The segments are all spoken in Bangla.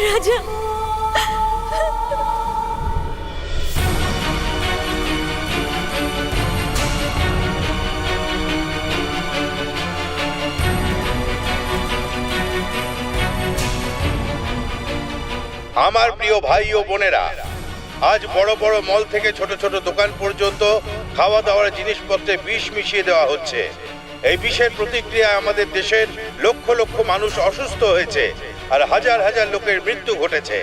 রাজা। আমার প্রিয় ভাই ও বোনেরা, আজ বড় বড় মল থেকে ছোট ছোট দোকান পর্যন্ত খাওয়া দাওয়ার জিনিসপত্রে বিষ মিশিয়ে দেওয়া হচ্ছে। এই বিষের প্রতিক্রিয়ায় আমাদের দেশের লক্ষ লক্ষ মানুষ অসুস্থ হয়েছে আর হাজার হাজার লোকের মৃত্যু ঘটেছে।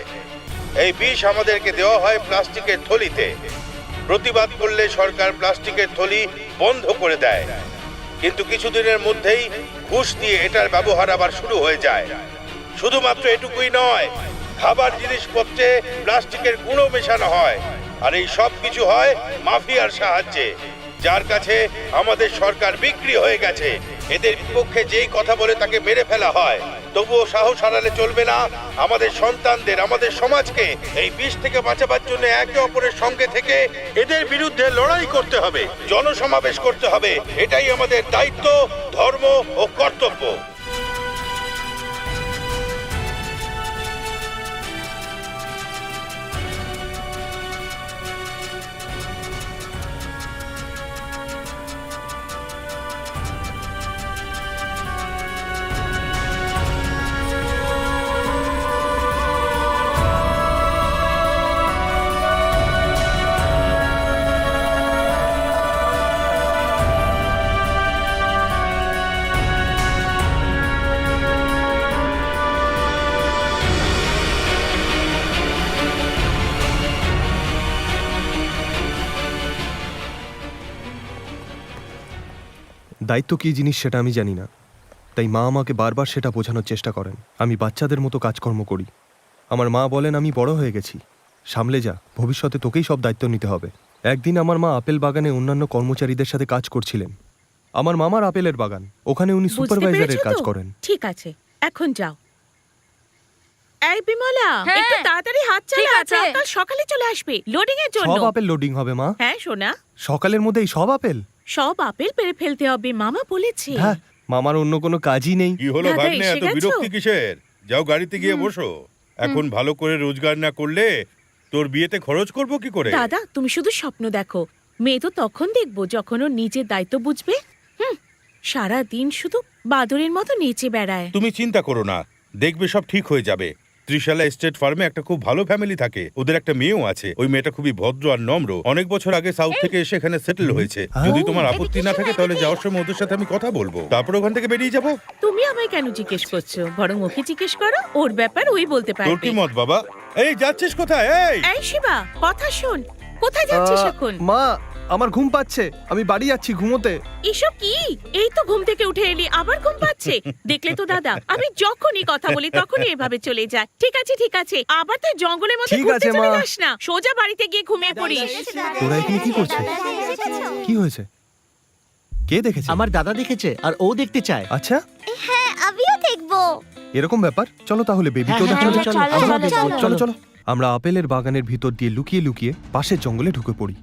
এই বিষ আমাদেরকে দেওয়া হয় প্লাস্টিকের থলিতে। প্রতিবাদ করলে সরকার প্লাস্টিকের থলি বন্ধ করে দেয়, কিন্তু কিছুদিনের মধ্যেই ঘুষ দিয়ে এটার ব্যবহার আবার শুরু হয়ে যায়। শুধুমাত্র এটুকুই নয়, খাবার জিনিসপত্রে প্লাস্টিকের গুঁড়ো মেশানো হয়, আর এই সব কিছু হয় মাফিয়ার সাহায্যে, যার কাছে আমাদের সরকার বিক্রি হয়ে গেছে। এদের বিপক্ষে যেই কথা বলে তাকে মেরে ফেলা হয়। তবুও সাহস হারালে চলবে না। আমাদের সন্তানদের, আমাদের সমাজকে এই বিষ থেকে বাঁচাবার জন্য একে অপরের সঙ্গে থেকে এদের বিরুদ্ধে লড়াই করতে হবে, জনসমাবেশ করতে হবে। এটাই আমাদের দায়িত্ব, ধর্ম ও কর্তব্য। দায়িত্ব কী জিনিস সেটা আমি জানি না, তাই মা আমাকে বারবার সেটা বোঝানোর চেষ্টা করেন। আমি বাচ্চাদের মতো কাজকর্ম করি। আমার মা বলেন আমি বড় হয়ে গেছি, সামলে যা, ভবিষ্যতে তোকেই সব দায়িত্ব নিতে হবে। একদিন আমার মা আপেল বাগানে অন্যান্য কর্মচারীদের সাথে কাজ করছিলেন। আমার মামার আপেলের বাগান, ওখানে উনি সুপারভাইজারের কাজ করেন। ঠিক আছে, এখন যাও। এই বিমলা, একটু তাড়াতাড়ি হাত চালা, কাল সকালে চলে আসবে লোডিং এর জন্য। সব আপেল লোডিং হবে মা? হ্যাঁ সোনা। সকালের মধ্যেই সব আপেল? সব আপেল পেরে ফেলতে হবে, মামা বলেছে। হ্যাঁ, মামার অন্য কোনো কাজই নেই। কি হলো ভাগ্নে, এত বিরক্তি কিসের? যাও গাড়িতে গিয়ে বসো। এখন ভালো করে রোজগার না করলে তোর বিয়েতে খরচ করব কি করে? দাদা, তুমি শুধু স্বপ্ন দেখো। মেয়ে তো তখন দেখবো যখন ও নিজের দায়িত্ব বুঝবে। সারা দিন শুধু বাদরের মতো নেচে বেড়ায়। তুমি চিন্তা করো না, দেখবে সব ঠিক হয়ে যাবে। ত্রিশালা এস্টেট ফার্মে একটা খুব ভালো ফ্যামিলি থাকে, ওদের একটা মেয়েও আছে। ওই মেয়েটা খুবই ভদ্র আর নম্র, অনেক বছর আগে সাউথ থেকে এসে এখানে সেটেল হয়েছে। যদি তোমার আপত্তি না থাকে তাহলে যাওয়ার সময় ওদের সাথে আমি কথা বলবো, তারপর ওখান থেকে বেরিয়ে যাবো। তুমি আমায় কেন জিজ্ঞেস করছো? বরং ওকে জিজ্ঞেস করো, ওর ব্যাপার ওই বলতে তোর পারবে। কি মত বাবা? এই যাচ্ছিস কোথায়? এই শিবা, কথা শোন। কোথায় যাচ্ছিস এখন? মা, আমার ঘুম পাচ্ছে, আমি বাড়ি যাচ্ছি ঘুমোতে। এসব কি? এই তো ঘুম থেকে উঠে এলি, আবার ঘুম পাচ্ছে? দেখলে তো দাদা, আমি যখনই কথা বলি তখনই এভাবে চলে যায়। ঠিক আছে ঠিক আছে, আবার তুই জঙ্গলের মধ্যে ঘুরতে চলে যাস না, সোজা বাড়িতে গিয়ে ঘুমিয়ে পড়িস। তোরা এখানে কি করছিস? কি হয়েছে? কে দেখেছে? আমার দাদা দেখেছে আর ও দেখতে চায়। আচ্ছা, হ্যাঁ, আমিও দেখবো। এরকম ব্যাপার? চলো তাহলে বেবিকেও হ্যাঁ, দেখানো চলো, যাক। চলো, আমরা চলো, দেখবো। চলো চলো। আমরা আপেলের বাগানের ভিতর দিয়ে লুকিয়ে লুকিয়ে পাশের জঙ্গলে ঢুকে পড়ি।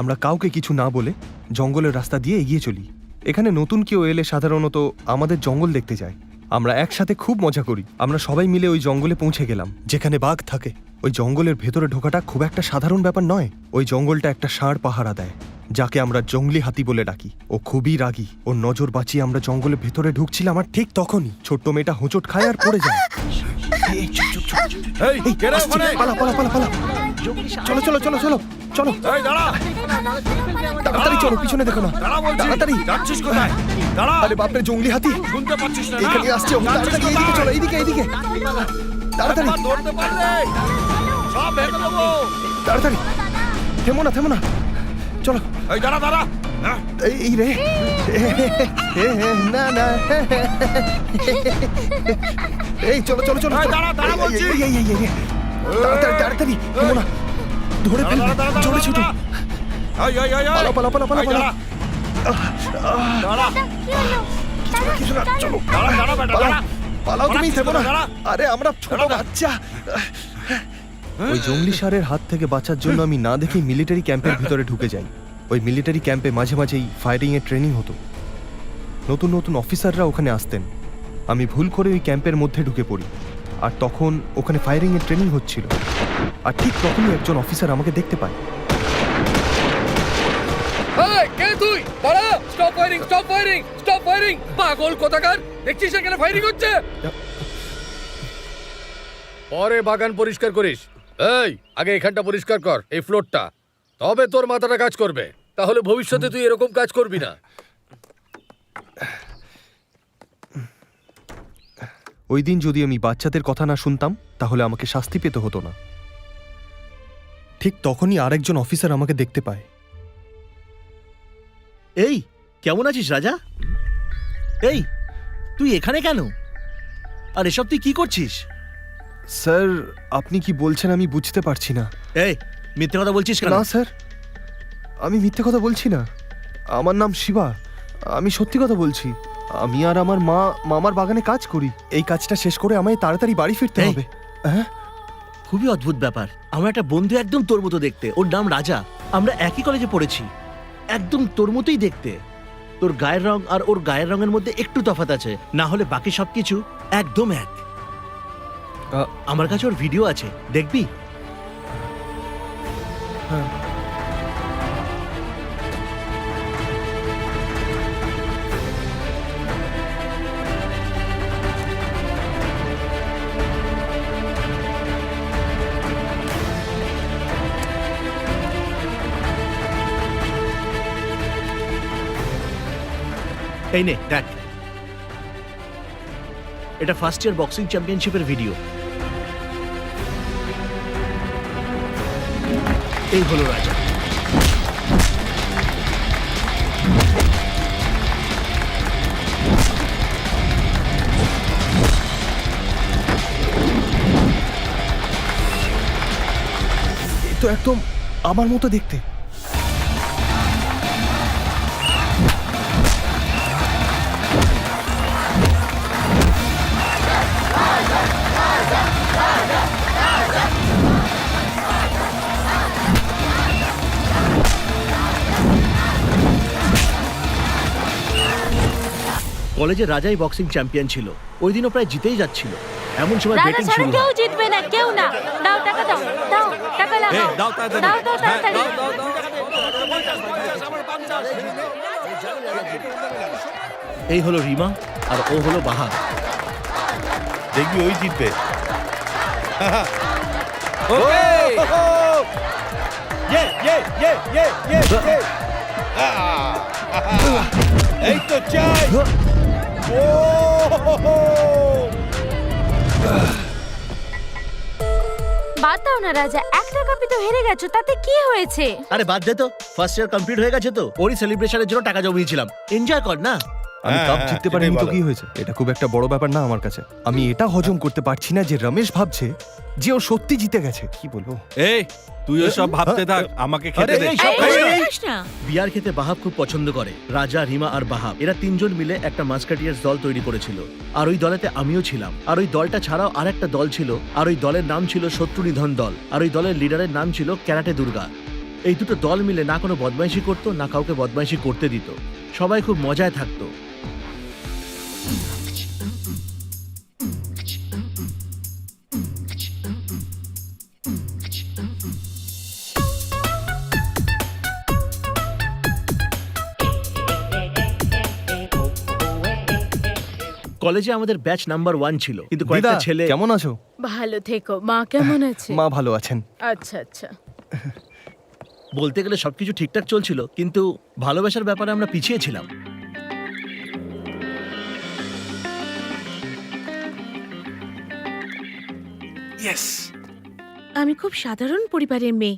আমরা কাউকে কিছু না বলে জঙ্গলের রাস্তা দিয়ে এগিয়ে চলি। এখানে নতুন কেউ এলে সাধারণত আমাদের জঙ্গল দেখতে যায়। আমরা একসাথে খুব মজা করি। আমরা সবাই মিলে ওই জঙ্গলে পৌঁছে গেলাম যেখানে বাঘ থাকে। ওই জঙ্গলের ভেতরে ঢোকাটা খুব একটা সাধারণ ব্যাপার নয়। ওই জঙ্গলটা একটা ষাঁড় পাহারা দেয়, যাকে আমরা জঙ্গলি হাতি বলে ডাকি। ও খুবই রাগী। ওর নজর বাঁচিয়ে আমরা জঙ্গলের ভেতরে ঢুকছিলাম, আর ঠিক তখনই ছোট্ট মেয়েটা হোঁচট খায় আর পড়ে যায়। পালা পালা পালা পালা, চলো চলো চলো চলো চলো, তাড়াতাড়ি চলো, পিছনে দেখো না, তাড়াতাড়ি। আরে বাপরে, জঙ্গলি হাতি এখানে আসছে। তাড়াতাড়ি এইদিকে চলো, এইদিকে এইদিকে, তাড়াতাড়ি তাড়াতাড়ি। থেমো না থেমো না, চলো। এই রে, না না, এই চলো চলো চলো, তাড়াতাড়ি তাড়াতাড়ি, থেমো না, ধরে ফেলবে, জোরে ছোট, পালা পালা পালা পালা পালা। কিছু না, চলো পালাও, তুমি থেমো না। আরে আমরা ছোট বাচ্চা। ওই জঙ্গলি ষাঁড়ের হাত থেকে বাঁচার জন্য আমি না দেখে মিলিটারি ক্যাম্পের ভিতরে ঢুকে যাই। ওই মিলিটারি ক্যাম্পে মাঝে মাঝেই ফায়ারিং এর ট্রেনিং হতো। নতুন নতুন অফিসাররা ওখানে আসতেন। আমি ভুল করে ওই ক্যাম্পের মধ্যে ঢুকে পড়ি। আর তখন ওখানে ফায়ারিং এর ট্রেনিং হচ্ছিল। আর ঠিক তখনই একজন অফিসার আমাকে দেখতে পায়। এই কে তুই? দাঁড়া! Stop firing! Stop firing! Stop firing! পাগল কোথাকার! দেখছিস এখানে ফায়ারিং হচ্ছে? পরে বাগান পরিষ্কার করিস। এই আগে এখানটা পরিষ্কার কর, এই ফ্লোরটা, তবে তোর মাথাটা কাজ করবে। তাহলে ভবিষ্যতে তুই এরকম কাজ করবি না। ওই দিন যদি আমি বাচ্চাদের কথা না শুনতাম তাহলে আমাকে শাস্তি পেতে হতো না। ঠিক তখনই আরেকজন অফিসার আমাকে দেখতে পায়। এই কেমন আছিস রাজা? এই তুই এখানে কেন? আর এসব তুই কি করছিস? স্যার, আপনি কি বলছেন আমি বুঝতে পারছি না। এই মিথ্যে কথা বলছিস কেন? না স্যার, আমি মিথ্যে কথা বলছি না। আমার নাম শিবা, আমি সত্যি কথা বলছি। আমি আর আমার মা মামার বাগানে কাজ করি। এই কাজটা শেষ করে আমায় তাড়াতাড়ি বাড়ি ফিরতে এই। হবে। হ্যাঁ, খুবই অদ্ভুত ব্যাপার। আমার একটা বন্ধু একদম তোর মতো দেখতে, ওর নাম রাজা। আমরা একই কলেজে পড়েছি, একদম তোর মতোই দেখতে। তোর গায়ের রং আর ওর গায়ের রঙের মধ্যে একটু তফাৎ আছে, না হলে বাকি সবকিছু একদম এক। আমার কাছে ওর ভিডিও আছে, দেখবি? হ্যাঁ। এই নে দেখ, এটা ফার্স্ট ইয়ার বক্সিং চ্যাম্পিয়নশিপের ভিডিও। এই হলো রাজা। এ তো একদম আমার মতো দেখতে। কলেজে রাজাই বক্সিং চ্যাম্পিয়ন ছিল। ওই দিনও প্রায় জিতেই যাচ্ছিল, এমন সময় রাজা ব্রেকিং ছাড়া শুরু কেউ হয়। জিতবে না, কেউ না। দাও টাকা, দাও দাও টাকা, লাগাও দাও তাড়াতাড়ি। এই হলো রিমা আর ও হলো বাহার। দেখবি ওই জিতবে। এই তো চাই। বাদ দাও না রাজা, একটা কাপে তো হেরে গেছো, তাতে কি হয়েছে? আরে বাদ দে তো, ফার্স্ট ইয়ার কমপ্লিট হয়ে গেছে তো। ওরই সেলিব্রেশনের জন্য টাকা জমিয়েছিলাম, এনজয় কর না। আমি হ্যাঁ, কাপ হ্যাঁ, জিততে সেটাই পারিনি তো ভালো। কি হয়েছে? এটা খুব একটা বড় ব্যাপার না আমার কাছে। আমি এটা হজম করতে পারছি না যে রমেশ ভাবছে যে ও সত্যি জিতে গেছে। কি বলবো? এই তুই সব ভাবতে থাক, আমাকে খেতে দে। এই সব এই, খাস না? খাস না। বিয়ার খেতে বাহাব খুব পছন্দ করে। রাজা, রিমা আর বাহাব এরা তিনজন মিলে একটা মাস্কাটিয়ার্স দল তৈরি করেছিল। আর ওই দলেতে আমিও ছিলাম। আর ওই দলটা ছাড়াও আর একটা দল ছিল, আর ওই দলের নাম ছিল শত্রু নিধন দল। আর ওই দলের লিডারের নাম ছিল ক্যারাটে দুর্গা। এই দুটো দল মিলে না কোনো বদমাইশি করতো, না কাউকে বদমাইশি করতে দিত। সবাই খুব মজায় থাকতো। কলেজে আমাদের ব্যাচ নাম্বার 1 ছিল, কিন্তু কয়েকটা দিদা, ছেলে। কেমন আছো? ভালো থেকো। মা কেমন আছে? মা ভালো আছেন। আচ্ছা আচ্ছা। বলতে গেলে সবকিছু ঠিকঠাক চলছিল, কিন্তু ভালোবাসার ব্যাপারে আমরা পিছিয়ে ছিলাম। আমি খুব সাধারণ পরিবারের মেয়ে।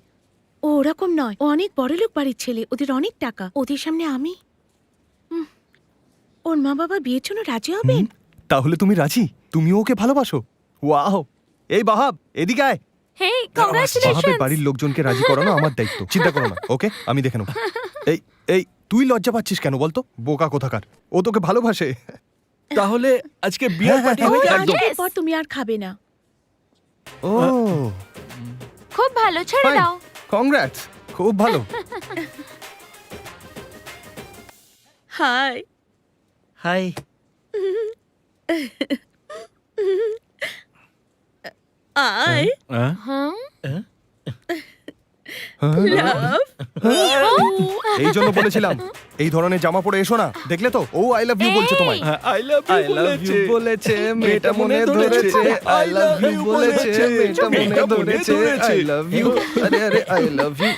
ও ওরকম নয়, ও অনেক বড়লোক বাড়ির ছেলে, ওদের অনেক টাকা। ওদের সামনে আমি ওর মা বাবা বিয়ের জন্য রাজি হবেন? তাহলে তুমি রাজি? তুমি ওকে ভালোবাসো? ওয়াও! এই বাহাব, এদিকে আয়। হেই, বাহাবের কংগ্রাচুলেশনস। বাড়ির লোকজনকে রাজি করানো আমার দায়িত্ব। চিন্তা করো না, ওকে? আমি দেখে নেব। এই এই তুই লজ্জা পাচ্ছিস কেন বলতো? বোকা কোথাকার, ও তোকে ভালোবাসে। তাহলে আজকে বিয়ার পার্টি ও, হয়ে গেল। আজকের পর তুমি আর খাবে না। ও, খুব ভালো, ছেড়ে ফাইন। দাও। কংগ্রাটস, খুব ভালো। হাই। হাই। আই হ্যাঁ লাভ এই জন্য বলেছিলাম এই ধরনের জামা পরে এসো না, দেখলে তো ও আই লাভ ইউ বলছে তোমায়। আই লাভ ইউ বলেছে মেয়েটা মনে ধরেছে, আই লাভ ইউ বলেছে মেয়েটা মনে ধরেছে, আই লাভ ইউ, আরে আরে I love you.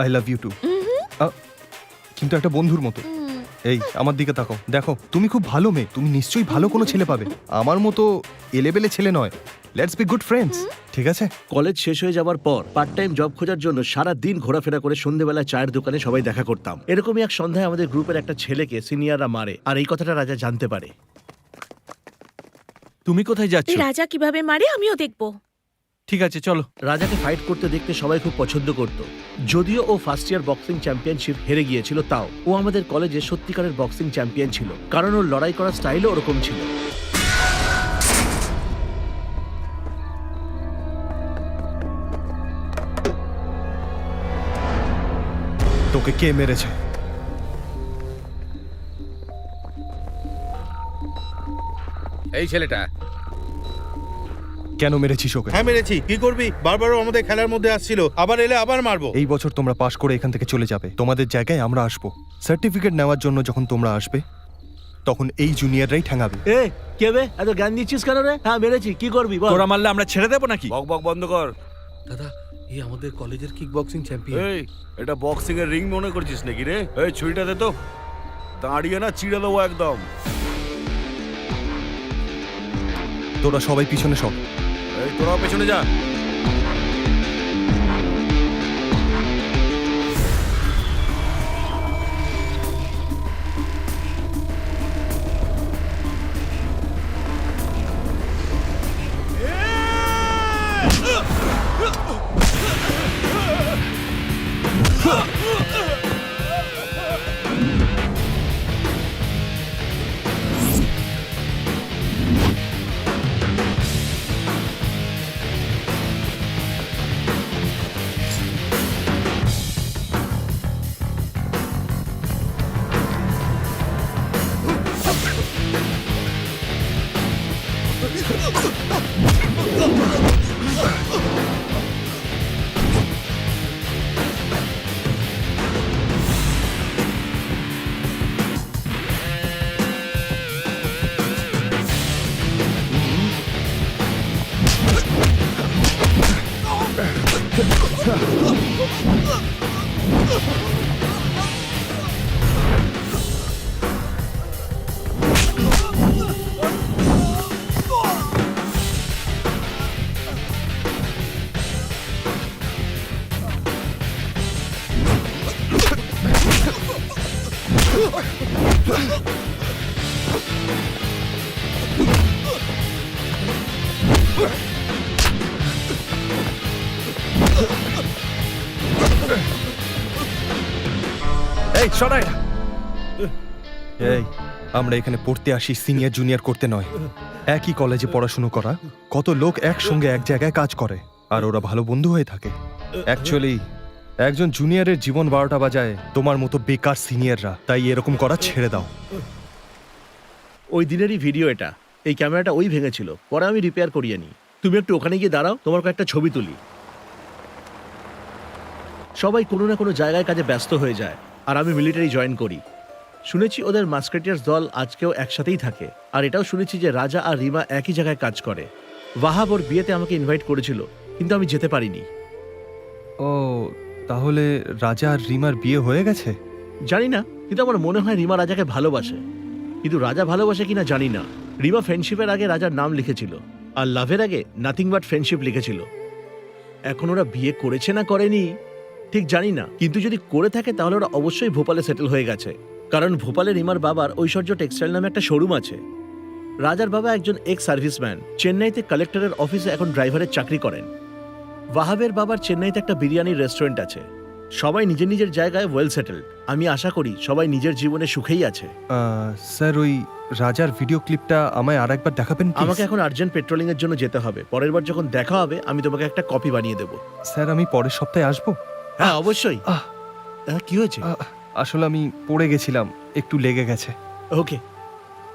I love you too, কিন্তু একটা বন্ধুর মতো। এই আমার দিকে তাকাও, দেখো তুমি খুব ভালো মেয়ে, তুমি নিশ্চয়ই ভালো কোনো ছেলে পাবে, আমার মতো এলেবেলে ছেলে নয়। লেটস বি গুড ফ্রেন্ডস, ঠিক আছে? কলেজ শেষ হয়ে যাওয়ার পর পার্ট টাইম জব খোঁজার জন্য সারা দিন ঘোরাফেরা করে সন্ধ্যেবেলা চায়ের দোকানে সবাই দেখা করতাম। এরকমই এক সন্ধ্যায় আমাদের গ্রুপের একটা ছেলেকে সিনিয়ররা মারে, আর এই কথাটা রাজা জানতে পারে। তুমি কোথায় যাচ্ছ? রাজা কিভাবে মারে আমিও দেখবো। ঠিক আছে চলো। রাজাকে ফাইট করতে দেখতে সবাই খুব পছন্দ করত। যদিও ও ফার্স্ট ইয়ার বক্সিং চ্যাম্পিয়নশিপ হেরে গিয়েছিল, তাও ও আমাদের কলেজে সত্যিকারের বক্সিং চ্যাম্পিয়ন ছিল, কারণ ওর লড়াই করার স্টাইলও ওরকম ছিল। তোকে কে মেরেছে? এই ছেলেটা। কেন মেরেছিস ওকে? হ্যাঁ মেরেছি, কি করবি? বারবার ও আমাদের খেলার মধ্যে আসছিল, আবার এলে আবার মারবো। এই বছর তোমরা পাশ করে এখান থেকে চলে যাবে, তোমাদের জায়গায় আমরা আসবো। সার্টিফিকেট নেওয়ার জন্য যখন তোমরা আসবে তখন এই জুনিয়ররাই ঠ্যাঙাবে। এ কে বে, এত জ্ঞান দিচ্ছিস কেন রে? হ্যাঁ মেরেছি, কি করবি বল? তোরা মারলে আমরা ছেড়ে দেবো নাকি? বক বক বন্ধ কর। দাদা, এই আমাদের কলেজের কিক বক্সিং চ্যাম্পিয়ন। এই এটা বক্সিং এর রিং মনে করছিস নাকি রে? এই ছুরিটা দে তো, দাঁড়িয়ে না চিড়ে দেবো একদম। তোরা সবাই পিছনে সব। এই তোরাও পেছনে যা। এই শোনা এটা। এই আমরা এখানে পড়তে আসি সিনিয়র জুনিয়র করতে নয়। একই কলেজে পড়াশুনো করা কত লোক একসঙ্গে এক জায়গায় কাজ করে আর ওরা ভালো বন্ধু হয়ে থাকে। অ্যাকচুয়ালি একজন জুনিয়রের জীবন 12টা বাজায় তোমার মতো বেকার সিনিয়ররা, তাই এরকম করা ছেড়ে দাও। ওই দিনেরই ভিডিও এটা। এই ক্যামেরাটা ওই ভেঙেছিল, পরে আমি রিপেয়ার করিয়ে নিই। তুমি একটু ওখানে গিয়ে দাঁড়াও, তোমার কয়েকটা ছবি তুলি। সবাই কোনো না কোনো জায়গায় কাজে ব্যস্ত হয়ে যায়, আর আমি মিলিটারি জয়েন করি। শুনেছি ওদের মাস্কেটিয়ার্স দল আজকেও একসাথেই থাকে, আর এটাও শুনেছি যে রাজা আর রিমা একই জায়গায় কাজ করে। ওয়াহাব ওর বিয়েতে আমাকে ইনভাইট করেছিল, কিন্তু আমি যেতে পারিনি। ও তাহলে রাজা আর রিমার বিয়ে হয়ে গেছে? জানি না, কিন্তু আমার মনে হয় রিমা রাজাকে ভালোবাসে, কিন্তু রাজা ভালোবাসে কিনা জানি না। রিমা ফ্রেন্ডশিপের আগে রাজার নাম লিখেছিল, আর লাভের আগে নাথিং বাট ফ্রেন্ডশিপ লিখেছিল। এখন ওরা বিয়ে করেছে না করেনি ঠিক জানি না, কিন্তু যদি করে থাকে তাহলে ওরা অবশ্যই ভোপালে সেটেল হয়ে গেছে, কারণ ভোপালে রিমার বাবার ঐশ্বর্য টেক্সটাইল নামে একটা শোরুম আছে। রাজার বাবা একজন এক্স সার্ভিসম্যান, চেন্নাইতে কালেক্টরের অফিসে এখন ড্রাইভারের চাকরি করেন। ওয়াহাবের বাবার চেন্নাইতে একটা বিরিয়ানির রেস্টুরেন্ট আছে। সবাই নিজের নিজের জায়গায় ওয়েল সেটেলড। আমি আশা করি সবাই নিজের জীবনে সুখেই আছে। স্যার ওই রাজার ভিডিও ক্লিপটা আমায় আরেকবার দেখাবেন please? আমাকে এখন আর্জেন্ট পেট্রোলিং এর জন্য যেতে হবে। পরের বার যখন দেখা হবে আমি তোমাকে একটা কপি বানিয়ে দেবো। স্যার আমি পরের সপ্তাহে আসবো? হ্যাঁ অবশ্যই। আহ! কি হয়েছে? আসলে আমি পড়ে গেছিলাম, একটু লেগে গেছে। ওকে,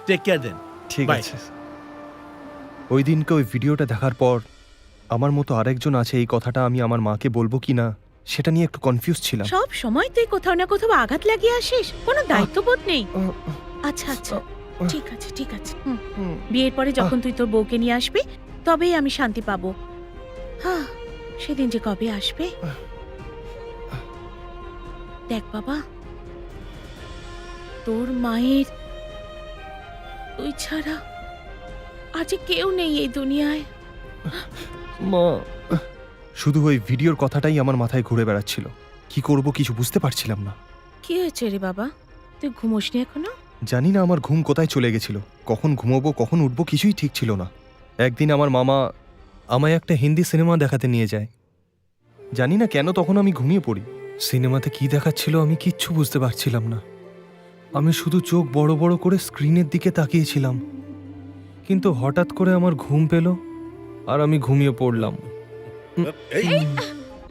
টেক কেয়ার দেন। ঠিক Bye. আছে। ওই দিনকে ওই ভিডিওটা দেখার পর আমার মতো আরেকজন আছে এই কথাটা আমি আমার মাকে বলবো কি না সেটা নিয়ে একটু কনফিউজ ছিলাম। সব সময় তুই কোথাও না কোথাও আঘাত লাগিয়ে আসিস, কোনো দায়িত্ববোধ নেই। আচ্ছা আচ্ছা, ঠিক আছে ঠিক আছে। বিয়ের পরে যখন তুই তোর বউকে নিয়ে আসবি তবেই আমি শান্তি পাবো। হ্যাঁ, সেদিন যে কবে আসবে। দেখ বাবা, তোর মায়ের তুই ছাড়া আজ কেউ নেই এই দুনিয়ায়। মা, শুধু ওই ভিডিওর কথাটাই আমার মাথায় ঘুরে বেড়াচ্ছিল। কি করব কিছু বুঝতে পারছিলাম না। কি হয়েছে রে বাবা, তুই ঘুমোসনি এখনো? জানি না আমার ঘুম কোথায় চলে গেছিল, কখন ঘুমোবো কখন উঠবো কিছুই ঠিক ছিল না। একদিন আমার মামা আমায় একটা হিন্দি সিনেমা দেখাতে নিয়ে যায়। জানি না কেন তখন আমি ঘুমিয়ে পড়ি। সিনেমাতে কি দেখাচ্ছিল আমি কিচ্ছু বুঝতে পারছিলাম না। আমি শুধু চোখ বড় বড় করে স্ক্রিনের দিকে তাকিয়েছিলাম, কিন্তু হঠাৎ করে আমার ঘুম পেল আর আমি ঘুমিয়ে পড়লাম।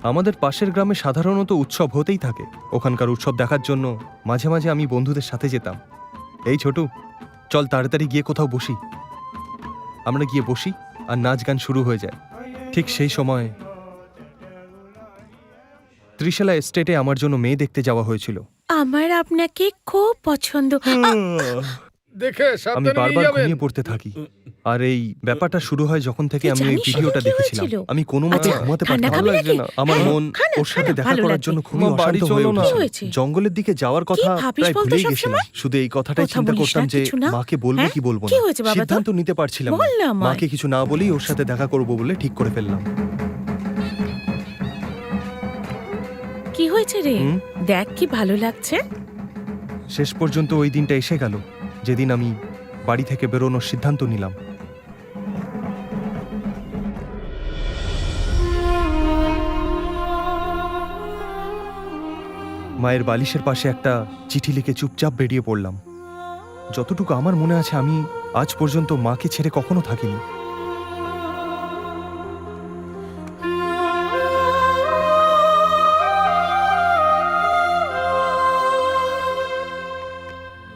আমাদের পাশের গ্রামে সাধারণত উৎসব হতেই থাকে। ওখানকার উৎসব দেখার জন্য মাঝে মাঝে আমি বন্ধুদের সাথে যেতাম। এই ছোটু, চল তাড়াতাড়ি গিয়ে কোথাও বসি। আমরা গিয়ে বসি আর নাচ গান শুরু হয়ে যায়। ঠিক সেই সময় ত্রিশালা এস্টেটে আমার জন্য মেয়ে দেখতে যাওয়া হয়েছিল। আমার আপনাকে খুব পছন্দ। দেখে আমি সাবধানে নিয়ে বারবার যাবেন। ঘুমিয়ে পড়তে থাকি। আর এই ব্যাপারটা শুরু হয় যখন থেকে তুই আমি এই জানিস ভিডিওটা সেদিন কি দেখেছিলাম। হয়েছিল? আমি কোনো মতে আচ্ছা, ঘুমাতে ঠান্ডা পারতাম খাবি নাকি? আমার হ্যাঁ, মন খানা, ওর সাথে খানা, দেখা ভালো করার লাগবে। জন্য খুবই মা, বাড়ি অশান্ত চলো হয়ে না। কি উঠেছিল। হয়েছে? জঙ্গলের দিকে যাওয়ার কথা ভাবিস প্রায় বলতো ভুলেই সবসময়? গেছিলাম। শুধু এই কথাটাই কথা চিন্তা বলিস না, করতাম যে কিছু না? মাকে বলবো হ্যাঁ? কি বলবো কি না। হয়েছে বাবা তোর? সিদ্ধান্ত নিতে পারছিলাম না। বল না আমায়। মাকে কিছু না বলেই ওর সাথে দেখা করব বলে ঠিক করে ফেললাম। কি হয়েছে রে? হুম? দেখ কি ভালো লাগছে। শেষ পর্যন্ত ওই দিনটা এসে গেল যেদিন আমি বাড়ি থেকে বেরোনোর সিদ্ধান্ত নিলাম। মায়ের বালিশের পাশে একটা চিঠি লিখে চুপচাপ বেরিয়ে পড়লাম। যতটুকু আমার মনে আছে আমি আজ পর্যন্ত মাকে ছেড়ে কখনো থাকিনি।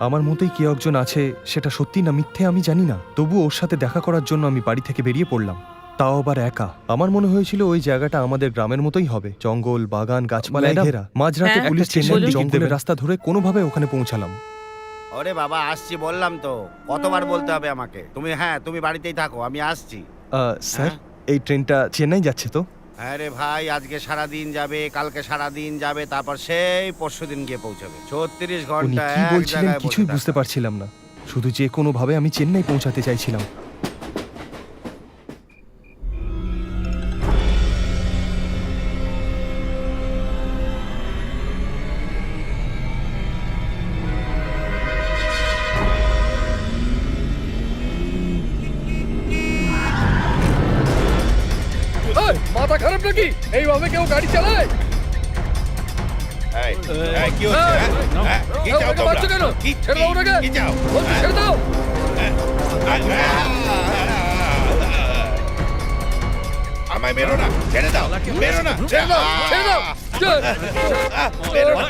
আমার মতেই কেউ একজন আছে, সেটা সত্যি না মিথ্যে আমি জানি না। তবু ওর সাথে দেখা করার জন্য আমি বাড়ি থেকে বেরিয়ে পড়লাম, তাও আবার একা। আমার মনে হয়েছিল ওই জায়গাটা আমাদের গ্রামের মতোই হবে, জঙ্গল, বাগান, গাছপালায় ম্যাডাম, ঘেরা। মাঝরাতে হ্যাঁ, পুলিশ একটা চেন্নাই বলুন। জঙ্গলের রাস্তা ধরে কোনোভাবে ওখানে পৌঁছালাম। ওরে বাবা, আসছি বললাম তো, কতবার বলতে হবে আমাকে? তুমি বাড়িতেই থাকো, আমি আসছি। স্যার, হ্যাঁ? এই ট্রেনটা চেন্নাই যাচ্ছে তো? আরে ভাই, আজকে সারা দিন যাবে, কালকে সারা দিন যাবে, তারপর সেই পরশুদিন গিয়ে পৌঁছাবে। 36 উনি ঘন্টা কি এক বলছিলেন জায়গায় কিছুই বসে বুঝতে থাকা। পারছিলাম না। শুধু যে কোনো ভাবে আমি চেন্নাই পৌঁছাতে চাইছিলাম। এই, মাথা খারাপ নাকি? এইভাবে কেউ গাড়ি চালায়? এই, এই, কি হচ্ছে, হ্যাঁ? হ্যাঁ? কি চাও ওকে তোমরা? মারছো কেন? কি- ছেড়ে দাও ওনাকে। কি চাও? বলছি ছেড়ে দাও। আমায় মেরো না, ছেড়ে দাও, মেরো না, ছেড়ে দাও, ছেড়ে দাও। চল। মেরো না।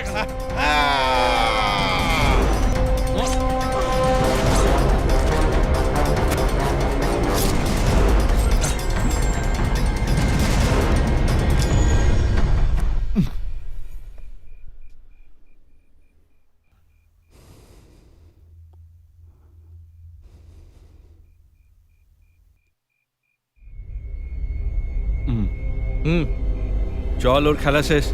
হুম, চল, ওর খেলা শেষ।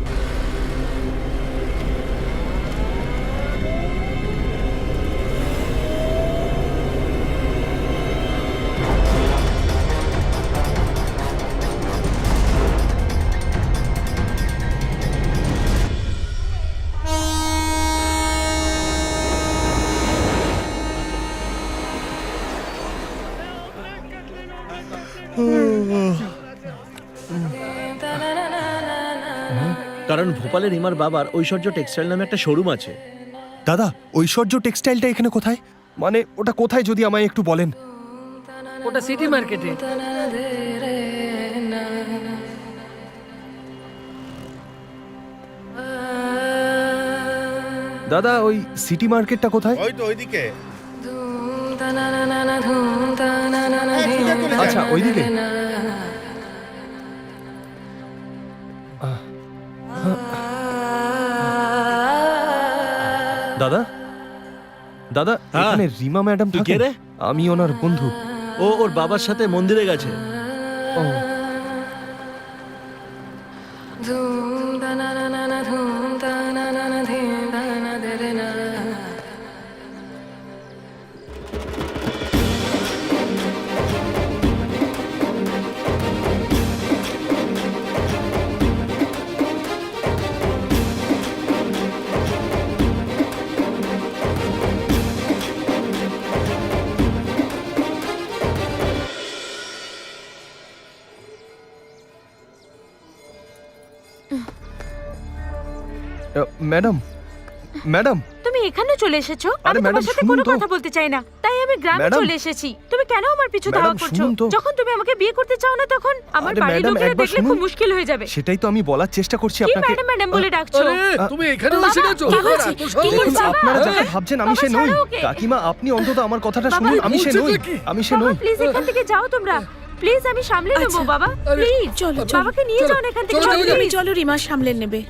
কারণ ভোপালের রিমার বাবার ঐশ্বর্য টেক্সটাইল নামে একটা শোরুম আছে। দাদা, ঐশ্বর্য টেক্সটাইলটা এখানে কোথায়? মানে ওটা কোথায় যদি আমায় একটু বলেন। ওটা সিটি মার্কেটে। দাদা ওই সিটি মার্কেটটা কোথায়? ওই তো ওইদিকে। আচ্ছা ওইদিকে। দাদা দাদা হ্যাঁ। এখানে রিমা ম্যাডাম তুই কে থাকেন? রে? আমি ওনার বন্ধু। ও ওর বাবার সাথে মন্দিরে গেছে। ও, ম্যাডাম ম্যাডাম তুমি এখানে চলে এসেছো? আরে আমি ম্যাডাম, তোমার সাথে শুনুন কোনো তো। কথা বলতে চাই না, তাই আমি গ্রামে ম্যাডাম। চলে এসেছি। তুমি কেন আমার পিছু ম্যাডাম, ধাওয়া করছো? শুনুন তো। যখন তুমি আমাকে বিয়ে করতে চাও না তখন আমার আরে বাড়ির ম্যাডাম, লোকেরা একবার দেখলে খুব শুনুন। মুশকিল হয়ে যাবে। সেটাই তো আমি বলার চেষ্টা করছি কি আপনাকে। ম্যাডাম ম্যাডাম বলে ডাকছো? আরে তুমি এখানে বাবা, এসে গেছো? কি তোমার বলছে? এত কি সাহস? বলছে? আপনারা বাবা, যাকে ভাবছেন আমি বাবা, সে নই। ছাড়ো ওকে। কাকিমা আপনি অন্তত আমার কথাটা বাবা, শুনুন, আমি সে বলছেটা নই। কি? আমি সে বাবা নই। প্লিজ এখান থেকে যাও তোমরা। প্লিজ আমি সামলে নেবো আচ্ছা। বাবা। আরে, প্লিজ চলো, চলো। বাবাকে নিয়ে চলো, যাও না এখান থেকে। চলো, চলো, চলো, please। চলো রিমা সামলে নেবে।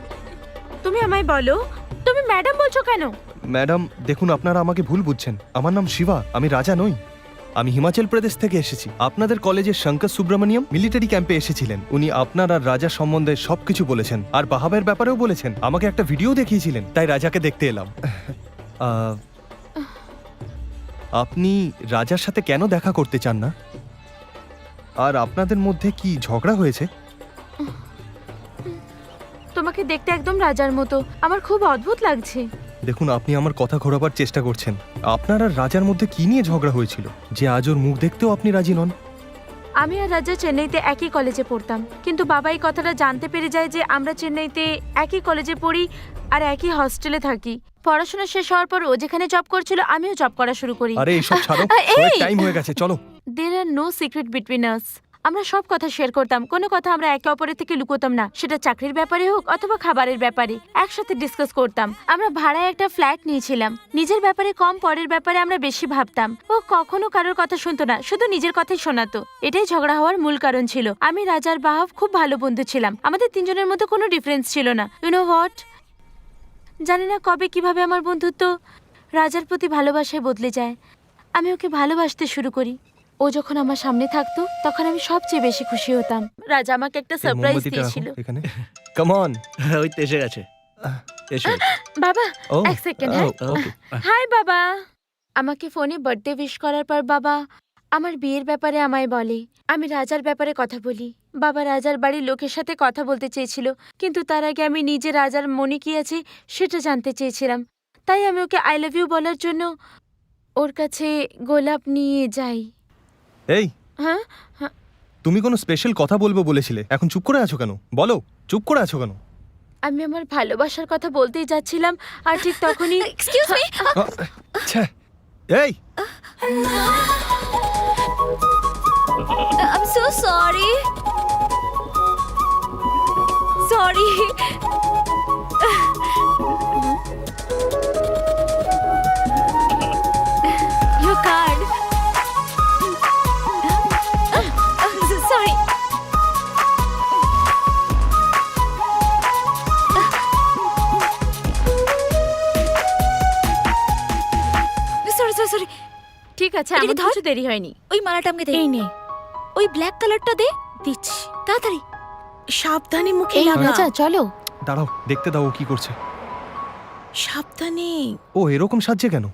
তুমি আমায় বলো, তুমি ম্যাডাম বলছো কেন? ম্যাডাম দেখুন আপনারা আমাকে ভুল বুঝছেন। আমার নাম শিবা, আমি রাজা নই। আমি হিমাচল প্রদেশ থেকে এসেছি। আপনাদের কলেজের শঙ্কর সুব্রমণিয়ম মিলিটারি ক্যাম্পে এসেছিলেন। উনি আপনার আর রাজা সম্বন্ধে সবকিছু বলেছেন, আর বাহাবের ব্যাপারেও বলেছেন। আমাকে একটা ভিডিও দেখিয়েছিলেন, তাই রাজাকে দেখতে এলাম। আপনি রাজার সাথে কেন দেখা করতে চান না? আর আপনাদের মধ্যে কি ঝগড়া হয়েছে? তোমাকে দেখতে একদম রাজার মতো, আমার খুব অদ্ভুত লাগছে। দেখুন আপনি আমার কথা ঘোরাবার চেষ্টা করছেন। আপনার আর রাজার মধ্যে কি নিয়ে ঝগড়া হয়েছিল যে আজ ওর মুখ দেখতেও আপনি রাজি নন? আমি আর রাজা চেন্নাইতে একই কলেজে পড়তাম, কিন্তু বাবা এই কথাটা জানতে পেরে যায় যে আমরা চেন্নাইতে একই কলেজে পড়ি আর একই হস্টেলে থাকি। পড়াশোনা শেষ হওয়ার পর ও যেখানে জব করছিল আমিও জব করা শুরু করি। আরে এসব ছাড়ো, এই! টাইম হয়ে গেছে, চলো। There are no secret between us. আমরা সব কথা শেয়ার করতাম, কোনো কথা আমরা একে অপরের থেকে লুকোতাম না। সেটা চাকরির ব্যাপারে হোক অথবা খাবারের ব্যাপারে একসাথে ডিসকাস করতাম। আমরা ভাড়ায় একটা ফ্ল্যাট নিয়েছিলাম। নিজের ব্যাপারে কম, পরের ব্যাপারে আমরা বেশি ভাবতাম। ও কখনো কারোর কথা শুনতো না, শুধু নিজের কথাই শোনাতো। এটাই ঝগড়া হওয়ার মূল কারণ ছিল। আমি রাজার বাহাব খুব ভালো বন্ধু ছিলাম। আমাদের তিনজনের মধ্যে কোনো ডিফারেন্স ছিল না। ইউ নো হোয়াট, জানি না কবে কিভাবে আমার বন্ধুত্ব রাজার প্রতি ভালোবাসায় বদলে যায়। আমি ওকে ভালোবাসতে শুরু করি। ও যখন আমার সামনে থাকতো তখন আমি সবচেয়ে বেশি খুশি হতাম। রাজা আমাকে একটা সারপ্রাইজ দিয়েছিল। এখানে কাম অন। ওই তো এসে গেছে। এসো। বাবা ও এক সেকেন্ড। হ্যাঁ ওকে। হাই বাবা। আমাকে ফোনে বার্থডে উইশ করার পর বাবা আমার বিয়ের ব্যাপারে আমায় বলে আমি রাজার ব্যাপারে কথা বলি। বাবা রাজার বাড়ির লোকের সাথে কথা বলতে চেয়েছিল, কিন্তু তার আগে আমি নিজে রাজার মনে কি আছে সেটা জানতে চেয়েছিলাম। তাই আমি ওকে আই লাভ ইউ বলার জন্য ওর কাছে গোলাপ নিয়ে যাই। এই হ্যাঁ তুমি কোনো স্পেশাল কথা বলবো বলেছিলে, এখন চুপ করে আছো কেন? বলো, চুপ করে আছো কেন? আমি আমার ভালোবাসার কথা বলতেই যাচ্ছিলাম আর ঠিক তখনই এক্সকিউজ মি। আচ্ছা এই I'm so sorry. Sorry. Your card. Sorry. Sorry. ঠিক আছে, আমার কিছু দেরি হয়নি। ওই মালাটা আমাকে দে। এই নে, ওই ব্ল্যাক কালারটা দে। দিচ্ছি। তাড়াতাড়ি। সাবধানে মুখে এই লাগা। রাজা চলো। দাঁড়াও, দেখতে দাও ও কি করছে। সাবধানে। ও এরকম সাজছে কেন?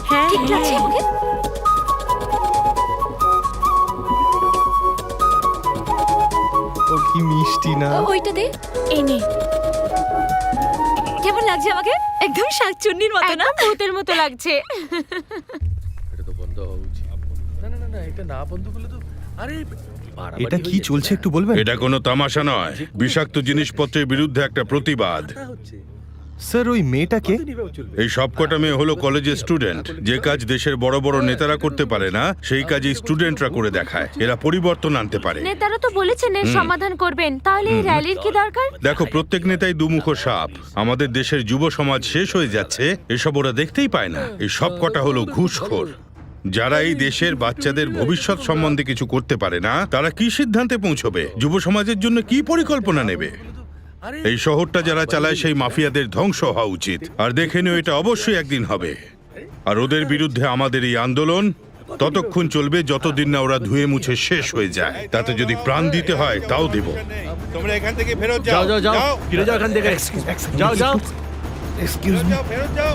হ্যাঁ ঠিক লাগছে আমাকে? ও কি মিষ্টি না? ওইটা দে। এই নে। কেমন লাগছে আমাকে? একদম শাকচুন্নির মতো না? একদম ভূতের মতো লাগছে। এটা তো বন্ধ হওয়া উচিত। না, এটা না বন্ধ করলে তো আরে বাড়াবাড়ি এটা হয়ে কি যাচ্ছে চলছে না? একটু বলবেন? এটা কোনো তামাশা নয়, বিষাক্ত জিনিসপত্রের বিরুদ্ধে একটা প্রতিবাদ। হচ্ছে স্যার ওই মেয়েটাকে এই সবকটা মেয়ে হলো কলেজের স্টুডেন্ট। যে কাজ দেশের বড় বড় নেতারা করতে পারে না সেই কাজই স্টুডেন্টরা করে দেখায়। এরা পরিবর্তন আনতে পারে। নেতারা তো বলেছেন এর সমাধান করবেন, তাহলে এই র্যালির কি দরকার? দেখো, প্রত্যেক নেতাই দুমুখো সাপ। আমাদের দেশের যুব সমাজ শেষ হয়ে যাচ্ছে, এসব ওরা দেখতেই পায় না। এই সবকটা হলো ঘুষখোর। যারা এই দেশের বাচ্চাদের ভবিষ্যৎ সম্বন্ধে কিছু করতে পারে না, তারা কি সিদ্ধান্তে পৌঁছবে? যুব সমাজের জন্য কি পরিকল্পনা নেবে? এই শহরটা যারা চালায় সেই মাফিয়াদের ধ্বংস হওয়া উচিত। আর দেখে নিও, এটা অবশ্যই একদিন হবে। আর ওদের বিরুদ্ধে আমাদের এই আন্দোলন ততক্ষণ চলবে যতদিন না ওরা ধুয়ে মুছে শেষ হয়ে যায়। তাতে যদি প্রাণ দিতে হয় তাও দেব। তোমরা এখান থেকে ফেরত যাও যাও যাও, ফিরে যাও এখান থেকে। যাও যাও। এক্সকিউজ মি, ফেরত যাও।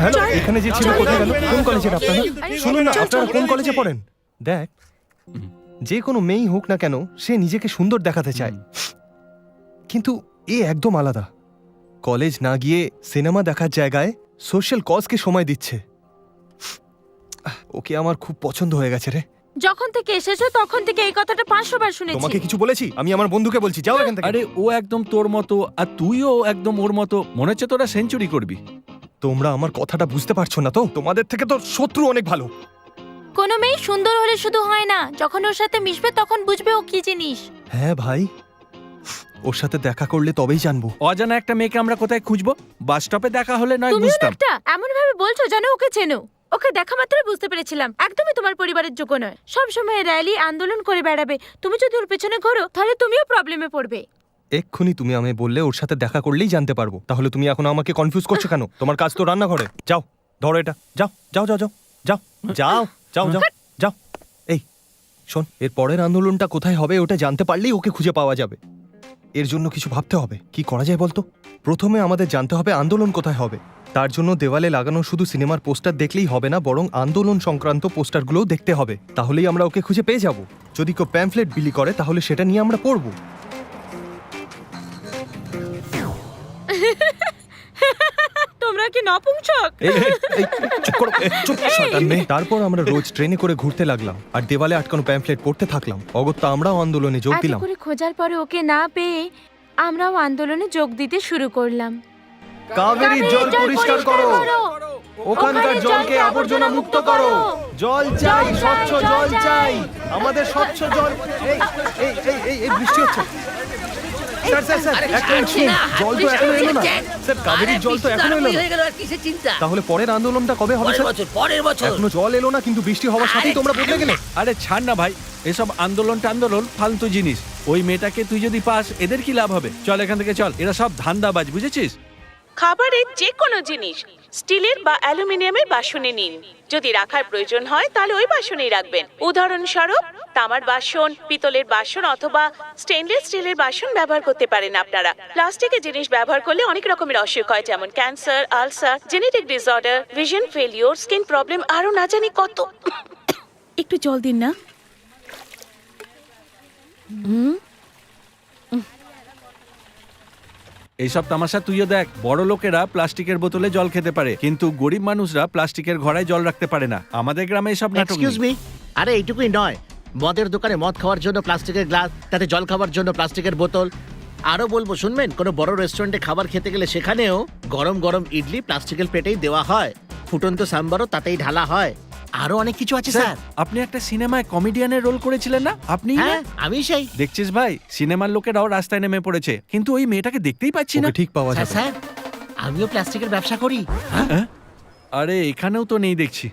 হ্যালো, এখানে যে ছিল কোথায় গেল? কোন কলেজের আপনারা? শুনুন না, আপনারা কোন কলেজে পড়েন? দেখ, যে কোনো মেয়েই হোক না কেন, সে নিজেকে সুন্দর দেখাতে চায়, কিন্তু এ একদম আলাদা। কলেজ না গিয়ে সিনেমা দেখার জায়গায় সোশ্যাল কজকে সময় দিচ্ছে। ওকে আমার খুব পছন্দ হয়ে গেছে রে। যখন থেকে এসেছো তখন থেকে এই কথাটা 500 বার শুনেছি। তোমাকে কিছু বলেছি? আমি আমার বন্ধুকে বলছি, যাও এখান থেকে। আরে ও একদম তোর মতো, আর তুইও একদম ওর মতো। মনে হচ্ছে তোরা সেঞ্চুরি করবি। তোমরা আমার কথাটা বুঝতে পারছো না তো? তোমাদের থেকে তো শত্রু অনেক ভালো। কোনো মেয়ে সুন্দর হলে শুধু হয় না, যখন ওর সাথে মিশবে তখন বুঝবে ও কি জিনিস। হ্যাঁ ভাই, ওর সাথে দেখা করলে তবেই জানবো। অজানা একটা মেয়েকে আমরা কোথায় খুঁজবো? বাস স্টপে দেখা হলে নয় তুমিও বুঝতাম। একটা এমন ভাবে বলছো যেন ওকে চেনো। ওকে দেখা মাত্রই বুঝতে পেরেছিলাম একদমই তোমার পরিবারের যোগ্য নয়। সব সময় র্যালি আন্দোলন করে বেড়াবে। তুমি যদি ওর পেছনে ঘোরো তাহলে তুমিও প্রবলেমে পড়বে। এক্ষুনি তুমি আমায় বললে ওর সাথে দেখা করলেই জানতে পারবো, তাহলে তুমি এখন আমাকে কনফিউজ করছো কেন? তোমার কাজ তো রান্নাঘরে। যাও, ধরো এটা, যাও যাও যাও যাও যাও যাও যাও যাও যাও। এই শোন, এর পরের আন্দোলনটা কোথায় হবে ওটা জানতে পারলেই ওকে খুঁজে পাওয়া যাবে। এর জন্য কিছু ভাবতে হবে। কি করা যায় বলতো? প্রথমে আমাদের জানতে হবে আন্দোলন কোথায় হবে। তার জন্য দেওয়ালে লাগানো শুধু সিনেমার পোস্টার দেখলেই হবে না, বরং আন্দোলন সংক্রান্ত পোস্টারগুলোও দেখতে হবে। তাহলেই আমরা ওকে খুঁজে পেয়ে যাব। যদি কেউ প্যাম্ফলেট বিলি করে তাহলে সেটা নিয়ে আমরা পড়বো। তোমরা কি নপুংসক? চুপ করো, চুপ, শয়তান মেয়ে। তারপর আমরা রোজ ট্রেনে করে ঘুরতে লাগলাম আর দেওয়ালে আটকানো প্যাম্ফলেট পড়তে থাকলাম। অগত্যা আমরাও আন্দোলনে যোগ এত দিলাম। করে খোঁজার পরে ওকে না পেয়ে আমরাও আন্দোলনে যোগ দিতে শুরু করলাম। কাবেরীর জল পরিষ্কার করো, ওখানকার জলকে আবর্জনা মুক্ত করো। জল চাই, স্বচ্ছ জল চাই, আমাদের স্বচ্ছ জল। এই এই এই এই এই বৃষ্টি হচ্ছে। স্যার স্যার স্যার, এক মিনিট শুনুন, জল তো এখনো এলো না। স্যার, কাবেরীর জল তো এখনো এলো না। তাহলে পরের আন্দোলনটা কবে হবে স্যার? এখনো জল এলো না, কিন্তু বৃষ্টি হওয়ার সাথেই তোমরা বদলে গেলে। আরে ছাড় না ভাই, এসব আন্দোলন টান্দোলন ফালতু জিনিস। ওই মেয়েটাকে তুই যদি পাস, এদের কি লাভ হবে? চল এখান থেকে চল, এরা সব ধান্দাবাজ, বুঝেছিস? খাবারের যে কোনো জিনিস স্টিলের বা অ্যালুমিনিয়ামের বাসনে নিন। যদি রাখার প্রয়োজন হয় তাহলে ওই বাসনেই রাখবেন। উদাহরণস্বরূপ তামার বাসন, পিতলের বাসন অথবা স্টেনলেস স্টিলের বাসন ব্যবহার করতে পারেন আপনারা। প্লাস্টিকের জিনিস ব্যবহার করলে অনেক রকমের অসুখ হয়, যেমন cancer, ulcer, genetic disorder, vision failure, skin problem, আরো না জানি কত। একটু জল দিন না। এইসব তামাশা তুইও দেখ। বড় লোকেরা প্লাস্টিকের বোতলে জল খেতে পারে, কিন্তু গরিব মানুষরা প্লাস্টিকের ঘড়ায় জল রাখতে পারে না। আমাদের গ্রামে এসব নাটক এক্সকিউজ নেই। মি, আরে এইটুকুই নয়, মদের দোকানে মদ খাওয়ার জন্য প্লাস্টিকের গ্লাস, তাতে জল খাওয়ার জন্য প্লাস্টিকের বোতল। আরো বলবো শুনবেন, কোনো বড় রেস্টুরেন্টে খাবার খেতে গেলে সেখানেও গরম গরম ইডলি প্লাস্টিকের প্লেটেই দেওয়া হয়, ফুটন্ত সাম্বারও তাতেই ঢালা হয়। আরো অনেক কিছু আছে স্যার। আপনি একটা সিনেমায় কমেডিয়ানের রোল করেছিলেন না? আপনি হ্যাঁ, আমি সেই। দেখছিস ভাই, সিনেমার লোকেরাও রাস্তায় নেমে পড়েছে, কিন্তু ওই মেয়েটাকে দেখতেই পাচ্ছি না। ওকে ঠিক পাওয়া স্যার যাবে। স্যার, আমিও প্লাস্টিকের ব্যবসা করি। হ্যাঁ? আরে এখানেও তো নেই দেখছি।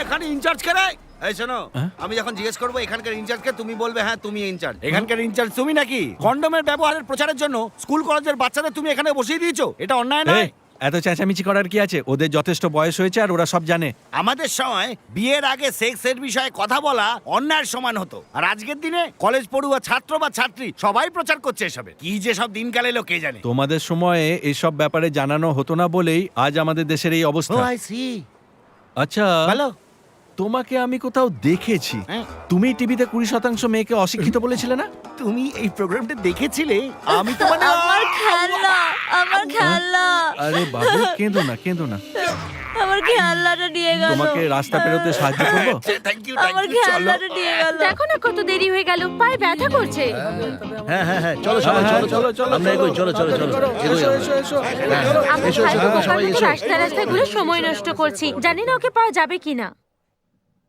এখানে ইনচার্জ কে রে? এই শোনো, আমি যখন জিজ্ঞেস করবো এখানকার ইনচার্জকে, তুমি বলবে হ্যাঁ তুমি ইনচার্জ। এখানকার ইনচার্জ তুমি নাকি? কন্ডোমের ব্যবহারের প্রচারের জন্য স্কুল কলেজের বাচ্চাদের তুমি এখানে বসিয়ে দিয়েছো, এটা অন্যায় নয়? এই, এত চেঁচামেচি করার কি আছে? ওদের যথেষ্ট বয়স হয়েছে আর ওরা সব জানে। আমাদের সময় বিয়ের আগে সেক্সের বিষয়ে কথা বলা অন্যায়ের সমান হতো, আর আজকের দিনে কলেজ পড়ুয়া ছাত্র বা ছাত্রী সবাই প্রচার করছে এসবে। কি যে সব দিনকাল এলো কে জানে। তোমাদের সময়ে এইসব ব্যাপারে জানানো হতো না বলেই আজ আমাদের দেশের এই অবস্থা। I see. আচ্ছা, ভালো। তোমাকে আমি কোথাও দেখেছি। হ্যাঁ। তুমি টিভিতে 20% মেয়েকে অশিক্ষিত বলেছিলে না? তুমি এই প্রোগ্রামটা দেখেছিলে? আমি তো মানে আমার খেলনা, আমার খেলনা। আরে বাবু, কেঁদো না, কেঁদো না। আমার খেলনাটা নিয়ে গেল তোমাকে রাস্তা পেরোতে সাহায্য করবো? থ্যাংক ইউ আমার খেলনাটা নিয়ে গেল। দেখো না কত দেরি হয়ে গেল, পায়ে ব্যথা করছে। হ্যাঁ হ্যাঁ হ্যাঁ, চলো সবাই হ্যাঁ, চলো চলো চলো, আমরা এগোই, চলো চলো চলো এগোই আমরা। আমরা এসো, ফালতু এসো, বোকার সবাই মতো এসো। রাস্তায় রাস্তায় ঘুরে সময় নষ্ট করছি, জানি না ওকে পাওয়া যাবে কিনা।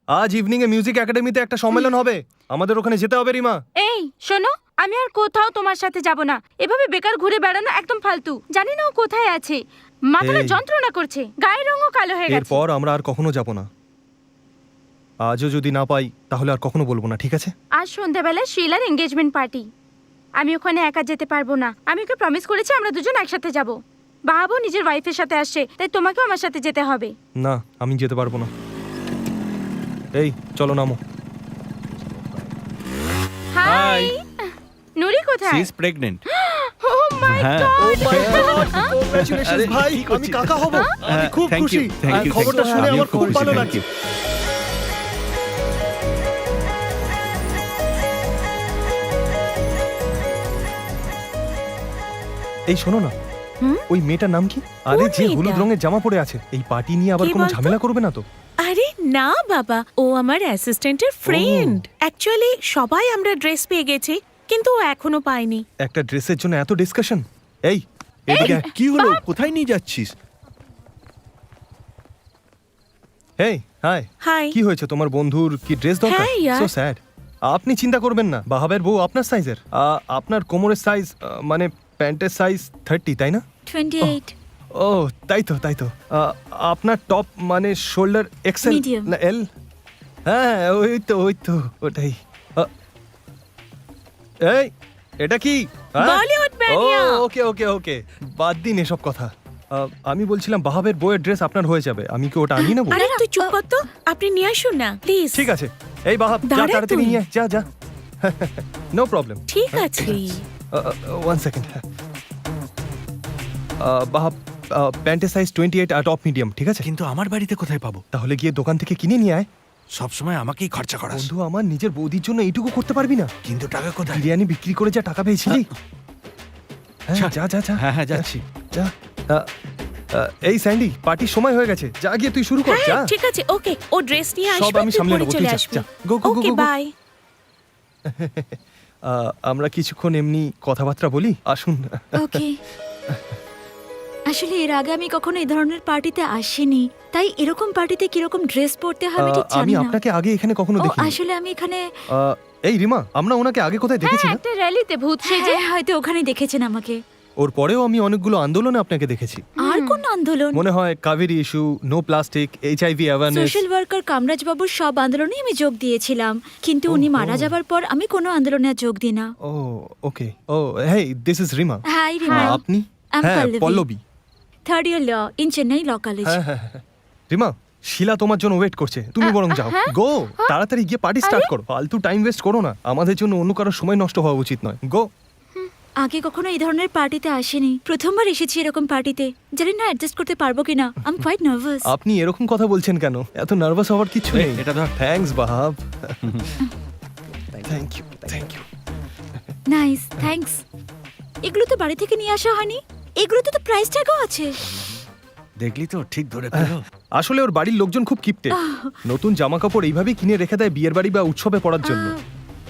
আজ ইভিনিং এ মিউজিক একাডেমিতে একটা সম্মেলন হবে, আমাদের ওখানে যেতে হবে রিমা। এই শোনো, আমি আর কোথাও তোমার সাথে যাব না। এভাবে বেকার ঘুরে বেড়ানো একদম ফালতু। জানি না ও কোথায় আছে, মাথাটা এই। যন্ত্রণা করছে, গায়ের রঙও কালো হয়ে গেছে। এরপর আমরা আর কখনো যাব না। আজও যদি না পাই তাহলে আর কখনো বলবো না, ঠিক আছে? আজ সন্ধ্যাবেলায় শিলার এঙ্গেজমেন্ট পার্টি, আমি ওখানে একা যেতে পারবো না। আমি ওকে প্রমিস করেছি আমরা দুজন একসাথে যাব। বাবু নিজের ওয়াইফের সাথে আসছে, তাই তোমাকেও আমার সাথে যেতে হবে। না, আমি যেতে পারবো না। এই চলো নামো। হাই, নুরি কোথায়? She is pregnant. Oh my হ্যাঁ। গড, কংগ্রাচুলেশনস আরে, ভাই, কি আমি করছিস? কাকা হব। আমি খুব Thank you, খুশি। thank you, খবরটা thank you. শুনে আমিও আমার খুব খুশি, ভালো thank লাগছে। you. এই শোনো না, হুম? ওই মেয়েটার নাম কি? আরে কোন যে মেয়েটা? হলুদ রঙের জামা পরে আছে, এই পার্টি নিয়ে আবার কে কোনো বলতো? ঝামেলা করবে না তো? আরে না বাবা, ও আমার অ্যাসিস্ট্যান্টের ফ্রেন্ড। অ্যাকচুয়ালি সবাই আমরা ড্রেস পেয়ে গেছি, কিন্তু ও এখনো পায়নি। একটা ড্রেসের জন্য এত ডিসকাশন। এই এদিকে আয়। কি হলো, কোথায় নিয়ে যাচ্ছিস? এই হাই, হাই। কি হয়েছে তোমার বন্ধুর? কি ড্রেস দরকার? হ্যাঁ, ইয়ার। So sad. আপনি চিন্তা করবেন না, বাহাবের বউ আপনার সাইজের। আপনার কোমরের সাইজ মানে প্যান্টের সাইজ 30, তাই না? 28 ও তাই তো তাই তো। আপনার টপ মানে শোল্ডার এক্সেল Medium. না এল? হ্যাঁ ওই তো ওটাই। এই এটা কি? হ্যাঁ? বলিউড ম্যানিয়া। ওকে ওকে ওকে, বাদ দিন এসব কথা। আমি বলছিলাম বাহাবের বইয়ের ড্রেস আপনার হয়ে যাবে, আমি কি ওটা আনিয়ে নেবো? আরে তুই চুপ কর তো, আপনি নিয়ে আসুন না প্লিজ। ঠিক আছে, এই বাহাব যা দাঁড়া তাড়াতাড়ি তুই। নিয়ে আয়, যা যা। No problem. ঠিক আছে। One second. বাহাব প্যান্টের সাইজ 28 আর টপ মিডিয়াম, ঠিক আছে? কিন্তু আমার বাড়িতে কোথায় পাবো? তাহলে গিয়ে দোকান থেকে কিনে নিয়ে আয়। সবসময় আমাকেই খরচা করাস। বন্ধু, আমার নিজের বৌদির জন্য এইটুকু করতে পারবি না? কিন্তু টাকা কোথায়? বিরিয়ানি বিক্রি করে যা টাকা পেয়েছিলি। হ্যাঁ, আচ্ছা। যা যা যা হ্যাঁ হ্যাঁ যাচ্ছি। যা। এই স্যান্ডি, পার্টির সময় হয়ে গেছে, যা গিয়ে তুই শুরু কর, যা। হ্যাঁ ঠিক আছে, ওকে। ও ড্রেস নিয়ে সব আসবে, আমি তুই সামলে পরে নেবো, চলে তুই যা, আসবি। যা। Go, go, go, okay go, go. Bye. আমরা কিছুক্ষণ এমনি কথাবার্তা বলি, আসুন। ওকে। আসলে এর আগে আমি কখনো এই ধরনের পার্টিতে আসিনি, তাই এরকম পার্টিতে কিরকম ড্রেস পরতে হয় আমি ঠিক আমি জানি না। আপনাকে আগে এখানে কখনো ও দেখিনি। আসলে আমি এখানে এই রিমা, আমরা ওনাকে আগে কোথায় দেখেছি না? একটা র্যালিতে ভূত সেজে। হ্যাঁ, হয়তো ওখানেই দেখেছেন আমাকে। ওর পরেও আমি অনেকগুলো আন্দোলনে আপনাকে দেখেছি। আর কোন আন্দোলন? মনে হয় Kaveri issue, no plastic, HIV awareness. Social worker Kamraj বাবুর সব আন্দোলনে আমি যোগ দিয়েছিলাম, কিন্তু উনি মারা যাবার পর আমি কোনো আন্দোলনে আর যোগ দিই না। Oh okay. Oh hey, this is Rima. Hi Rima, আপনি? I'm হ্যাঁ, Pallavi. Pallavi. Third year law in Chennai law college. হ্যাঁ হ্যাঁ হ্যাঁ। রিমা, শিলা তোমার জন্য ওয়েট করছে, তুমি বরং যাও। গো, তাড়াতাড়ি গিয়ে পার্টি স্টার্ট করো, ফালতু টাইম ওয়েস্ট করো না, আমাদের জন্য অন্য কারোর সময় নষ্ট হওয়া উচিত নয়। গো। আগে কখনো এই ধরনের পার্টিতে আসিনি, প্রথমবার এসেছি এরকম পার্টিতে। জানি না অ্যাডজাস্ট করতে পারবো কিনা, আই এম কোয়াইট নার্ভাস। আপনি এরকম কথা বলছেন কেন? এত নার্ভাস হওয়ার কিছু এই, নেই। এটা ধর। থ্যাঙ্কস বাহাব। Thank you thank you. Nice, thanks. এগুলো তো বাড়ি থেকে নিয়ে আসা হয়নি, এগুলোতে তো প্রাইস ট্যাগও আছে। দেখলি তো, ঠিক ধরে পেলো। আসলে ওর বাড়ির লোকজন খুব কিপটে, নতুন জামা কাপড় এইভাবেই কিনে রেখে দেয় বিয়ের বাড়ি বা উৎসবে পরার জন্য।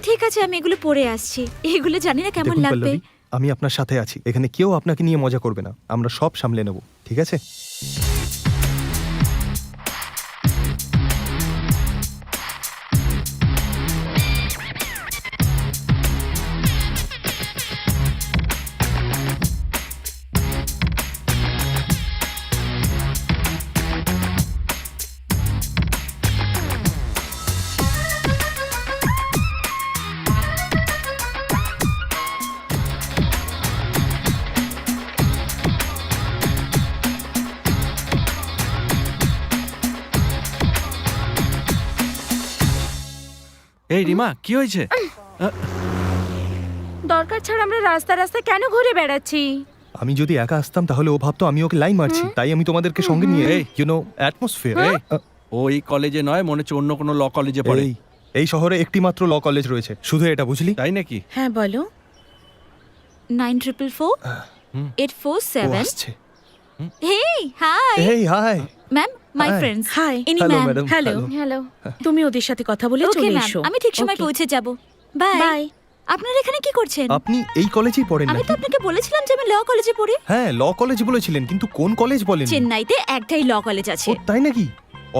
ঠিক আছে, আমি এগুলো পরে আসছি। এগুলো জানি না কেমন দেখুন লাগবে। পল্লবী, আমি আপনার সাথে আছি, এখানে কেউ আপনাকে নিয়ে মজা করবে না, আমরা সব সামলে নেব, ঠিক আছে? এই রিমা, কি হয়েছে? দরকার ছাড়া আমরা রাস্তা রাস্তা কেন ঘুরে বেড়াচ্ছি? আমি যদি একা আসতাম তাহলে ও ভাবতো আমি ওকে লাইন মারছি, তাই আমি তোমাদেরকে সঙ্গে নিয়ে এই। You know atmosphere. এই, ও এই কলেজে নয়, মনে হচ্ছে অন্য কোনো ল কলেজে পড়ে। এই শহরে একটি মাত্র ল কলেজ রয়েছে, শুধু এটা বুঝলি? তাই নাকি? হ্যাঁ বলো। 9444 ও 847। আসছে। হেই হাই এই হাই। ম্যাম, মাই Hi. ফ্রেন্ডস হাই ইনি hello ma'am madam Hello. Hello তুমি ওদের সাথে কথা বলে ওকে চলে ম্যাম এসো আমি ঠিক সময় Okay. পৌঁছে যাব বাই বাই আপনারা এখানে কি করছেন আপনি এই কলেজেই পড়েন আমি নাকি তো আপনাকে বলেছিলাম যে আমি ল কলেজে পড়ি হ্যাঁ ল কলেজ বলেছিলেন কিন্তু কোন কলেজ বলেন চেন্নাইতে একটাই ল কলেজ আছে ও তাই নাকি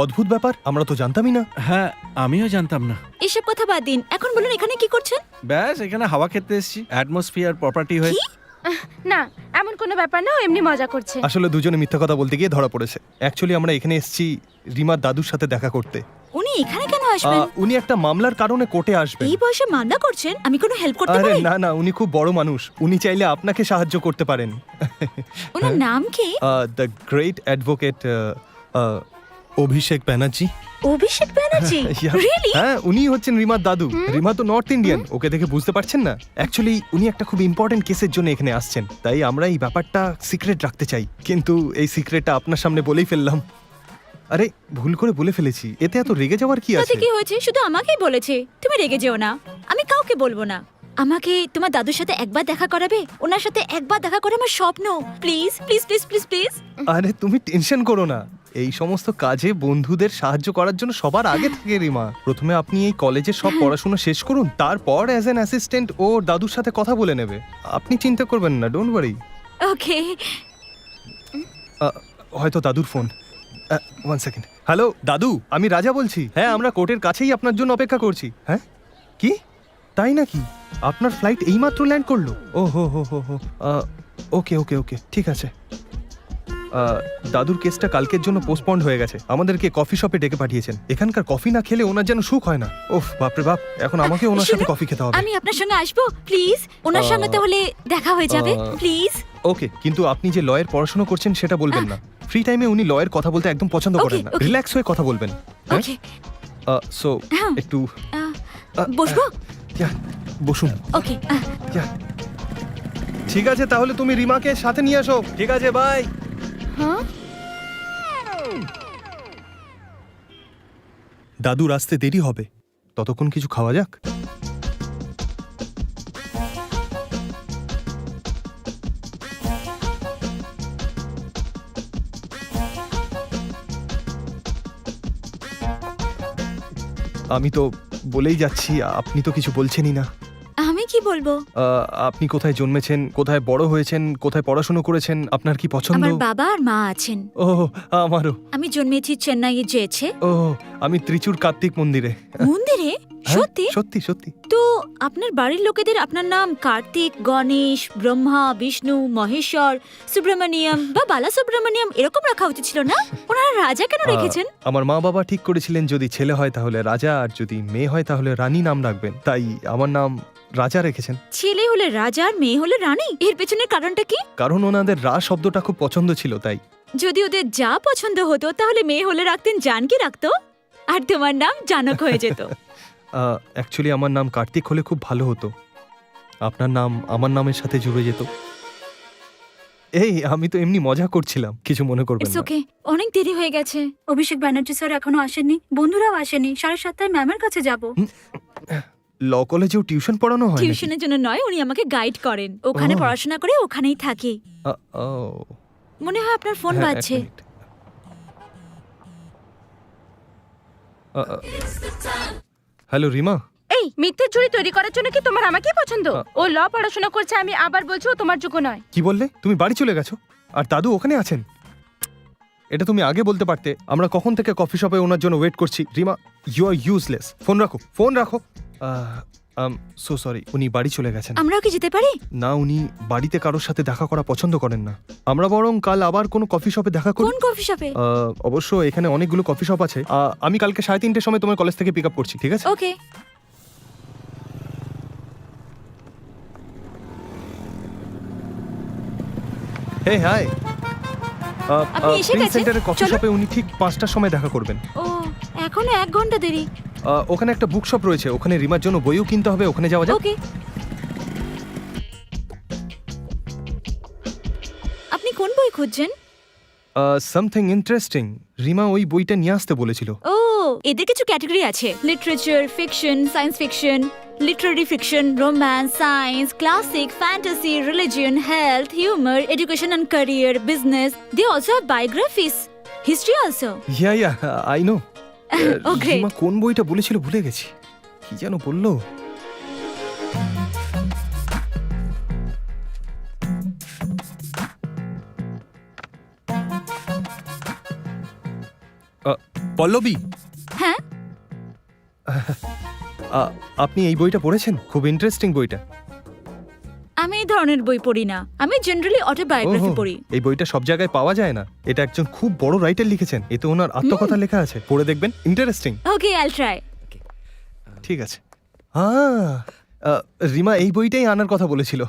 অদ্ভুত ব্যাপার আমরা তো জানতামই না হ্যাঁ আমিও জানতাম না। এসব কথা বাদ দিন এখন বলুন এখানে কি করছেন ব্যাস এখানে হাওয়া খেতে এসেছি, অ্যাটমসফিয়ার প্রপার্টি হয়ে। না এমন কোনো ব্যাপার না, ও এমনি মজা করছে। আসলে দুজনে মিথ্যা কথা বলতে গিয়ে ধরা পড়েছে। অ্যাকচুয়ালি আমরা এখানে এসেছি রিমার দাদুর সাথে দেখা করতে। উনি এখানে কেন আসবেন উনি একটা মামলার কারণে কোর্টে আসবেন। এই বয়সে মামলা করছেন আমি কোনো হেল্প করতে আরে পারি না না, উনি খুব বড় মানুষ, উনি চাইলে আপনাকে সাহায্য করতে পারেন। ওনার নাম কি the great advocate Abhishek Banerjee. Abhishek Banerjee Yeah. Really হ্যাঁ, উনি হচ্ছেন রিমার দাদু। রিমা তো নর্থ ইন্ডিয়ান, ওকে দেখে বুঝতে পারছেন না? অ্যাকচুয়ালি উনি একটা খুব ইম্পর্টেন্ট কেসের জন্য এখানে আসছেন, তাই আমরা এই ব্যাপারটা সিক্রেট রাখতে চাই, কিন্তু এই সিক্রেটটা আপনার সামনে বলেই ফেললাম। আরে ভুল করে বলে ফেলেছি, এতে এত রেগে যাওয়ার কি তাতে আছে? কি হয়েছে শুধু আমাকেই বলেছে তুমি রেগে যেও না, আমি কাউকে বলবো না। আমাকে তোমার দাদুর সাথে একবার দেখা করাবে, ওনার সাথে একবার দেখা করে আমার স্বপ্ন। Please please please please please আরে তুমি টেনশন করো না, এই সমস্ত কাজে বন্ধুদের সাহায্য করার জন্য সবার আগে থাকে রিমা। প্রথমে আপনি এই কলেজের সব পড়াশোনা শেষ করুন, তারপর অ্যাজ অ্যান অ্যাসিস্ট্যান্ট ও দাদুর সাথে কথা বলে নেবে। আপনি চিন্তা করবেন না, ডোন্ট ওয়ারি। ওকে হয়তো দাদুর ফোন। One second. হ্যালো দাদু, আমি রাজা বলছি। হ্যাঁ, আমরা কোর্টের কাছেই আপনার জন্য অপেক্ষা করছি। হ্যাঁ কি, তাই নাকি? আপনার ফ্লাইট এইমাত্র ল্যান্ড করলো? ও হো হো হো হো। ওকে ওকে ওকে, ঠিক আছে। দাদুর কেসটা কালকের জন্য পোস্টপন্ড হয়ে গেছে, আমাদেরকে কফি শপে ডেকে পাঠিয়েছেন। এখানকার কফি না খেলে ওনার যেন সুখ হয় না। ওফ বাপরে বাপ, এখন আমাকে ওনার সাথে শুনুন, কফি খেতে হবে। আমি আপনার সঙ্গে আসবো প্লিজ, ওনার সঙ্গে তাহলে দেখা হয়ে যাবে প্লিজ। ওকে, কিন্তু আপনি যে লয়ের পড়াশোনা করছেন সেটা বলবেন না। ফ্রি টাইমে উনি লয়ের কথা বলতে একদম পছন্দ করেন না, Okay, okay. রিল্যাক্স হয়ে কথা বলবেন। ওকে সো হ্যাঁ। একটু বসবো Yeah, বসুন। ওকে Yeah. ঠিক আছে, তাহলে তুমি রিমাকে সাথে নিয়ে আসো। ঠিক আছে, বাই। হ্যাঁ দাদুর আসতে দেরি হবে, ততক্ষণ কিছু খাওয়া যাক। আমি তো বলেই যাচ্ছি, আপনি তো কিছু বলছেনই না। আমি কি বলবো? আপনি কোথায় জন্মেছেন, কোথায় বড় হয়েছেন, কোথায় পড়াশোনা করেছেন, আপনার কি পছন্দ? আমার বাবা আর মা আছেন। ও আমারও। আমি জন্মেছি চেন্নাইয়ে যেছে ও আমি ত্রিচুর কার্তিক মন্দিরে। মন্দিরে। হ্যাঁ, সত্যি? সত্যি সত্যি। তো আপনার বাড়ির লোকেদের আপনার নাম কার্তিক, গণেশ, ব্রহ্মা, বিষ্ণু, মহেশ্বর, সুব্রমণিয়ম বা বালা সুব্রমণিয়ম এরকম রাখা উচিত ছিল না? ওনারা রাজা কেন রেখেছেন? আমার মা বাবা ঠিক করেছিলেন যদি ছেলে হয় তাহলে রাজা, আর যদি মেয়ে হয় তাহলে রানী নাম রাখবেন, তাই আমার নাম রাজা রেখেছেন। ছেলে হলে রাজা আর মেয়ে হলে রানী, এর পেছনের কারণটা কি? কারণ ওনাদের রা শব্দটা খুব পছন্দ ছিল, তাই। যদি ওদের যা পছন্দ হতো তাহলে মেয়ে হলে রাখতেন জানকি রাখতো, আর তোমার নাম জানক হয়ে যেত। অ্যাকচুয়ালি আমার নাম কার্তিক হলে খুব ভালো হতো, আপনার নাম আমার নামের সাথে জুড়ে যেত। এই আমি তো এমনি মজা করছিলাম, কিছু মনে করবেন ইটস না। ওকে, অনেক দেরি হয়ে গেছে। অভিষেক ব্যানার্জি স্যার এখনো আসেননি, বন্ধুরাও আসেনি। 7:30 ম্যামের কাছে যাব। ল কলেজেও টিউশন পড়ানো হয় নাকি? টিউশনের জন্য নয়, উনি আমাকে গাইড করেন। ওখানে ও। পড়াশোনা করে ওখানেই থাকি। ও মনে হয় আপনার ফোন হ্যাঁ, এক বাজছে। মিনিট। হ্যালো রিমা। এই মিথ্যে চুরি তৈরি করার জন্য কি তোমার আমাকেই পছন্দ? ও ল পড়াশোনা করছে, আমি আবার বলছি ও তোমার যোগ্য নয়। কি বললে? তুমি বাড়ি চলে গেছো আর দাদু ওখানে আছেন? এটা তুমি আগে বলতে পারতে, আমরা কখন থেকে কফি শপে ওনার জন্য ওয়েট করছি। Rima, you are useless. Phone রাখো, ফোন রাখো। সো সরি, উনি বাড়ি চলে গেছেন। আমরাও কি যেতে পারি? না, উনি বাড়িতে কারোর সাথে দেখা করা পছন্দ করেন না। আমরা বরং কাল আবার কোনো কফি শপে দেখা করি। কোন কফি শপে? অবশ্য এখানে অনেকগুলো কফি শপ আছে। আমি কালকে 3:30টার সময় তোমার কলেজ থেকে পিক আপ করছি, ঠিক আছে? ওকে। হে হাই। আপনি এসে প্রিন্স গেছেন? সেন্টারের কফি চলুন। শপে উনি ঠিক 5টার সময় দেখা করবেন। ও এখনো 1 ঘন্টা দেরি। ওখানে একটা বুক শপ রয়েছে, ওখানে রিমার জন্য বইও কিনতে হবে, ওখানে যাওয়া যাক। ওকে। আপনি কোন বই খুঁজছেন? Something interesting. রিমা ওই বইটা নিয়ে আসতে বলেছিল। ও এদের কিছু ক্যাটাগরি আছে, literature, fiction, science fiction, literary fiction, romance, science, classic, fantasy, religion, health, humour, education and career, business. They also have biographies. History also? Yeah I know. Oh great. Rima কোন বইটা বলেছিল ভুলে গেছি, কি যেন বললো। পল্লবী, হ্যাঁ, আপনি এই বইটা পড়েছেন? খুব ইন্টারেস্টিং বইটা। আমি এই ধরনের বই পড়ি না, আমি জেনারেলি অটোবায়োগ্রাফি ওহো, পড়ি। এই বইটা সব জায়গায় পাওয়া যায় না। এটা একজন খুব বড় রাইটার লিখেছেন, এতে ওনার আত্মকথা লেখা আছে, পড়ে দেখবেন, ইন্টারেস্টিং। ওকে, আইল ট্রাই। ঠিক আছে। রিমা এই বইটাই আনার কথা বলেছিল।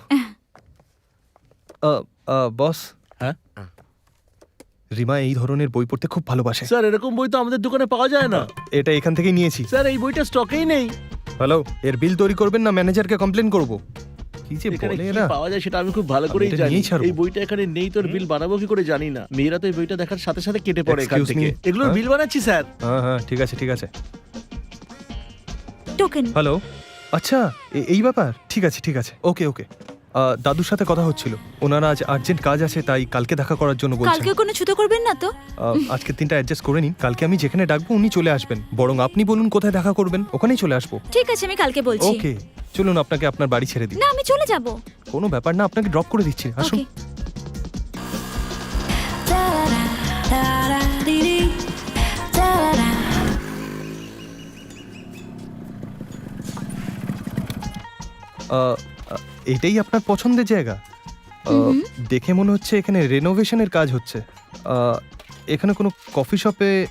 বস, হ্যাঁ? রিমা এই ধরনের বই পড়তে খুব ভালোবাসে। স্যার এরকম বই তো আমাদের দোকানে পাওয়া যায় না। এটা এখান থেকেই নিয়েছি। স্যার এই বইটা স্টকেই নেই। হ্যালো, এর বিল তৈরি করবেন না ম্যানেজারকে কমপ্লেন করব? কি যে এখানে বলে কি এরা। পাওয়া যায় সেটা আমি খুব ভালো করেই এটা জানি। নিয়েই ছাড়বো। এই বইটা এখানে নেই, তোর বিল বানাবো কি করে জানি না। মেয়েরা তো এই বইটা দেখার সাথে সাথে কেটে পড়ে এখান Excuse থেকে। me? এগুলোর হ্যাঁ? বিল বানাচ্ছি স্যার। হ্যাঁ ঠিক আছে ঠিক আছে। টোকেন। হ্যালো, আচ্ছা এই ব্যাপার, ঠিক আছে ঠিক আছে, ওকে ওকে। দাদুর সাথে কথা হচ্ছিল, ওনারা আজ আর্জেন্ট কাজ আছে, তাই কালকে দেখা করার জন্য বলছেন। কালকে কোনো ছুতো করবেন না তো? আজকের দিনটা অ্যাডজাস্ট করে নিন, কালকে আমি যেখানে ডাকবো উনি চলে আসবেন। বরং আপনি বলুন কোথায় দেখা করবেন, ওখানেই চলে আসবো। ঠিক আছে, আমি কালকে বলছি। ওকে, চলুন আপনাকে আপনার বাড়ি ছেড়ে দিই। না, আমি চলে যাব। কোনো ব্যাপার না, আপনাকে ড্রপ করে দিচ্ছি, আসুন। ওকে। এটাই আপনার পছন্দের জায়গা? দেখে মনে হচ্ছে এখানে রেনোভেশনের কাজ হচ্ছে। এখানে কোনো কফি শপে,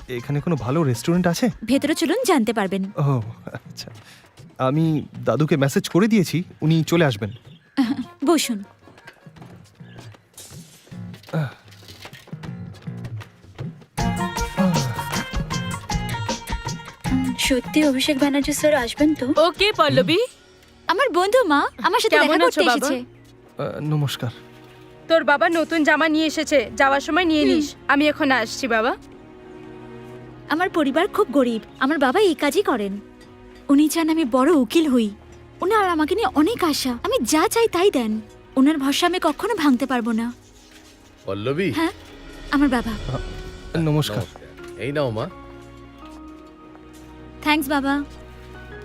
এখানে কোনো ভালো রেস্টুরেন্ট আছে? ভেতরে চলুন, জানতে পারবেন। ও আচ্ছা, আমি দাদুকে মেসেজ করে দিয়েছি, উনি চলে আসবেন। বসুন। সত্যি অভিষেক ব্যানার্জি স্যার আসবেন তো? ওকে পল্লবী, আমার বন্ধু মা আমার সাথে কেমন দেখা আছো করতে বাবা? এসেছে। নমস্কার। তোর বাবা নতুন জামা নিয়ে এসেছে, যাওয়ার সময় নিয়ে নিস। আমি এখন আসছি বাবা। আমার পরিবার খুব গরিব, আমার বাবা এই কাজই করেন। উনি চান আমি বড় উকিল হই। ওনার আমাকে নিয়ে অনেক আশা, আমি যা চাই তাই দেন। ওনার ভরসা আমি কখনো ভাঙতে পারবো না। পল্লবী, হ্যাঁ, আমার বাবা। নমস্কার। এই নাও মা। থ্যাঙ্কস বাবা।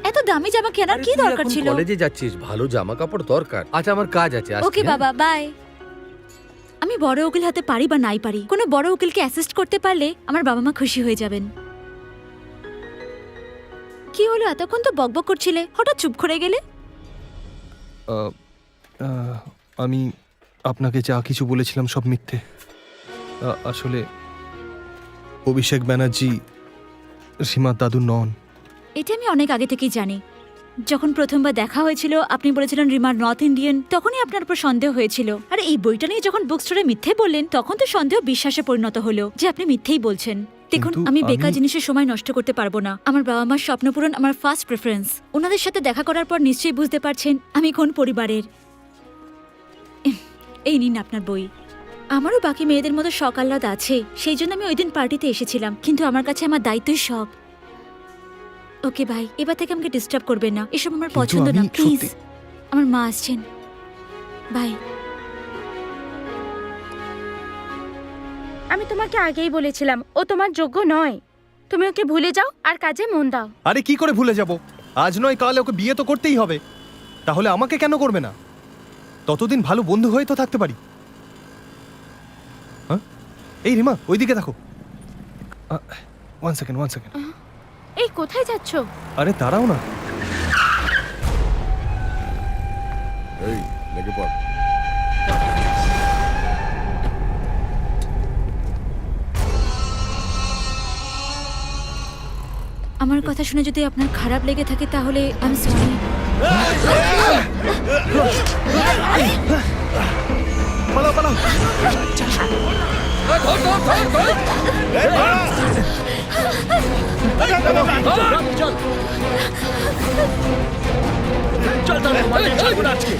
এত দামি জামা কেনার কি দরকার ছিল? কলেজে যাচ্ছিস, ভালো জামা কাপড় দরকার। আচ্ছা আমার কাজ আছে। ওকে বাবা, বাই। আমি বড় উকিল হতে পারি বা নাই পারি, কোনো বড় উকিলকে অ্যাসিস্ট করতে পারলে আমার বাবা মা খুশি হয়ে যাবেন। কি হলো, এতক্ষণ তো বকবক করছিলে, হঠাৎ চুপ করে গেলে? আমি আপনাকে যা কিছু বলেছিলাম সব মিথ্যে। আসলে অভিষেক ব্যানার্জি সীমার দাদু নন। এটা আমি অনেক আগে থেকেই জানি। যখন প্রথমবার দেখা হয়েছিল আপনি বলেছিলেন রিমার নর্থ ইন্ডিয়ান, তখনই আপনার উপর সন্দেহ হয়েছিল। আর এই বইটা নিয়ে যখন বুক স্টোরে মিথ্যে বললেন, তখন তো সন্দেহ বিশ্বাসে পরিণত হলো যে আপনি মিথ্যেই বলছেন। দেখুন, কিন্তু আমি বেকার আমি- জিনিসের সময় নষ্ট করতে পারবো না। আমার বাবা মার স্বপ্ন পূরণ আমার ফার্স্ট প্রেফারেন্স। ওনাদের সাথে দেখা করার পর নিশ্চয়ই বুঝতে পারছেন আমি কোন পরিবারের। এই নিন আপনার বই। আমারও বাকি মেয়েদের মতো শখ আহ্লাদ আছে, সেই জন্য আমি ওই দিন পার্টিতে এসেছিলাম, কিন্তু আমার কাছে আমার দায়িত্বই সব। ওকে ভাই, এবার থেকে আমাকে ডিস্টার্ব করবেন না, এসব আমার কিন্তু পছন্দ না, আমি প্লিজ। সত্যি- আমার মা আসছেন, বাই। আমি তোমাকে আগেই বলেছিলাম ও তোমার যোগ্য নয়। তুমি ওকে ভুলে যাও আর কাজে মন দাও। আরে কি করে ভুলে যাব? আজ নয় কাল ওকে বিয়ে তো করতেই হবে, তাহলে আমাকে কেন করবে না? ততদিন ভালো বন্ধু হয়ে তো থাকতে পারি। হ্যাঁ, এই রিমা ওইদিকে দেখো। One second. এই কোথায় যাচ্ছো? আরে দাঁড়াও না। এই লেগে পড়। আমার কথা শুনে যদি আপনার খারাপ লেগে থাকে তাহলে আমি সরি। পালাও। চল তাহলে মজা করবো আজকে।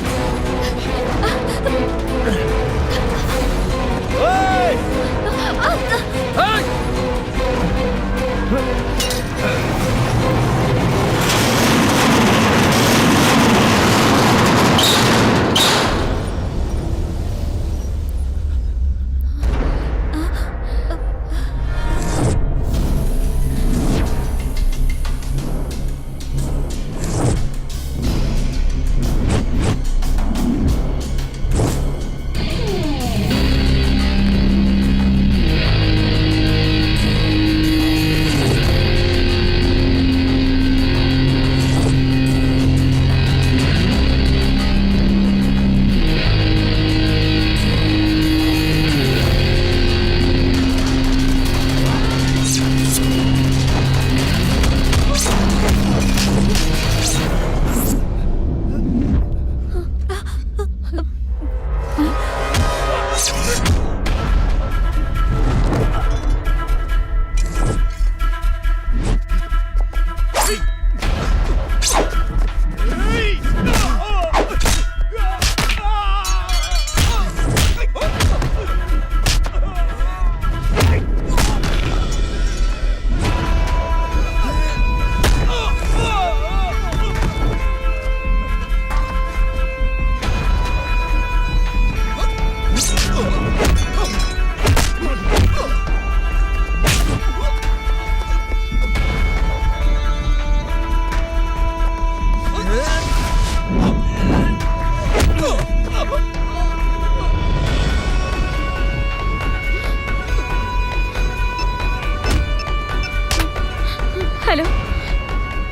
Hello,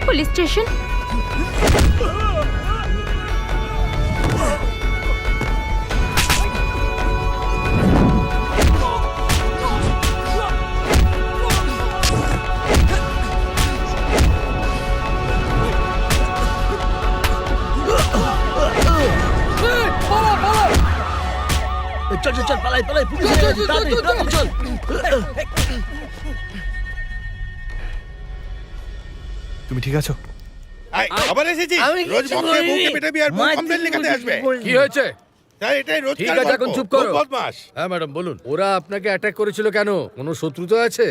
police station. চল চল চল, পালাই পালাই, পুলিশ এসে গেছে, তাড়াতাড়ি, তাড়াতাড়ি চল। তুমি ঠিক আছো? আবার এসেছিস? রোজ বকে বউকে পেটাবি আর বউ কমপ্লেন লেখাতে আসবে। কি হয়েছে? তাই এটাই রোজ ঠিক আছে, এখন চুপ করো। বদমাস। হ্যাঁ ম্যাডাম বলুন, ওরা আপনাকে অ্যাটাক করেছিল কেন? কোনো শত্রুতা আছে?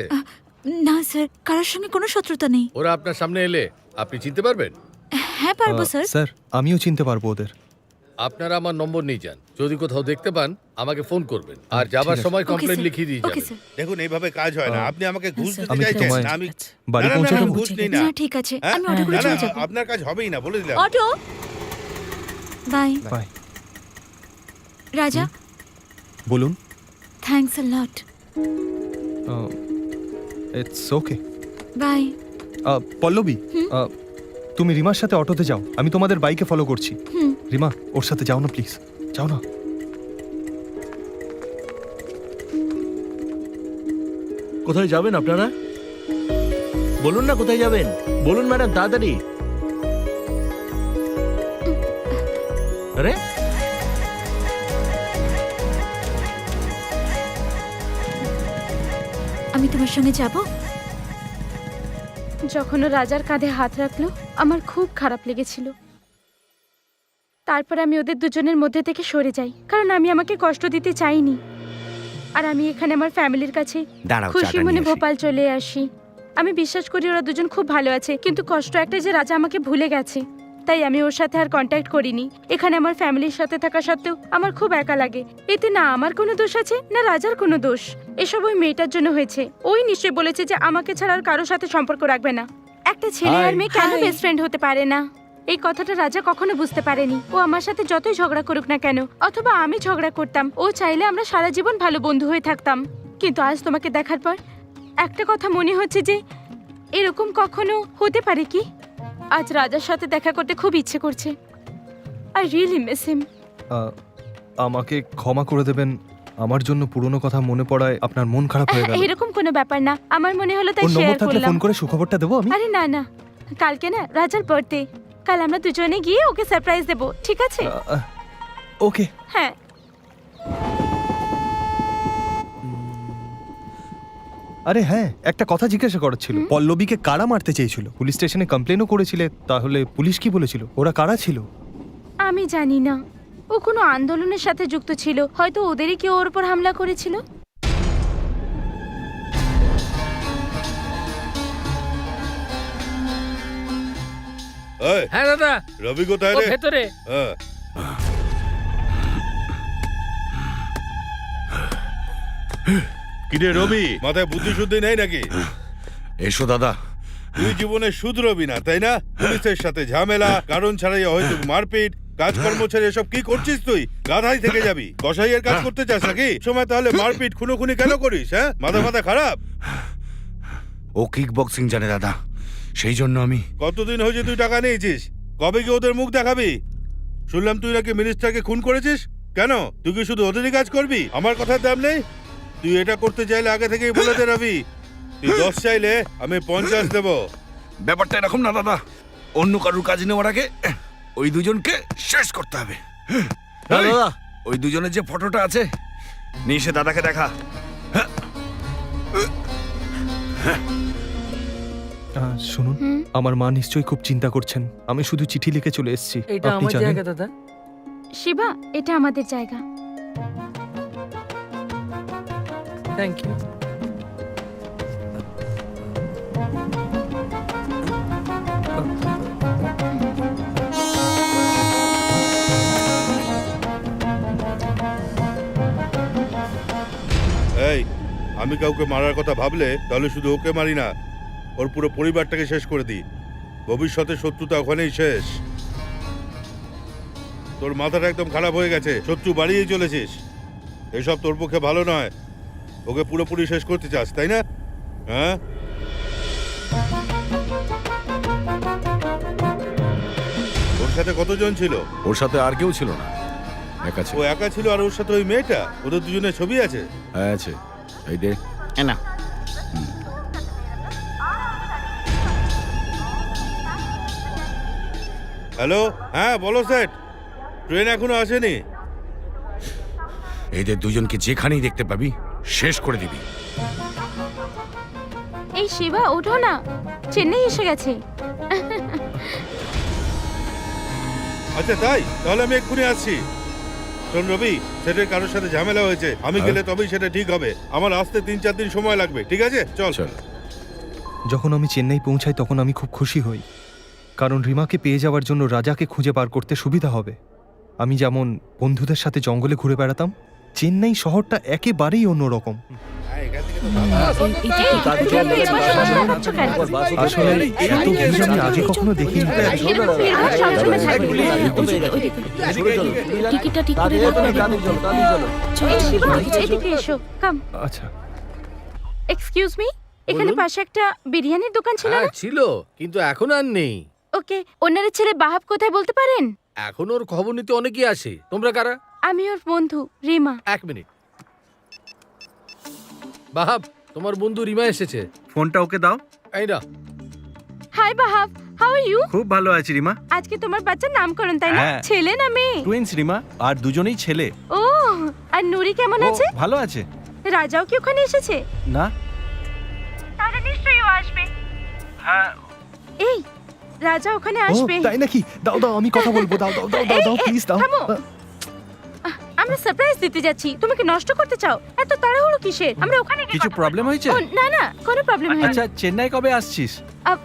না স্যার, কারোর সঙ্গে কোনো শত্রুতা নেই। ওরা আপনার সামনে এলে আপনি চিনতে পারবেন? হ্যাঁ পারবো স্যার। স্যার, আমিও চিনতে পারবো ওদের। আপনারা আমার নম্বর নিয়ে যান, যদি কোথাও দেখতে পান আমাকে ফোন করবেন, আর যাবার আছে। সময় ওকে কমপ্লেন স্যার, লিখিয়ে দিয়ে ওকে যাবেন। স্যার। দেখুন এইভাবে কাজ হয় না। আপনি আমাকে ঘুষ দিতে আমি চাইছেন তোমায় না, আমি বাড়ি না, না, পৌঁছে না, দেবো। ঘুষ নেই না। না ঠিক আছে, হ্যাঁ? আমি অটো করে না, চলে না, যাবো। আপনার কাজ হবেই না, বলে দিলাম। Auto, bye. বাই। রাজা, বলুন। Thanks a lot. It's okay. Bye. Pallavi, তুমি রিমার সাথে অটোতে যাও, আমি তোমাদের বাইকে ফলো করছি। হুম। রিমা, ওর সাথে যাও না প্লিজ, যাও না। কোথায় যাবেন আপনারা? বলুন না কোথায় যাবেন, বলুন ম্যাডাম, তাড়াতাড়ি। আরে আমি তোমার সঙ্গে যাব। যখন ও রাজার কাঁধে হাত রাখলো, আমার খুব খারাপ লেগেছিল। তারপর আমি ওদের দুজনের মধ্যে থেকে সরে যাই, কারণ আমি আমাকে কষ্ট দিতে চাইনি। আর আমি এখানে আমার ফ্যামিলির কাছে দাঁড়াও, খুশি চাটা মনে নিয়ে আসি। ভোপাল চলে আসি। আমি বিশ্বাস করি ওরা দুজন খুব ভালো আছে, কিন্তু কষ্ট একটা যে রাজা আমাকে ভুলে গেছে, তাই আমি ওর সাথে আর কন্ট্যাক্ট করিনি। এখানে আমার ফ্যামিলির সাথে থাকা সত্ত্বেও আমার খুব একা লাগে। এতে না আমার কোনো দোষ আছে, না রাজার কোনো দোষ। এসব ওই মেয়েটার জন্য হয়েছে। ওই নিশ্চয়ই বলেছে যে আমাকে ছাড়া আর কারোর সাথে সম্পর্ক রাখবে না। একটা ছেলে আর মেয়ে কেন বেস্ট ফ্রেন্ড হতে পারে না? এই কথাটা রাজা কখনো বুঝতে পারেনি। ও আমার সাথে যতই ঝগড়া করুক না কেন, অথবা আমি ঝগড়া করতাম, ও চাইলে আমরা সারা জীবন ভালো বন্ধু হয়ে থাকতাম। কিন্তু আজ তোমাকে দেখার পর একটা কথা মনে হচ্ছে যে এরকম কখনো হতে পারে কি? আজ রাজার সাথে দেখা করতে খুব ইচ্ছে করছে। আই রিয়েলি মিস হিম। আমাকে ক্ষমা করে দেবেন, আমার জন্য পুরনো কথা মনে পড়ায় আপনার মন খারাপ হয়ে গেল। এরকম কোনো ব্যাপার না, আমার মনে হলো তাই ওর নম্বর শেয়ার থাকলে করলাম। ফোন করে সুখবরটা দেবো আমি। আরে না না, কালকে না রাজার বার্থডে, কাল আমরা দুজনে গিয়ে ওকে সারপ্রাইজ দেব, ঠিক আছে? ওকে। হ্যাঁ। আরে হ্যাঁ, একটা কথা জিজ্ঞাসা করার ছিল। পল্লবীকে কারা মারতে চেয়েছিল? পুলিশ স্টেশনে কমপ্লেনও করেছিলে, তাহলে পুলিশ কি বলেছিল? ওরা কারা ছিল? আমি জানি না, ও কোনো আন্দোলনের সাথে যুক্ত ছিল, হয়তো ওদেরই কেউ ওর উপর হামলা করেছিল। এই, হ্যাঁ দাদা, রবি কোথায় ও রে? ভেতরে। হ্যাঁ। কিরে রবি, মাথায় বুদ্ধি শুদ্ধি নেই নাকি? এসো দাদা। তুই জীবনে শুধরবি না, তাই না? পুলিশের সাথে ঝামেলা, কারণ ছাড়াই হয়তো মারপিট, কাজকর্ম ছেড়ে এসব কি করছিস তুই? গাধাই থেকে যাবি? কসাইয়ের কাজ করতে চাস নাকি? সময় তাহলে মারপিট খুনোখুনি কেন করিস? হ্যাঁ, মাথা খারাপ? ও কিক বক্সিং জানে দাদা, সেই জন্য আমি। কতদিন হয়েছে তুই টাকা নিয়েছিস? কবে কি ওদের মুখ দেখাবি? শুনলাম তুই নাকি মিনিস্টারকে খুন করেছিস। কেন? তুই কি শুধু ওদেরই কাজ করবি? আমার কথার দাম নেই? তুই এটা করতে চাইলে আগে থেকেই বলে দে রবি। তুই 10 চাইলে আমি 50 দেবো। ব্যাপারটা এরকম না দাদা, অন্য কারুর কাজ নেওয়ার আগে ওই দুজনকে শেষ করতে হবে। দাদা, ওই দুজনের যে ফটোটা আছে, নিয়ে এসে দাদাকে দেখা। শুনুন, আমার মা নিশ্চয়ই খুব চিন্তা করছেন। আমি শুধু চিঠি লিখে চলে এসেছি। এটা আপনি আমার জানেন? জায়গা দাদা। শিবা, এটা আমাদের জায়গা। Thank you. এই, আমি কাউকে মারার কথা ভাবলে তাহলে শুধু ওকে মারি না, ওর পুরো পরিবারটাকে শেষ করে দিই। ভবিষ্যতে শত্রুতা ওখানেই শেষ। তোর মাথাটা একদম খারাপ হয়ে গেছে, শত্রু বাড়িয়েই চলেছিস। এসব তোর পক্ষে ভালো নয়। ওকে পুরোপুরি শেষ করতে চাস, তাই না? হ্যাঁ। সাথে কতজন ছিল? ওর সাথে আর কেউ ছিল না, একা ছিল। ও একা ছিল আর ওর সাথে ওই মেয়েটা? ওদের দুজনের ছবি আছে? হ্যাঁ আছে, এই দে। না হ্যালো, হ্যাঁ বলো সেট, ট্রেন এখনো আসেনি? এদের দুজনকে যেখানেই দেখতে পাবি শেষ করে দিবি। এই শিবা ওঠো না, চেন্নাই এসে গেছে। আচ্ছা তাই, তাহলে আমি এক্ষুনি আসছি। শোন রবি, সেটের কারোর সাথে ঝামেলা হয়েছে, আমি গেলে তবেই সেটা ঠিক হবে। আমার আসতে 3-4 দিন সময় লাগবে, ঠিক আছে? চল চল। যখন আমি চেন্নাই পৌঁছাই তখন আমি খুব খুশি হই, কারণ রিমাকে পেয়ে যাওয়ার জন্য রাজাকে খুঁজে বার করতে সুবিধা হবে। আমি যেমন বন্ধুদের সাথে জঙ্গলে ঘুরে বেড়াতাম, চেন্নাই শহরটা একেবারেই অন্যরকম। আসলে এত ভিড় আমি আগে কখনো দেখিনি। টিকিটটা ঠিক করে এই শিবা, এদিকে এসো, কাম। আচ্ছা, এক্সকিউজ মি, এখানে বলুন। পাশে একটা বিরিয়ানির দোকান ছিল হ্যাঁ না? ছিল, কিন্তু এখন আর নেই। ওকে, ওনারের ছেলে বাহাব কোথায় বলতে পারেন? এখন ওর খবর নিতে অনেকেই আসে। তোমরা কারা? আমি ওর বন্ধু রিমা। 1 মিনিট। বাহাব, তোমার বন্ধু রিমা এসেছে। ফোনটা ওকে দাও। এই না, হাই বাহাব, হাউ আর ইউ? খুব ভালো আছি রিমা। আজকে তোমার বাচ্চার নামকরণ তাই না? হ্যাঁ। ছেলে না মেয়ে? টুইন্স রিমা, আর দুজনেই ছেলে। ও, আর নুরি কেমন আছে? ও ভালো আছে। রাজাও কি ওখানে এসেছে? না, তাহলে নিশ্চয়ই ও আসবে। হ্যাঁ এই, রাজা ওখানে ও আসবে। তাই নাকি? দাও দাও, আমি কথা বলবো। দাও দাও দাও দাও দাও, প্লিজ দাও। থামো। আমরা সারপ্রাইজ দিতে যাচ্ছি, তুমি কি নষ্ট করতে চাও? এত তাড়াহুড়ো কিসের? আমরা ওখানে গিয়ে কিছু কথা প্রবলেম বলবো। হয়েছে? ও, না না, কোনো প্রবলেম হয়নি। আচ্ছা, চেন্নাই কবে আসছিস?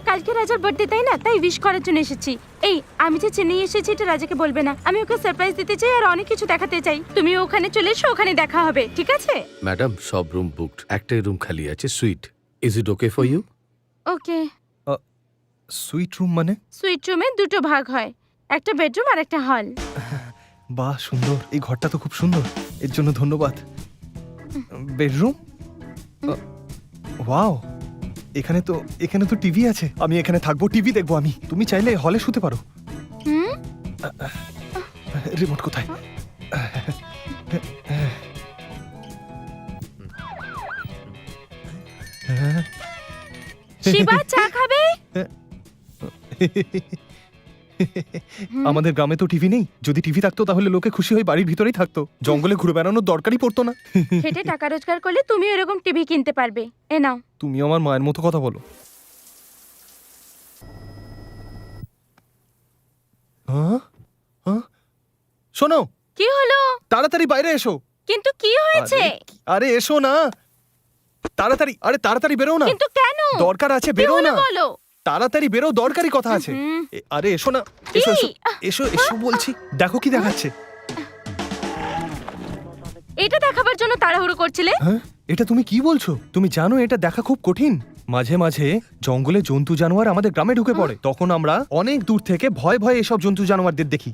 কালকে রাজার বার্থডে তাই না, তাই উইশ করার জন্য এসেছি। এই, আমি যে চেন্নাই এসেছি এটা রাজাকে বলবে না। আমি ওকে সারপ্রাইজ দিতে চাই আর অনেক কিছু দেখাতে চাই। তুমি ওখানে চলে এসো, ওখানে দেখা হবে, ঠিক আছে? ম্যাডাম সব রুম বুকড, একটাই রুম খালি আছে, suite. Is it okay for you? Okay. Suite room মানে? সুইট রুমে দুটো ভাগ হয়, একটা বেডরুম আর একটা হল। বাহ, সুন্দর। এই ঘরটা তো খুব সুন্দর, এর জন্য ধন্যবাদ। বেডরুম? ওয়াও, এখানে তো টিভি আছে। আমি এখানে থাকবো, টিভি দেখবো আমি। তুমি চাইলে হলে শুতে পারো। হুম, রিমোট কোথায়? শিবা চা খাবে? আমাদের গ্রামে তো টিভি নেই। যদি টিভি থাকতো তাহলে লোকে খুশি হয়ে বাড়ির ভিতরেই থাকতো, জঙ্গলে ঘুরে বেড়ানোর দরকারই পড়তো না। খেটে টাকা রোজগার করলে তুমি এরকম টিভি কিনতে পারবে। এ নাও। তুমি আমার মায়ের মতো কথা বলো। হ্যাঁ? হ্যাঁ? শোনো, কি হলো? তাড়াতাড়ি বাইরে এসো। কিন্তু কি হয়েছে? আরে এসো না তাড়াতাড়ি। আরে তাড়াতাড়ি বেরো না। কিন্তু কেন? দরকার আছে, কি বেরো হলো না। বলো। তাড়াতাড়ি বেরো, দরকারি কথা আছে। হুম। আরে এসো না, এসো এসো কি? এসো এসো বলছি। দেখো কি দেখাচ্ছে। এটা দেখাবার জন্য তাড়াহুড়ো করছিলে? হ্যাঁ, এটা তুমি কি বলছো? তুমি জানো এটা দেখা খুব কঠিন। মাঝে মাঝে জঙ্গলে জন্তু জানোয়ার আমাদের গ্রামে ঢুকে পড়ে, তখন আমরা অনেক দূর থেকে ভয় ভয়ে এসব জন্তু জানোয়ারদের দেখি।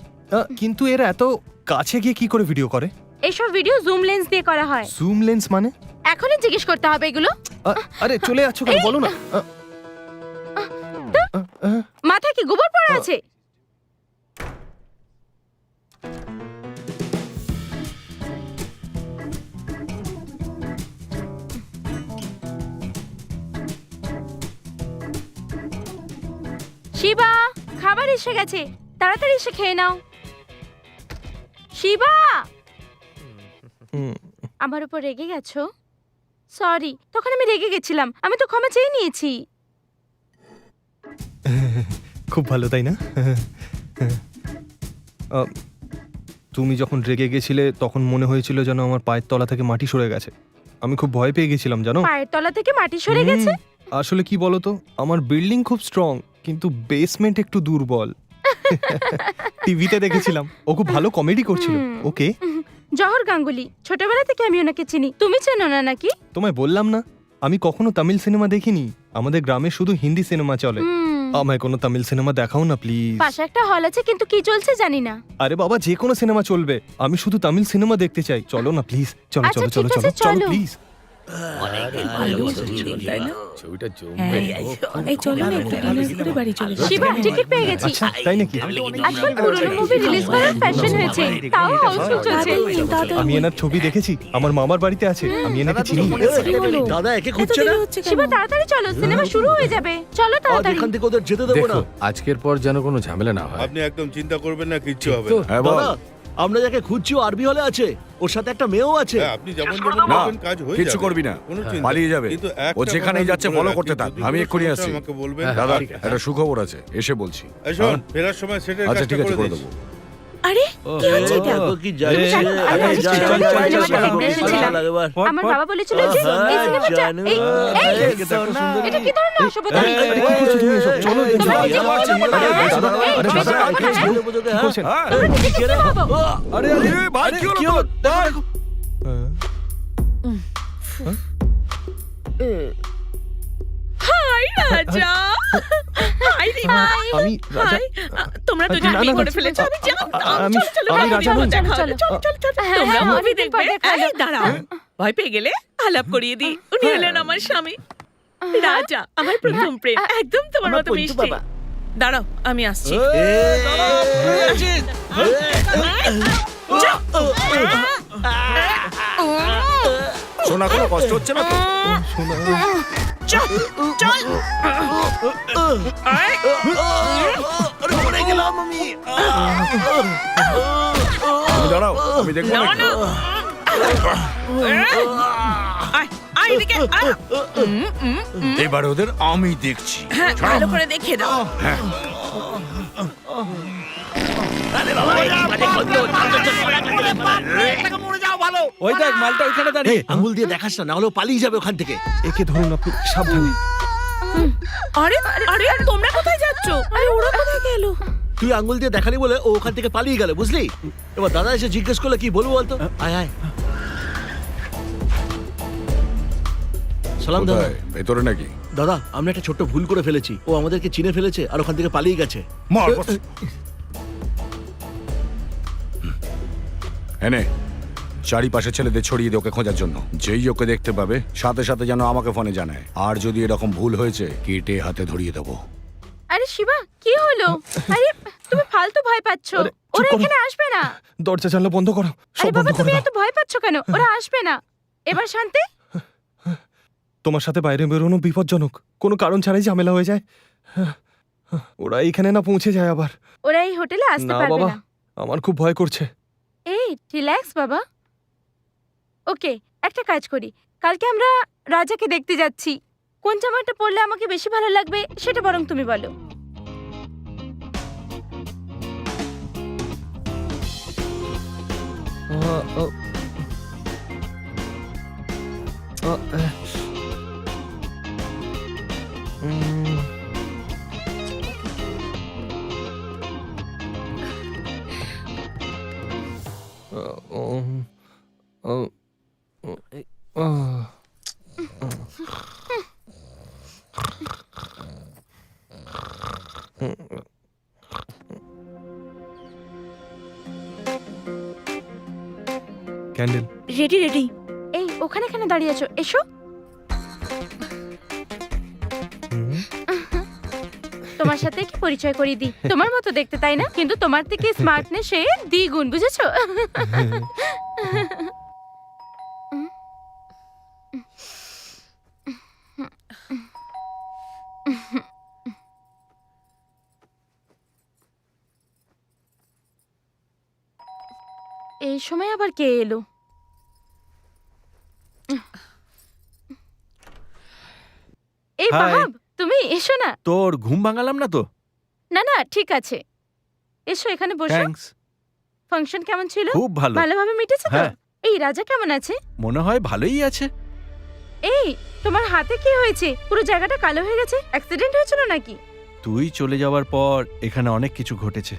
কিন্তু এরা এত কাছে গিয়ে কি করে ভিডিও করে? এসব ভিডিও জুম লেন্স দিয়ে করা হয়। জুম লেন্স মানে? এখনই জিজ্ঞেস করতে হবে এগুলো? আরে চলে যাচ্ছ কেন, বলো না। মাথায় কি গোবর পড়া আছে? শিবা, খাবার এসে গেছে, তাড়াতাড়ি এসে খেয়ে নাও। শিবা, আমার উপর রেগে গেছো? সরি, তখন আমি রেগে গেছিলাম, আমি তো ক্ষমা চেয়ে নিয়েছি। খুব ভালো, তাই না? তুমি যখন রেগে গেছিলে তখন মনে হয়েছিল যেন আমার পায়ের তলা থেকে মাটি সরে গেছে। আমি খুব ভয় পেয়ে গেছিলাম, জানো। পায়ের তলা থেকে মাটি সরে গেছে? আসলে কি বলতো, আমার বিল্ডিং খুব স্ট্রং, কিন্তু বেসমেন্ট একটু দুর্বল। টিভিতে দেখেছিলাম, ও খুব ভালো কমেডি করছিল। ওকে, জহর গাঙ্গুলি, ছোটবেলা থেকে আমি ওনাকে চিনি। তুমি চেনো না নাকি? তোমায় বললাম না, আমি কখনো তামিল সিনেমা দেখিনি। আমাদের গ্রামে শুধু হিন্দি সিনেমা চলে। আমায় কোনো তামিল সিনেমা দেখাও না প্লিজ। পাশে একটা হল আছে, কিন্তু কি চলছে জানি না। আরে বাবা, যে কোনো সিনেমা চলবে, আমি শুধু তামিল সিনেমা দেখতে চাই। চলো না প্লিজ, চলো আচ্ছা, চলো চলো ঠিক চলো আছে, চলো চলো। প্লিজ। ছবিটা জমবে। এই চলো না একটু রিল্যাক্স করে বাড়ি চলে যাই। শিবা টিকিট পেয়ে গেছি। আচ্ছা তাই নাকি? আজকাল পুরনো মুভি রিলিজ করার ফ্যাশন হয়েছে, তাও হাউসফুল চলছে। আমি এনার ছবি দেখেছি, আমার মামার বাড়িতে আছে, আমি এনাকে চিনি। দাদা একে খুঁজছে না? শিবা তাড়াতাড়ি চলো, সিনেমা শুরু হয়ে যাবে। চলো আজ তাড়াতাড়ি। এখান থেকে ওদের যেতে দেবো না। দেখো আজকের পর যেন কোনো ঝামেলা না হয়। আপনি একদম চিন্তা করবেন না, কিচ্ছু হবে তো না। হ্যাঁ বল। দাদা আমরা যাকে খুঁজছি ও আরবি হলে আছে, ওর সাথে একটা মেয়েও আছে। হ্যাঁ, আপনি যেমন যেমন না, বলবেন কাজ হয়ে যাবে। কিচ্ছু করবি না। কোনো চিন্তা পালিয়ে নেই। যাবে। কিন্তু ও একটা যেখানেই কথা যাচ্ছে বলে ফলো রাখি, করতে থাক। যদি আমি কোনো এক্ষুনি সমস্যা আসছি। আমাকে বলবেন। দাদা ঠিক আছে। একটা সুখবর আছে, এসে বলছি। এই শোন, হ্যাঁ? ফেরার সময় সেটের আচ্ছা কাজটা ঠিক আছে, করে দিস। দেবো। আরে কি হচ্ছে এটা? ও, কি যাচ্ছে? জানো, আমি আরে, আজকে যা, সিনেমাটা যা, যা, সিনেমাটা যা, দেখতে যা, এসেছিলাম। যা, এবার। আমার বাবা বলেছিল যে এই সিনেমাটা জানু। এই এটা কি ধরনের অসভ্যতা? চলো তোমরা কি ভাবো? আরে ভাই কি হলো তোর? হাই রাজা, হাই রিমা, আমি রাজা। হাই। তোমরা দুজন না, বিয়ে না, করে না, ফেলেছো, আমি জানতাম। আমি চলো, চলো, আমি বাড়ি রাজা চলো, নই। দেখা হবে। চলো, চলো, চলো। তোমরা মুভি অনেকদিন দেখবে? পর দেখা হলো। এই, দাঁড়াও। ভয় পেয়ে গেলে আলাপ করিয়ে দিই। উনি হলেন আমার স্বামী রাজা, আমার প্রথম প্রেম, একদম তোমার মতো মিষ্টি। দাঁড়াও, আমি আসছি। শোনা কোনো কষ্ট হচ্ছে না তো? চল, চল। আয়। তুমি দাঁড়াও, আমি দেখবো না, নাকি? না। আয়, আয় এদিকে, আয়। এবার ওদের আমি দেখছি। হ্যাঁ, ভালো করে দেখে দাও। ওই দেখ মালটা ওইখানে এই, দাঁড়িয়ে। আঙুল দিয়ে দেখাস না, না হলে ও পালিয়ে যাবে ওখান থেকে। একে ধরুন আপনি, সাবধানে। আরে আরে তোমরা কোথায় যাচ্ছো? আরে ওরা কোথায় গেল? তুই আঙুল দিয়ে দেখালি বলে ও ওখান থেকে পালিয়ে গেল, বুঝলি? এবার দাদা এসে জিজ্ঞেস করলে কি বলবো বলতো? আয় আয়। সালাম দাদা। কোথায়? ভেতরে নাকি? দাদা আমরা একটা ছোট্ট ভুল করে ফেলেছি, ও আমাদেরকে চিনে ফেলেছে আর ওখান থেকে পালিয়ে গেছে। মার বস। এনে চারিপাশে ছেলেদের ছড়িয়ে দে ওকে খোঁজার জন্য। যেই ওকে দেখতে পাবে সাথে সাথে যেন আমাকে ফোনে জানায়। আর যদি এরকম ভুল হয়েছে কেটে হাতে ধরিয়ে দেবো। আরে শিবা কি হলো? আরে তুমি ফালতু ভয় পাচ্ছো, আরে, চুপ ওরা করো। এখানে আসবে না। দরজা জানলা বন্ধ করো, আরে সব বন্ধ বাবা করে তুমি দাও। এত ভয় পাচ্ছো কেন? ওরা আসবে না। এবার শান্তি। তোমার সাথে বাইরে বেরোনো বিপজ্জনক, কোনো কারণ ছাড়াই ঝামেলা হয়ে যায়। ওরা এইখানে না পৌঁছে যায় আবার। ওরা এই হোটেলে আসতে না পারবে বাবা, না। আমার খুব ভয় করছে। এই রিল্যাক্স বাবা। ওকে একটা কাজ করি, কালকে আমরা রাজাকে দেখতে যাচ্ছি। কোন জামাটা পরলে আমাকে বেশি ভালো লাগবে সেটা বরং তুমি বলো। ক্যান্ডেল। Ready ready. এই ওখানে কেন দাঁড়িয়ে আছো? এসো। তোমার সাথে কি পরিচয় করিয়ে দিই। তোমার মতো দেখতে তাই না, কিন্তু তোমার থেকে স্মার্টনেস এ দ্বিগুণ, বুঝেছো? এই সময় আবার কে এলো? এই Hi. বাহাব তুমি এসো না। তোর ঘুম ভাঙালাম না তো? না না ঠিক আছে, এসো এখানে বসো। থ্যাঙ্কস। ফাংশন কেমন ছিল? খুব ভালো। ভালোভাবে মিটেছে তো? হ্যাঁ। এই রাজা কেমন আছে? মনে হয় ভালোই আছে। এই তোমার হাতে কি হয়েছে? পুরো জায়গাটা কালো হয়ে গেছে। অ্যাক্সিডেন্ট হয়েছিল নাকি? তুই চলে যাওয়ার পর এখানে অনেক কিছু ঘটেছে।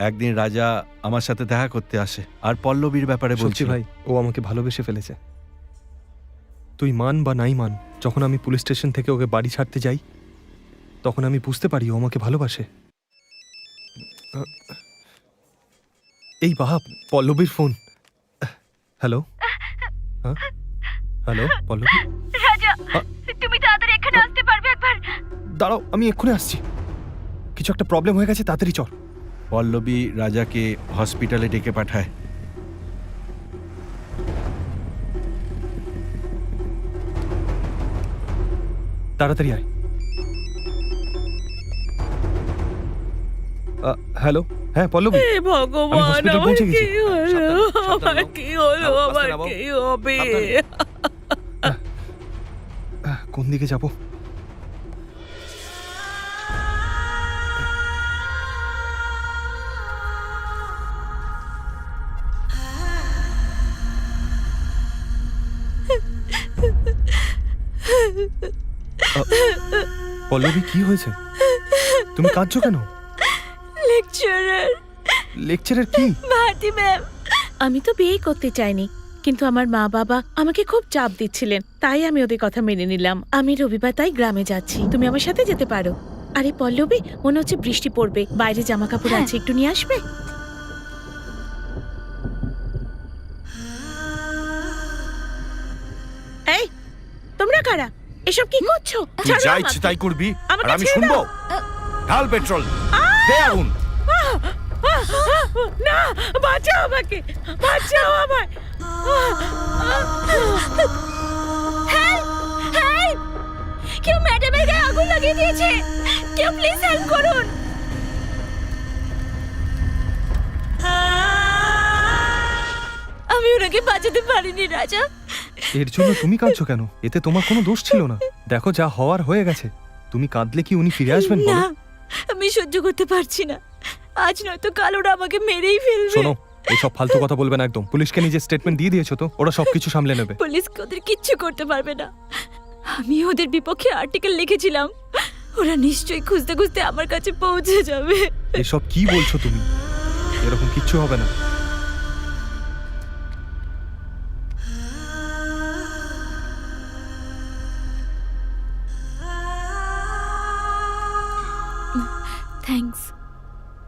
একদিন রাজা আমার সাথে দেখা করতে আসে আর পল্লবীর ব্যাপারে বলছি বলছি ভাই, ও আমাকে ভালোবেসে ফেলেছে। তুই মান বা নাই মান, যখন আমি পুলিশ স্টেশন থেকে ওকে বাড়ি ছাড়তে যাই তখন আমি বুঝতে পারি ও আমাকে ভালোবাসে। এই বাহাব, পল্লবীর ফোন। হ্যালো। হ্যালো পল্লবী, রাজা তুমি তাড়াতাড়ি এখানে আসতে পারবে একবার? দাঁড়াও আমি এক্ষুনি আসছি। কিছু একটা প্রবলেম হয়ে গেছে, তাড়াতাড়ি চল। পল্লবী রাজাকে হসপিটালে ডেকে পাঠায়। তাড়াতাড়ি আয়। হ্যালো, হ্যাঁ পল্লবী, হে ভগবান, hospital আমার পৌঁছে কি গেছি। হলো? সাবধানে আমার নাও। কি হলো? নাও, আস্তে আমার নামাও। কি হবে? কোন দিকে যাব? পল্লবী কি হয়েছে? তুমি কাঁদছো কেন? লেকচারার লেকচারের কি? ভারতী ম্যাম। আমি তো বিয়ে করতে চাইনি, কিন্তু আমার মা বাবা আমাকে খুব চাপ দিচ্ছিলেন, তাই আমি ওদের কথা মেনে নিলাম। আমি রবিবার তাই গ্রামে যাচ্ছি, তুমি আমার সাথে যেতে পারো। আরে পল্লবী, মনে হচ্ছে বৃষ্টি পড়বে, বাইরে জামা কাপড় আছে, একটু নিয়ে আসবে? এই তোমরা কারা? এসব কি করছো? তুই ছাড়ো যা আমাকে। ইচ্ছে তাই করবি আমাকে আর আমি ছেড়ে শুনবো? দাও। ঢাল পেট্রোল, দে আগুন। না, বাঁচাও আমাকে, বাঁচাও আমায়। হেল্প! কেউ ম্যাডামের গায়ে আগুন লাগিয়ে দিয়েছে, কেউ প্লিজ হেল্প করুন। আমি ওনাকে বাঁচাতে পারিনি রাজা। এর জন্য তুমি কাঁদছো কেন? এতে তোমার কোনো দোষ ছিল না। দেখো যা হওয়ার হয়ে গেছে। তুমি কাঁদলে কি উনি ফিরে আসবেন? না, বলো। আমি সহ্য করতে পারছি না। আজ নয়তো কাল ওরা আমাকে মেরেই ফেলবে। শোনো, এইসব ফালতু কথা বলবে না একদম। পুলিশকে নিজে স্টেটমেন্ট দিয়ে দিয়েছো তো, ওরা সবকিছু সামলে নেবে। পুলিশ ওদের কিচ্ছু করতে পারবে না। আমি ওদের বিপক্ষে আর্টিকেল লিখেছিলাম, ওরা নিশ্চয়ই খুঁজতে খুঁজতে আমার কাছে পৌঁছে যাবে। এসব কি বলছো তুমি? এরকম কিচ্ছু হবে না। থ্যাঙ্কস।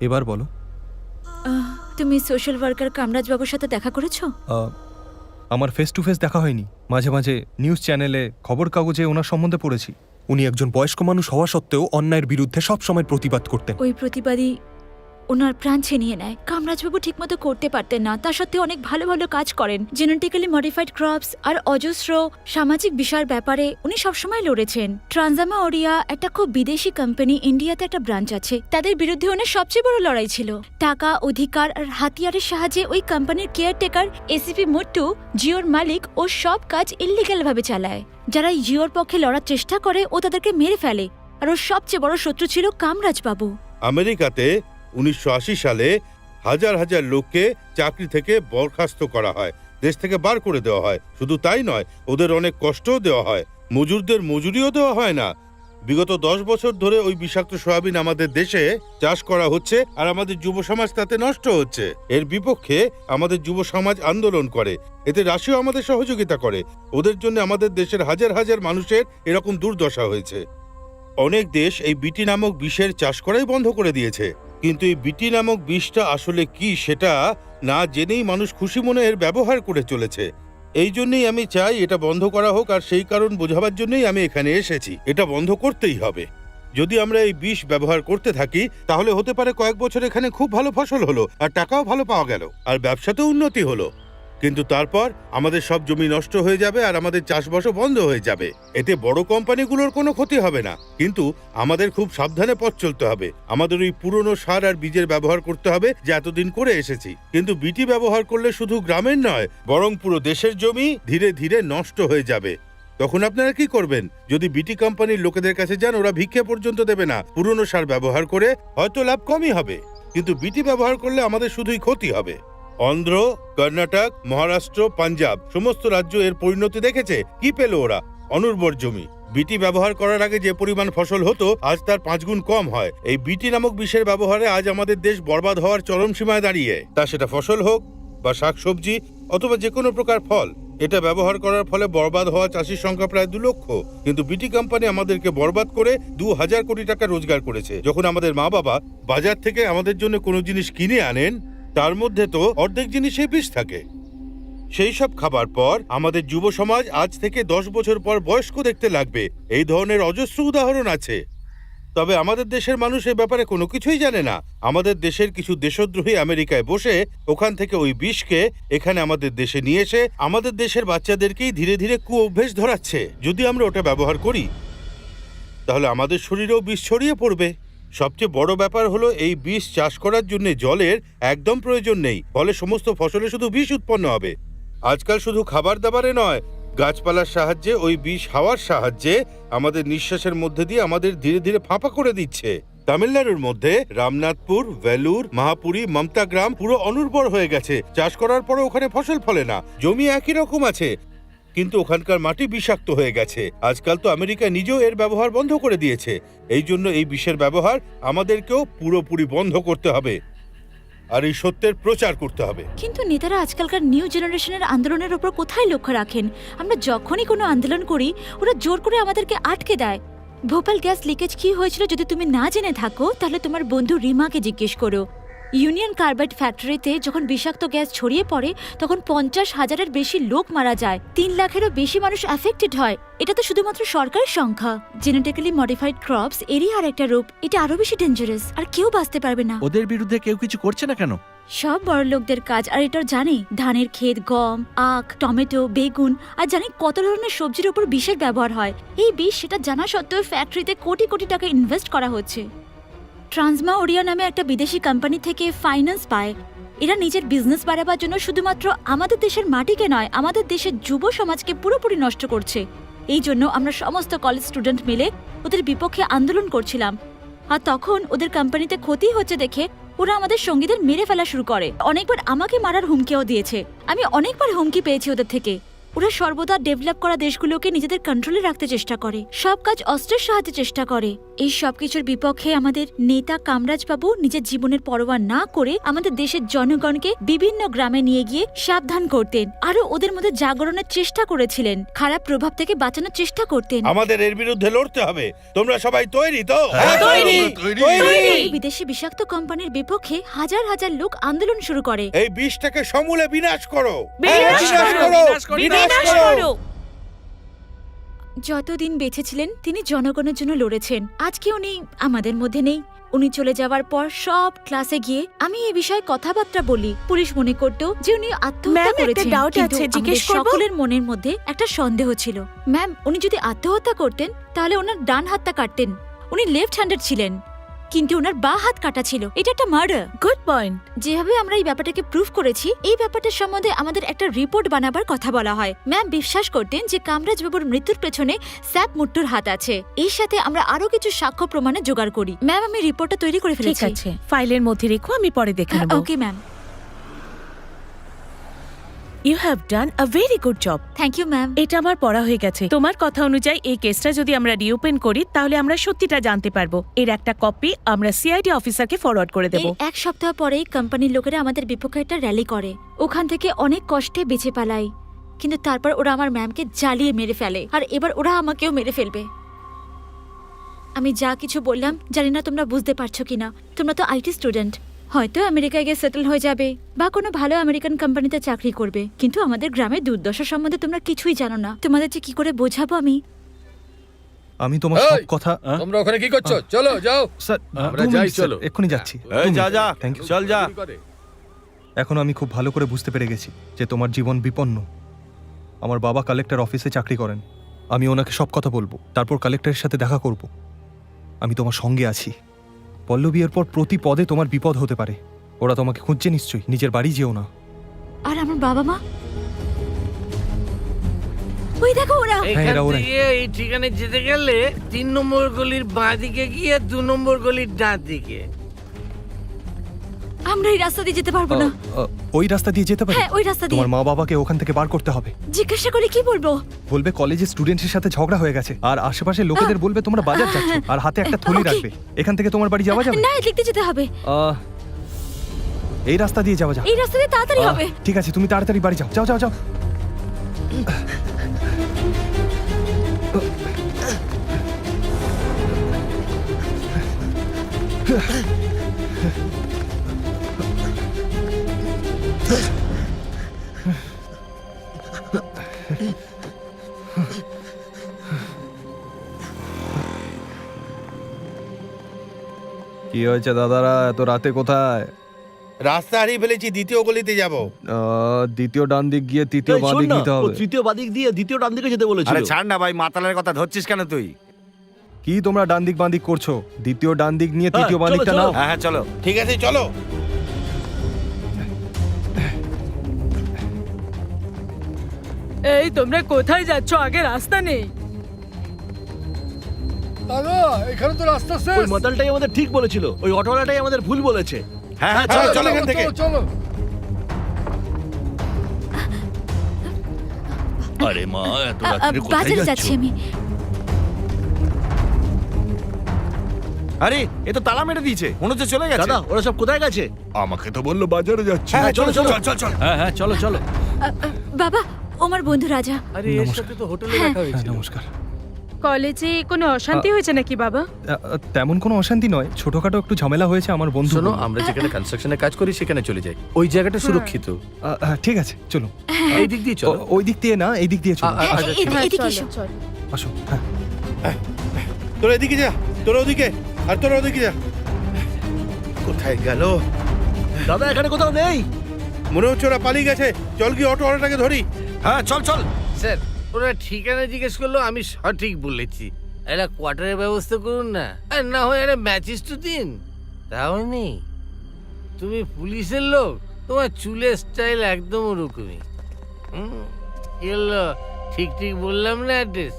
এবার বলো। তুমি সোশ্যাল ওয়ার্কার কামরাজ বাবুর সাথে দেখা করেছো? আমার ফেস টু ফেস দেখা হয়নি, মাঝে মাঝে নিউজ চ্যানেলে, খবর কাগজে ওনার সম্বন্ধে পড়েছি। উনি একজন বয়স্ক মানুষ হওয়া সত্ত্বেও অন্যায়ের বিরুদ্ধে সব সময় প্রতিবাদ করতেন। ওই প্রতিবাদী ওনার প্রাণ ছিনিয়ে নেয়। কামরাজবাবু ঠিকমতো করতে পারতেন না, তা সত্ত্বেও অনেক ভালো ভালো কাজ করেন। জেনেটিক্যালি মডিফাইড ক্রপস আর অজস্র সামাজিক বিষয়ের ব্যাপারে উনি সবসময় লড়েছেন। ট্রানজামা ওরিয়া একটা খুব বিদেশি কোম্পানি, ইন্ডিয়াতে একটা ব্রাঞ্চ আছে, তাদের বিরুদ্ধে ওনার সবচেয়ে বড় লড়াই ছিল। টাকা, অধিকার আর হাতিয়ারের সাহায্যে ওই কোম্পানির কেয়ারটেকার এসিপি মুট্টু জিওর মালিক ও সব কাজ ইল্লিগ্যাল ভাবে চালায়। যারা জিওর পক্ষে লড়ার চেষ্টা করে ও তাদেরকে মেরে ফেলে। আর ওর সবচেয়ে বড় শত্রু ছিল কামরাজবাবু। আমেরিকাতে 1980 সালে হাজার হাজার লোককে চাকরি থেকে বরখাস্ত করা হয়, দেশ থেকে বার করে দেওয়া হয়। শুধু তাই নয়, ওদের অনেক কষ্টও দেওয়া হয়, মজুরদের মজুরিও দেওয়া হয় না। বিগত 10 বছর ধরে ওই বিষাক্ত সয়াবিন আমাদের দেশে চাষ করা হচ্ছে আর আমাদের যুব সমাজ তাতে নষ্ট হচ্ছে। এর বিপক্ষে আমাদের যুব সমাজ আন্দোলন করে, এতে রাশিয়াও আমাদের সহযোগিতা করে। ওদের জন্য আমাদের দেশের হাজার হাজার মানুষের এরকম দুর্দশা হয়েছে। অনেক দেশ এই বিটি নামক বিষের চাষ করাই বন্ধ করে দিয়েছে, কিন্তু এই বিটি নামক বিষটা আসলে কি সেটা না জেনেই মানুষ খুশি মনে এর ব্যবহার করে চলেছে। এই জন্যই আমি চাই এটা বন্ধ করা হোক, আর সেই কারণ বোঝাবার জন্যই আমি এখানে এসেছি। এটা বন্ধ করতেই হবে। যদি আমরা এই বিষ ব্যবহার করতে থাকি তাহলে হতে পারে কয়েক বছর এখানে খুব ভালো ফসল হলো আর টাকাও ভালো পাওয়া গেল আর ব্যবসাতেও উন্নতি হলো, কিন্তু তারপর আমাদের সব জমি নষ্ট হয়ে যাবে আর আমাদের চাষবাসও বন্ধ হয়ে যাবে। এতে বড় কোম্পানিগুলোর কোনো ক্ষতি হবে না, কিন্তু আমাদের খুব সাবধানে পথ চলতে হবে। আমাদের ওই পুরনো সার আর বীজের ব্যবহার করতে হবে যা এতদিন করে এসেছি। কিন্তু বিটি ব্যবহার করলে শুধু গ্রামের নয়, বরং পুরো দেশের জমি ধীরে ধীরে নষ্ট হয়ে যাবে। তখন আপনারা কি করবেন? যদি বিটি কোম্পানির লোকেদের কাছে যান, ওরা ভিক্ষে পর্যন্ত দেবে না। পুরনো সার ব্যবহার করে হয়তো লাভ কমই হবে, কিন্তু বিটি ব্যবহার করলে আমাদের শুধুই ক্ষতি হবে। অন্ধ্র, কর্ণাটক, মহারাষ্ট্র, পাঞ্জাব সমস্ত রাজ্য এর পরিণতি দেখেছে। কি পেল ওরা? অনুর্বর জমি। বিটি ব্যবহার করার আগে যে পরিমাণ ফসল হতো আজ তার 5 গুণ কম হয়। এই বিটি নামক বিষের ব্যবহারে আজ আমাদের দেশ বরবাদ হওয়ার চরম সীমায় দাঁড়িয়ে। তা সেটা ফসল হোক বা শাকসবজি অথবা যে কোনো প্রকার ফল, এটা ব্যবহার করার ফলে বরবাদ হওয়া চাষির সংখ্যা প্রায় 2 লক্ষ। কিন্তু বিটি কোম্পানি আমাদেরকে বরবাদ করে 2000 কোটি টাকা রোজগার করেছে। যখন আমাদের মা বাবা বাজার থেকে আমাদের জন্য কোনো জিনিস কিনে আনেন, তার মধ্যে তো অর্ধেক জিনিসে বিষ থাকে। সেই সব খাবার পর আমাদের যুব সমাজ আজ থেকে 10 বছর পর বয়স্ক দেখতে লাগবে। এই ধরনের অজস্র উদাহরণ আছে। তবে আমাদের দেশের মানুষ এ ব্যাপারে কোনো কিছুই জানে না। আমাদের দেশের কিছু দেশদ্রোহী আমেরিকায় বসে ওখান থেকে ওই বিষকে এখানে আমাদের দেশে নিয়ে এসে আমাদের দেশের বাচ্চাদেরকেই ধীরে ধীরে কুঅভ্যেস ধরাচ্ছে। যদি আমরা ওটা ব্যবহার করি তাহলে আমাদের শরীরেও বিষ ছড়িয়ে পড়বে। সবচেয়ে বড় ব্যাপার হলো এই বিষ চাষ করার জন্য জলের একদম প্রয়োজন নেই, ফলে সমস্ত ফসলে শুধু বিষ উৎপন্ন হবে। আজকাল শুধু খাবার দাবারে নয়, গাছপালার সাহায্যে ওই বিষ হাওয়ার সাহায্যে আমাদের নিঃশ্বাসের মধ্যে দিয়ে আমাদের ধীরে ধীরে ফাঁপা করে দিচ্ছে। তামিলনাড়ুর মধ্যে রামনাথপুর, ভেলুর, মাহাপুরি, মমতা গ্রাম পুরো অনুর্বর হয়ে গেছে। চাষ করার পরে ওখানে ফসল ফলে না, জমি একই রকম আছে, কিন্তু ওখানকার মাটি বিষাক্ত হয়ে গেছে। আজকাল তো আমেরিকা নিজেও এর ব্যবহার বন্ধ করে দিয়েছে। এই জন্য এই বিষের ব্যবহার আমাদেরকেও পুরোপুরি বন্ধ করতে হবে আর এই সত্যের প্রচার করতে হবে। কিন্তু নেতারা আজকালকার নিউ জেনারেশনের আন্দোলনের উপর কোথায় লক্ষ্য রাখেন? আমরা যখনই কোনো আন্দোলন করি ওরা জোর করে আমাদেরকে আটকে দেয়। ভোপাল গ্যাস লিকেজ কি হয়েছিল যদি তুমি না জেনে থাকো তাহলে তোমার বন্ধু রিমাকে জিজ্ঞেস করো। ইউনিয়ন কার্বাইড ফ্যাক্টরিতে যখন বিষাক্ত গ্যাস ছড়িয়ে পড়ে তখন 50,000-এর বেশি লোক মারা যায়, 3 লাখেরও বেশি মানুষ অ্যাফেক্টেড হয়। এটা তো শুধুমাত্র সরকারের সংখ্যা। জেনেটিক্যালি মডিফাইড ক্রপস এরই আর একটা রূপ। এটা আরো বেশি ডেঞ্জারাস, আর কেউ বাঁচতে পারবে না। ওদের বিরুদ্ধে কেউ কিছু করছে না কেন? সব বড় লোকদের কাজ, আর এটাও জানে ধানের ক্ষেত, গম, আখ, টমেটো, বেগুন আর জানি কত ধরনের সবজির উপর বিষের ব্যবহার হয়। এই বিষ সেটা জানা সত্ত্বেও ফ্যাক্টরিতে কোটি কোটি টাকা ইনভেস্ট করা হচ্ছে। ট্রান্সমা ওরিয়া নামে একটা বিদেশি কোম্পানি থেকে ফাইন্যান্স পায়। এরা নিজের বিজনেস বাড়াবার জন্য শুধুমাত্র আমাদের দেশের মাটিকে নয়, আমাদের দেশের যুব সমাজকে পুরোপুরি নষ্ট করছে। এই জন্য আমরা সমস্ত কলেজ স্টুডেন্ট মিলে ওদের বিপক্ষে আন্দোলন করছিলাম। আর তখন ওদের কোম্পানিতে ক্ষতি হচ্ছে দেখে ওরা আমাদের সঙ্গীদের মেরে ফেলা শুরু করে। অনেকবার আমাকে মারার হুমকিও দিয়েছে। আমি অনেকবার হুমকি পেয়েছি ওদের থেকে। ওরা সর্বদা ডেভেলপ করা দেশগুলোকে নিজেদের কন্ট্রোলে রাখতে চেষ্টা করে, সব কাজ অস্ত্রের সাহায্যে চেষ্টা করে। এই সবকিছুর বিপক্ষে আমাদের নেতা কামরাজ বাবু নিজের জীবনের পরোয়া না করে আমাদের দেশের জনগণকে বিভিন্ন গ্রামে নিয়ে গিয়ে সাবধান করতেন, আরো ওদের মধ্যে জাগরণের চেষ্টা করেছিলেন, খারাপ প্রভাব থেকে বাঁচানোর চেষ্টা করতেন। আমাদের এর বিরুদ্ধে লড়তে হবে। তোমরা সবাই তৈরি তো? এই বিদেশি বিষাক্ত কোম্পানির বিপক্ষে হাজার হাজার লোক আন্দোলন শুরু করে। এই বিষটাকে সমূলে বিনাশ করো। যতদিন বেঁচে ছিলেন তিনি জনগণের জন্য লড়েছেন। আজকে উনি আমাদের মধ্যে নেই। উনি চলে যাওয়ার পর সব ক্লাসে গিয়ে আমি এই বিষয়ে কথাবার্তা বলি। পুলিশ মনে করতো যে উনি আত্মহত্যা করেছেন, কিন্তু আমাদের সকলের মনের মধ্যে একটা সন্দেহ ছিল। ম্যাম, উনি যদি আত্মহত্যা করতেন তাহলে ওনার ডান হাতটা কাটতেন। উনি লেফট হ্যান্ডেড ছিলেন, কিন্তু ওনার বাঁ হাত কাটা ছিল। এটা একটা মার্ডার। Good point. যেভাবে আমরা এই ব্যাপারটাকে প্রুফ করেছি, এই ব্যাপারটার সম্বন্ধে আমাদের একটা রিপোর্ট বানাবার কথা বলা হয়। ম্যাম বিশ্বাস করতেন যে কামরাজ বাবুর মৃত্যুর পেছনে স্যাপ মুট্টুর হাত আছে। এর সাথে আমরা আরো কিছু সাক্ষ্য প্রমাণে জোগাড় করি। ম্যাম, আমি রিপোর্টটা তৈরি করে ঠিক ফেলেছি। আছে, ফাইলের মধ্যে রেখো, আমি পরে দেখে নেব। Okay ma'am. You have done a very good job. Thank you ma'am. এটা আমার পড়া হয়ে গেছে। তোমার কথা অনুযায়ী এই কেসটা যদি আমরা রিওপেন করি তাহলে আমরা সত্যিটা জানতে পারবো। এর একটা কপি আমরা সিআইডি অফিসারকে ফরওয়ার্ড করে দেব। এক সপ্তাহ পরেই কোম্পানির লোকেরা আমাদের বিপক্ষে একটা র্যালি করে। ওখান থেকে অনেক কষ্টে বেঁচে পালাই, কিন্তু তারপর ওরা আমার ম্যামকে জ্বালিয়ে মেরে ফেলে, আর এবার ওরা আমাকেও মেরে ফেলবে। আমি যা কিছু বললাম জানি না তোমরা বুঝতে পারছো কিনা। তোমরা তো আইটি স্টুডেন্ট, হয়তো আমেরিকায় গিয়ে সেটেল হয়ে যাবে বা কোনো ভালো আমেরিকান কোম্পানিতে চাকরি করবে, কিন্তু আমাদের গ্রামের দুর্দশা সম্বন্ধে তোমরা কিছুই জানো না। তোমাদের যে কি করে বোঝাবো আমি তোমার সব কথা। তোমরা ওখানে কি করছো? চলো যাও স্যার, আমরা যাই, চলো। এক্ষুনি যাচ্ছি। যা থ্যাংক ইউ। চল যা। এখন আমি খুব ভালো করে বুঝতে পেরে গেছি যে তোমার জীবন বিপন্ন। আমার বাবা কালেক্টর অফিসে চাকরি করেন। আমি ওনাকে সব কথা বলবো, তারপর কালেক্টরের সাথে দেখা করব। আমি তোমার সঙ্গে আছি। পল্লবী, এরপর প্রতি পদে তোমার বিপদ হতে পারে। ওরা তোমাকে খুঁজছে নিশ্চয়ই। নিজের বাড়ি যেও না। আর আমার বাবা মা, ওই দেখো ওরা। হ্যাঁ, এরা ওরাই। এই ঠিকানে যেতে গেলে 3 নম্বর গলির বাঁ দিকে গিয়ে 2 নম্বর গলির ডান দিকে। আমরা এই রাস্তা দিয়ে যেতে পারবো না। ওই রাস্তা দিয়ে যেতে পারি? হ্যাঁ, ওই রাস্তা দিয়ে। তোমার মা বাবাকে ওখান থেকে বার করতে হবে। জিজ্ঞাসা করে কি বলবো? বলবে কলেজের স্টুডেন্টসের সাথে ঝগড়া হয়ে গেছে, আর আশেপাশের লোকেদের বলবে তোমরা বাজার যাচ্ছ, আর হাতে একটা থলি রাখবে। এখান থেকে তোমার বাড়ি যাওয়া যাবে? না, লিখতে যেতে হবে। এই রাস্তা দিয়ে যাওয়া যাবে। এই রাস্তা দিয়ে তাড়াতাড়ি হবে। ঠিক আছে, তুমি তাড়াতাড়ি বাড়ি যাও। যাও যাও যাও। কি হয়েছে দাদারা, এত রাতে কোথায়? রাস্তা হারিয়ে ফেলেছি, দ্বিতীয় গলিতে যাব। দ্বিতীয় ডান দিক গিয়ে তৃতীয় এই বাঁ শোন দিক না, নিতে ও হবে। তৃতীয় বাদিক দিয়ে দ্বিতীয় ডান দিকে যেতে বলেছিল। আরে ছাড় না ভাই, মাতালের কথা ধরছিস কেন তুই? কি তোমরা ডান দিক বাঁ দিক করছো? দ্বিতীয় ডান দিক নিয়ে তৃতীয় বাঁ চলো, দিকটা চলো। নাও। হ্যাঁ হ্যাঁ চলো। ঠিক আছে চলো। এই তোমরা কোথায় যাচ্ছ? আগে রাস্তা নেই। দাদা এখানে তো রাস্তা ওই শেষ। মাতালটাই আমাদের ঠিক বলেছিল, ওই অটোওয়ালাটাই আমাদের ভুল বলেছে। হ্যাঁ হ্যাঁ চলো চলো চলো চলো। এখান থেকে। চলো আরে মা, এত বাজারে যাচ্ছি আমি। আরে এ তো তালা মেরে দিয়েছে, মনে হচ্ছে চলে গেছে। দাদা ওরা সব কোথায় গেছে? আমাকে তো বললো বাজারে যাচ্ছে। হ্যাঁ চলো চলো চল চল। হ্যাঁ হ্যাঁ, চলো চলো। বাবা, ও আমার বন্ধু রাজা। আরে এর সাথে তো হোটেলে দেখা হ্যাঁ, হয়েছিল। নমস্কার। কলেজে কোনো অশান্তি হয়েছে নাকি বাবা? তেমন কোনো অশান্তি নয়, ছোটখাটো একটু ঝামেলা হয়েছে আমার বন্ধু। শোনো, আমরা যেখানে কনস্ট্রাকশনে কাজ করি সেখানে চলে যাই, ওই জায়গাটা সুরক্ষিত। ঠিক আছে চলো। এই দিক দিয়ে চলো। ওই দিক দিয়ে না, এই দিক দিয়ে চলো। আচ্ছা, ঠিক আছে। এদিকে এসো। চল। আসো। হ্যাঁ তোরা এদিকে যা, তোরা ওদিকে, আর তোরা ওদিকে যা। কোথায় গেল? দাদা এখানে কোথাও নেই। মনে হচ্ছে ওরা পালিয়ে গেছে। চল কি অটোওয়ালাটাকে ধরি। হ্যাঁ চল চল। স্যার, ওরা ঠিকানা জিজ্ঞেস করলো, আমি সঠিক বলেছি। একটা কোয়ার্টারের ব্যবস্থা করুন না, আর না হয় একটা ম্যাচিস তো দিন। তাও নেই। তুমি পুলিশের লোক, তোমার চুলের স্টাইল একদম ওরকমই। কি হলো, ঠিক ঠিক বললাম না অ্যাড্রেস?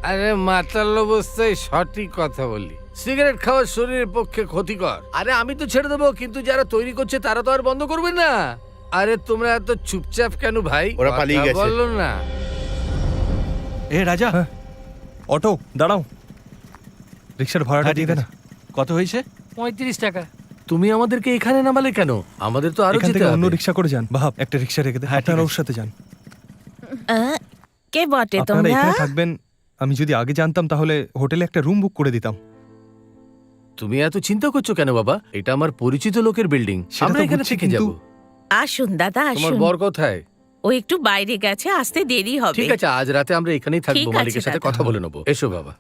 আরে মাতাল অবস্থায় সঠিক কথা বলি। সিগারেট খাওয়া শরীরের পক্ষে ক্ষতিকর। আরে আমি তো ছেড়ে দেবো, কিন্তু যারা তৈরি করছে তারা তো আর বন্ধ করবে না। আরে তোমরা এত চুপচাপ কেন ভাই? ওরা পালিয়ে কথা গেছে। বললো না। এ রাজা, অটো দাঁড়াও, রিক্সার ভাড়াটা হ্যাঁ, দিয়ে ঠিক দে না। কত হয়েছে? 35 টাকা। তুমি আমাদেরকে এখানে নামালে কেন? আমাদের তো আরো এখান যেতে থেকে অন্য হবে। রিক্সা করে যান। বাহাব, একটা রিক্সা রেখে দে, হ্যাঁ, ঠিক আপনারা আছে। ওর সাথে যান। কে বটে আপনারা তোমরা? এখানে থাকবেন, আমি যদি আগে জানতাম তাহলে হোটেলে একটা রুম বুক করে দিতাম। তুমি এত চিন্তা করছো কেন বাবা? এটা আমার পরিচিত লোকের বিল্ডিং, সেটা আমরা তো এখানে বুঝছি, থেকে কিন্তু- যাব। আসুন দাদা, তোমার আসুন। বর কোথায়? ও একটু বাইরে গেছে, আসতে দেরি হবে। ঠিক আছে, আজ রাতে আমরা এখানেই থাকবো, ঠিক আছে, মালিকের সাথে দাদা। কথা বলে নেবো। এসো বাবা।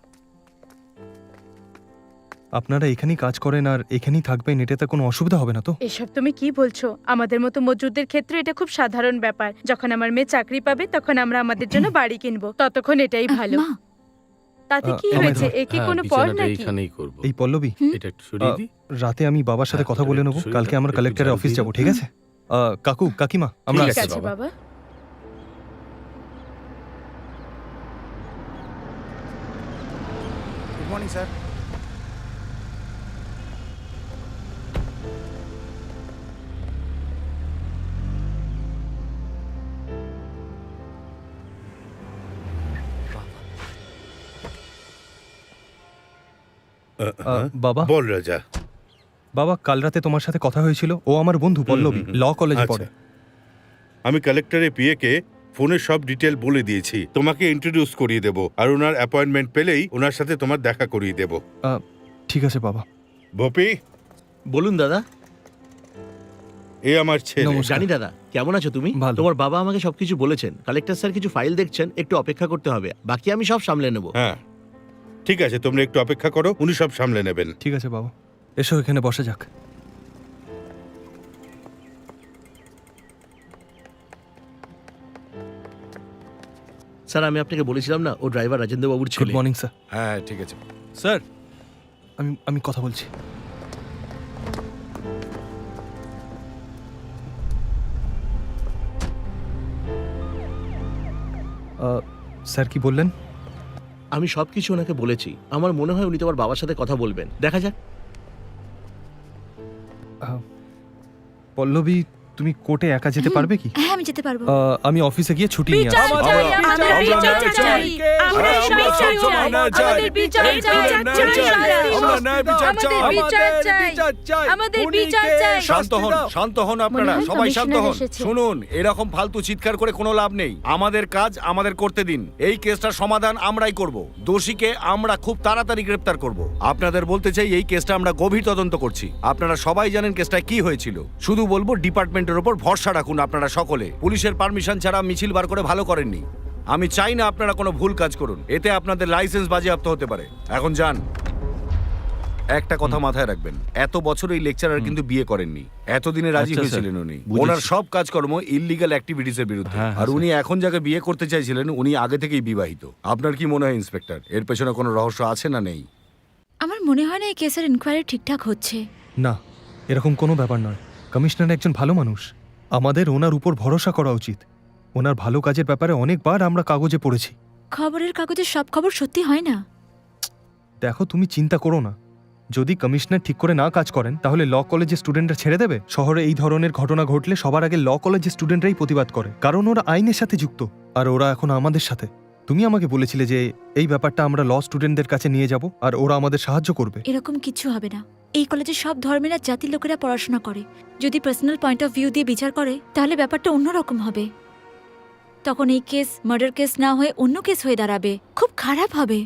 আপনারা এখানেই কাজ করেন আর এখানেই থাকবেন, এটাতে কোনো অসুবিধা হবে না তো? এসব তুমি কি বলছো? আমাদের মতো মজুরদের ক্ষেত্রে এটা খুব সাধারণ ব্যাপার। যখন আমার মেয়ে চাকরি পাবে তখন আমরা আমাদের জন্য বাড়ি কিনবো, ততক্ষণ এটাই ভালো। মা, তাতে কি আমায় হয়েছে? দাও। এ কি হ্যাঁ, কোনো পর বিছানাটা নাকি? এইখানেই করবো। এই পল্লবী, এটা একটু সরিয়ে দিই। রাতে আমি বাবার সাথে হ্যাঁ, কথা বলে নেবো, শরীরটা কালকে আমরা একটু কালেক্টরের ঝাল অফিস দিয়ে যাবো, দাও। ঠিক আছে? কাকু কাকিমা, আমরা ঠিক ঠিক আছে, আছে বাবা। Good morning sir. বাবা, বল রাজা। বাবা কাল রাতে তোমার সাথে কথা হয়েছিল, ও আমার বন্ধু পল্লবী, ল কলেজে আচ্ছা। পড়ে। আমি কালেক্টরের পিএকে ফোনে সব ডিটেল বলে দিয়েছি। তোমাকে ইন্ট্রোডিউস করিয়ে দেব, আর ওনার অ্যাপয়েন্টমেন্ট পেলেই ওনার সাথে তোমার দেখা করিয়ে দেব। ঠিক আছে বাবা। ভপি, বলুন দাদা। এ আমার ছেলে। নমস্কার। জানি দাদা, কেমন আছো তুমি? ভালো। তোমার বাবা আমাকে সবকিছু বলেছেন। কালেক্টর স্যার কিছু ফাইল দেখছেন, একটু অপেক্ষা করতে হবে, বাকি আমি সব সামলে নেব। হ্যাঁ ঠিক আছে, তোমরা একটু অপেক্ষা করো, উনি সব সামলে নেবেন। ঠিক আছে বাবা, এসো এখানে বসা যাক। স্যার আমি আপনাকে বলেছিলাম না, ও ড্রাইভার রাজেন্দ্র বাবুর গুড ছেলে। Morning sir. হ্যাঁ ঠিক আছে। স্যার, আমি কথা বলছি। স্যার কি বললেন? আমি সবকিছু ওনাকে বলেছি। আমার মনে হয় উনি তোমার বাবার সাথে কথা বলবেন, দেখা যাক। পল্লবী, তুমি কোর্টে একা যেতে পারবে কি? হ্যাঁ আমি যেতে পারবো। আমি অফিসে গিয়ে ছুটি নিয়ে বিচার আসবো। চাই, আমাদের বিচার চাই। আমরা বিচার চাই, আমাদের বিচার চাই, আমাদের বিচার চাই। শান্ত হন, শান্ত হন আপনারা, মনে হয় সবাই শান্ত হন। কমিশনার এসেছে। শুনুন, এরকম ফালতু চিৎকার করে কোনো লাভ নেই। আমাদের কাজ আমাদের করতে দিন। এই কেসটার সমাধান আমরাই করব। দোষীকে আমরা খুব তাড়াতাড়ি গ্রেফতার করব। আপনাদের বলতে চাই, এই কেসটা আমরা গভীর তদন্ত করছি। আপনারা সবাই জানেন কেসটা কি হয়েছিল। শুধু বলবো, ডিপার্টমেন্টের উপর ভরসা রাখুন আপনারা সকলে। পুলিশের পারমিশন ছাড়া মিছিল বার করে ভালো করেননি। আমি চাই না আপনারা কোনো ভুল কাজ করুন, এতে আপনাদের লাইসেন্স বাজেয়াপ্ত হতে পারে। এখন যান। একটা কথা মাথায় রাখবেন, এত বছর এই লেকচারার কিন্তু বিয়ে করেননি, এতদিনে রাজি আচ্ছা, হয়েছিলেন স্যার। উনি। বুঝেছি। ওনার সব কাজকর্ম ইললিগাল অ্যাক্টিভিটিস এর বিরুদ্ধে। হ্যাঁ, আর হ্যাঁ, উনি এখন যাকে বিয়ে করতে চাইছিলেন উনি আগে থেকেই বিবাহিত। আপনার কি মনে হয় ইন্সপেক্টর, এর পেছনে কোনো রহস্য আছে না নেই? আমার মনে হয় না এই কেসের ইনকোয়ারি ঠিকঠাক হচ্ছে। না, এরকম কোনো ব্যাপার নয়। কমিশনার একজন ভালো মানুষ, আমাদের ওনার উপর ভরসা করা উচিত। ওনার ভালো কাজের ব্যাপারে অনেকবার আমরা কাগজে পড়েছি। খবরের কাগজে সব খবর সত্যি হয় না। দেখো, তুমি চিন্তা করো না। যদি কমিশনার ঠিক করে না কাজ করেন তাহলে ল কলেজের স্টুডেন্টরা ছেড়ে দেবে? শহরে এই ধরনের ঘটনা ঘটলে সবার আগে ল কলেজের স্টুডেন্টরাই প্রতিবাদ করে, কারণ ওরা আইনের সাথে যুক্ত। আর ওরা এখন আমাদের সাথে। তুমি আমাকে বলেছিলে যে এই ব্যাপারটা আমরা ল স্টুডেন্টদের কাছে নিয়ে যাব আর ওরা আমাদের সাহায্য করবে। এরকম কিছু হবে না। এই কলেজে সব ধর্মের আর জাতির লোকেরা পড়াশোনা করে। যদি পার্সোনাল পয়েন্ট অফ ভিউ দিয়ে বিচার করে তাহলে ব্যাপারটা অন্যরকম হবে। তখন এই কেস মার্ডার কেস না হয়ে অন্য কেস হয়ে দাঁড়াবে, খুব খারাপ হবে।